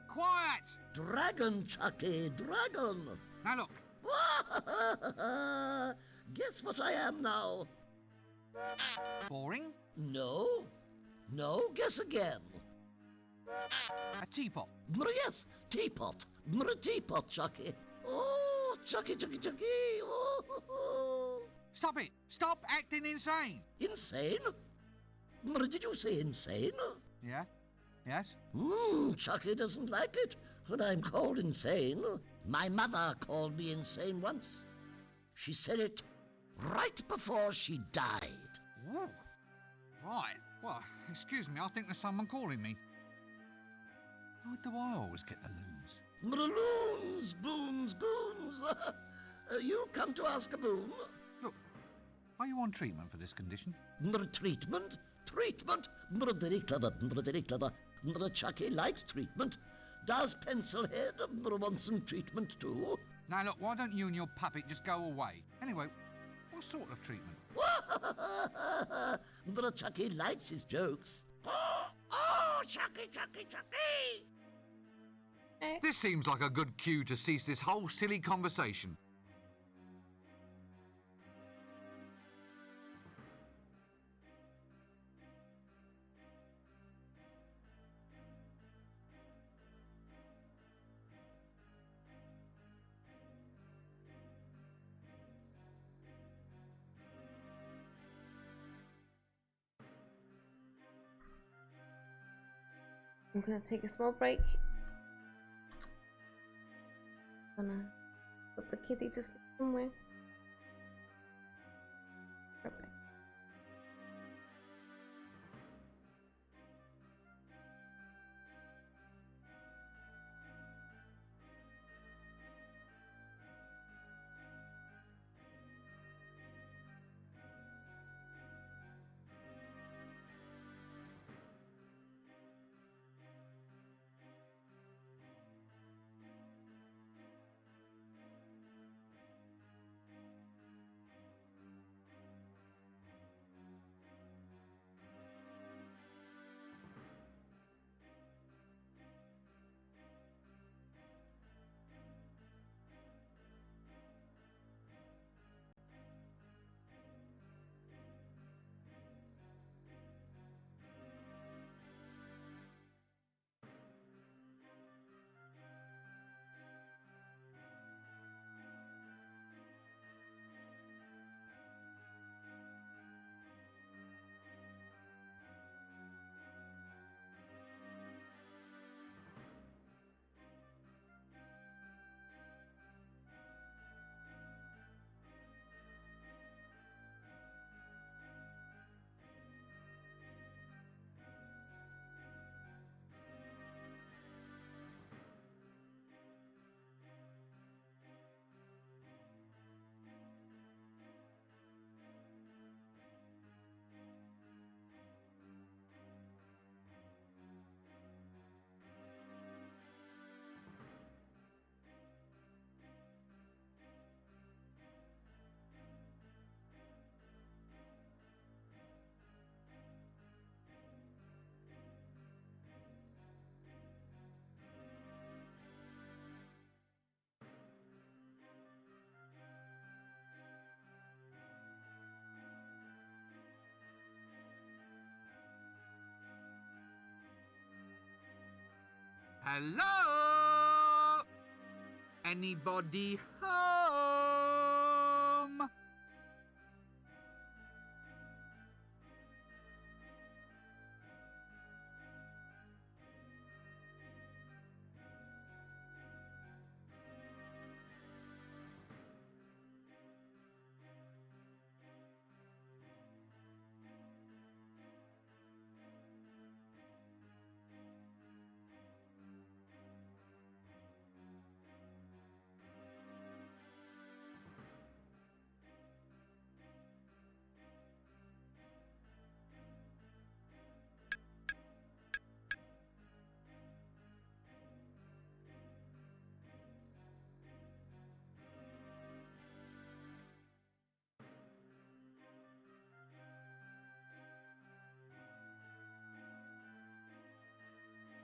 Quiet! Dragon, Chucky, dragon. Now look, Guess what I am now? boring, No. Guess again. a teapot. Yes, teapot. Teapot, Chucky. Oh, Chucky, Chucky, Chucky. Oh. Stop it! Stop acting insane! Insane? Did you say insane? Yeah? Yes? Chucky doesn't like it when I'm called insane. My mother called me insane once. She said it right before she died. Ooh. Right. Well, excuse me, I think there's someone calling me. Why do I always get the loons? Loons, boons, goons. You come to ask a boon? Look, are you on treatment for this condition? Treatment? Very clever, very clever. Chucky likes treatment. Does Pencilhead want some treatment too? Now look, why don't you and your puppet just go away? Anyway, what sort of treatment? Chucky likes his jokes. Oh, Chucky, Chucky, Chucky. This seems like a good cue to cease this whole silly conversation. I'm gonna take a small break. Gonna put the kitty just somewhere. Right back. Hello? Anybody home?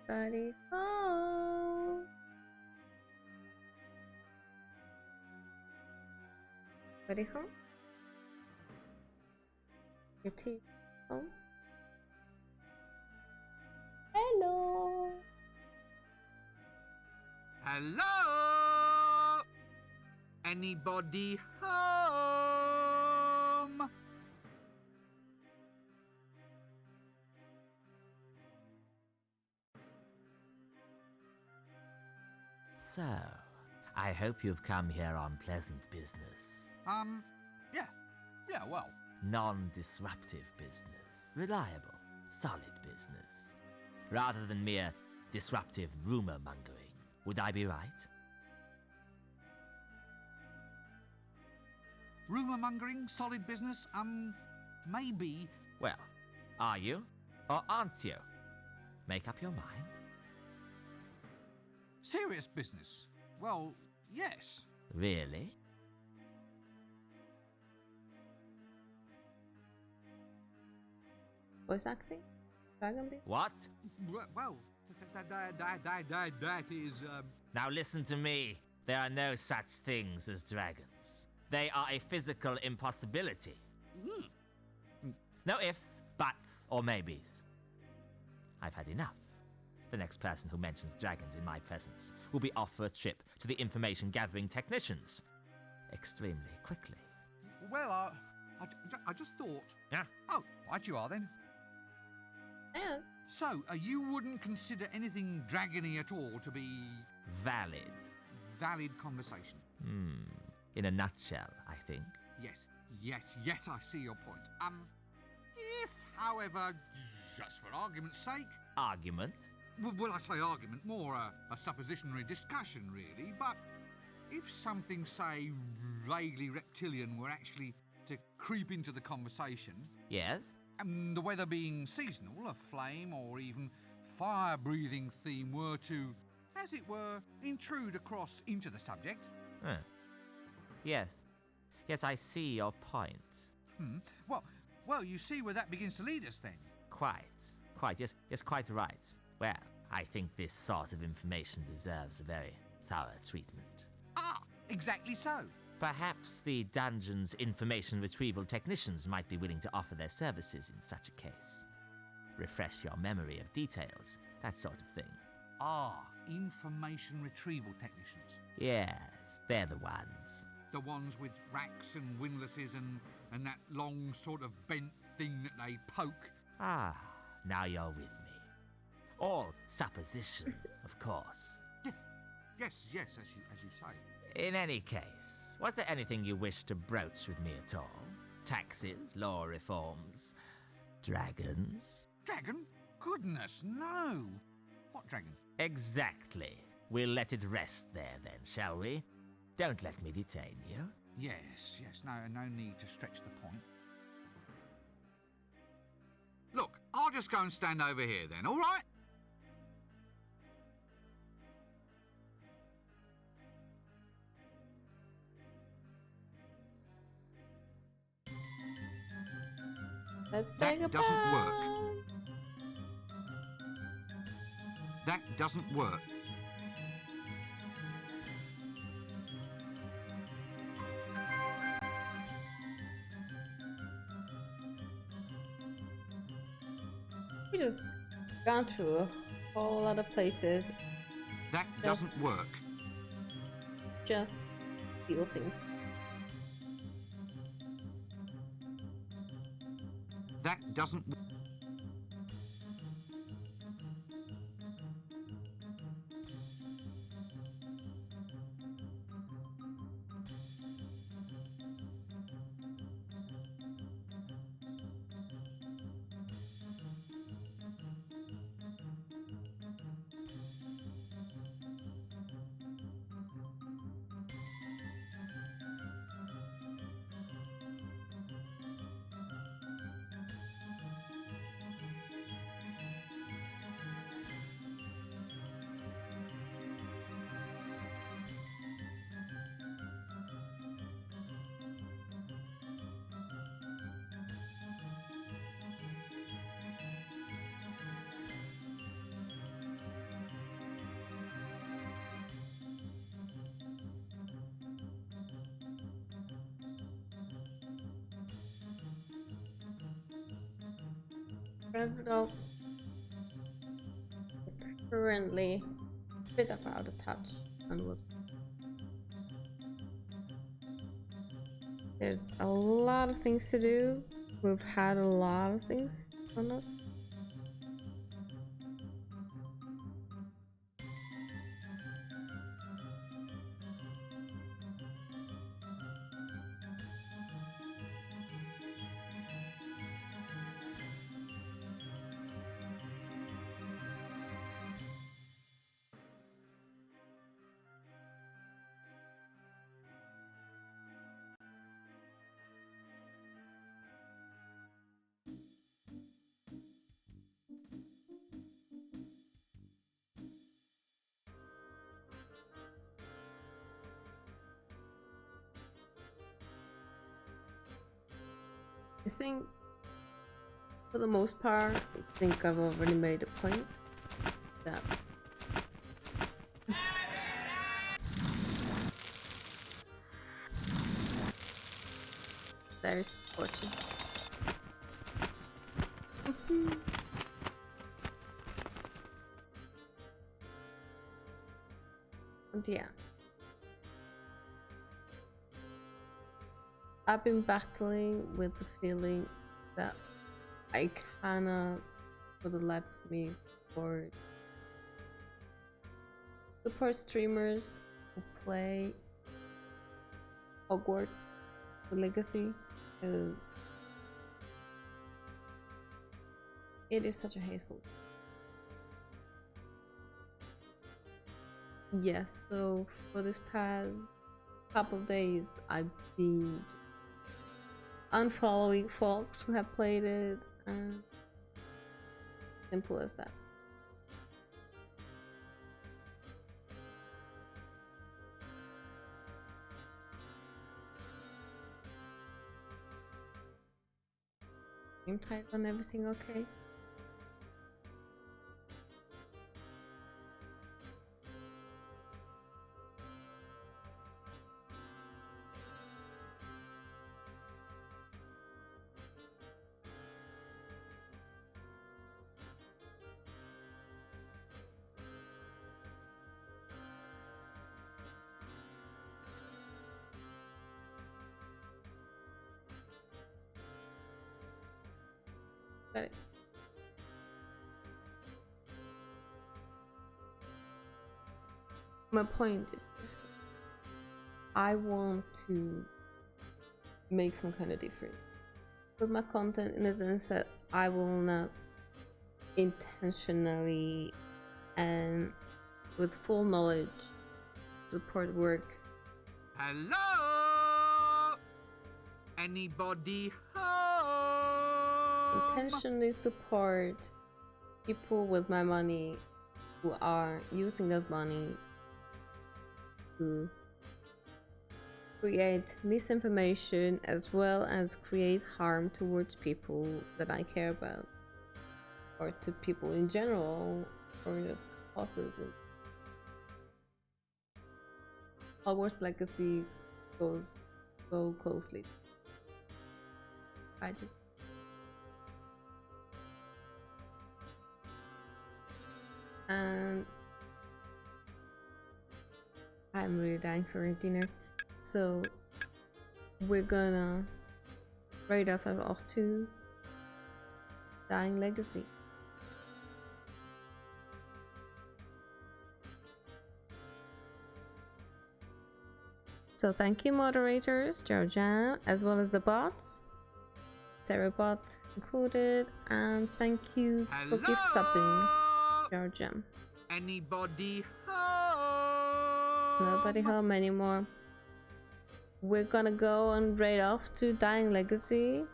Buddy home. Buddy home? Your teeth home? Hello. Hello? Anybody home? So, I hope you've come here on pleasant business. Yeah, well. Non-disruptive business. Reliable, solid business. Rather than mere disruptive rumor-mongering. Would I be right? Rumour-mongering, solid business, maybe. Well, are you? Or aren't you? Make up your mind. Serious business? Well, yes. Really? Voice acting? Dragon Beast? What? Well, that is, Now listen to me. There are no such things as dragons. They are a physical impossibility. No ifs, buts, or maybes. I've had enough. The next person who mentions dragons in my presence will be off for a trip to the information gathering technicians. Extremely quickly. Well, I just thought. Yeah? Oh, right you are then. Yeah. So, you wouldn't consider anything dragony at all to be Valid. valid conversation? In a nutshell, I think. Yes, I see your point. If, however, just for argument's sake, Argument? well, I say argument, more a suppositionary discussion, really, but if something, say, vaguely reptilian were actually to creep into the conversation, Yes? and the weather being seasonal, a flame or even fire-breathing theme were to, as it were, intrude across into the subject. Huh. Yes. Yes, I see your point. Well, you see where that begins to lead us then. Quite. Yes, quite right. Well, I think this sort of information deserves a very thorough treatment. Ah, exactly so. Perhaps the dungeon's information retrieval technicians might be willing to offer their services in such a case. Refresh your memory of details, that sort of thing. Ah, information retrieval technicians. Yes, they're the ones. The ones with racks and windlasses and that long sort of bent thing that they poke. Ah, now you're with me. All supposition, of course. Yes, as you say. In any case, was there anything you wish to broach with me at all? Taxes, law reforms, dragons? Dragon? Goodness, no. What dragon? Exactly. We'll let it rest there then, shall we? Don't let me detain you. Yes, no need to stretch the point. Look, I'll just go and stand over here then, all right? Let's That take a doesn't bath. work. That doesn't work. We just gone through a whole lot of places That doesn't work. Just steal things. That doesn't. Revdol currently a bit of out of touch and wood. There's a lot of things to do. We've had a lot of things on us. I think, for the most part, I think I've already made a point that there's Scorchy. And yeah. I've been battling with the feeling that I cannot, for the life of me, support streamers who play Hogwarts Legacy, because it is such a hateful. Yes, so for this past couple of days, I've been unfollowing folks who have played it, and simple as that. Game title and everything okay? But my point is just I want to make some kind of difference with my content, in the sense that I will not intentionally and with full knowledge support works. Hello? Anybody home? Intentionally support people with my money who are using that money to create misinformation as well as create harm towards people that I care about, or to people in general, or the causes. Hogwarts Legacy goes so closely. I just and I'm really dying for a dinner. So we're gonna raid ourselves off to Dying Legacy. So thank you moderators, Georgia, as well as the bots. Terrabot included, and thank you for gift subbing, Georgia. Anybody home? There's nobody home anymore. We're gonna go and raid off to Dying Legacy.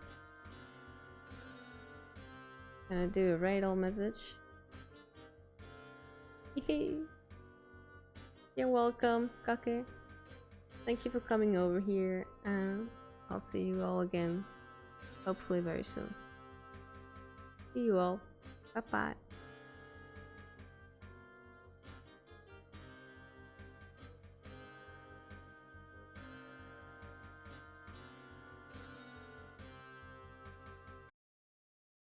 Gonna do a raid all message. You're welcome, Kake. Thank you for coming over here, and I'll see you all again, hopefully very soon. See you all. Bye bye.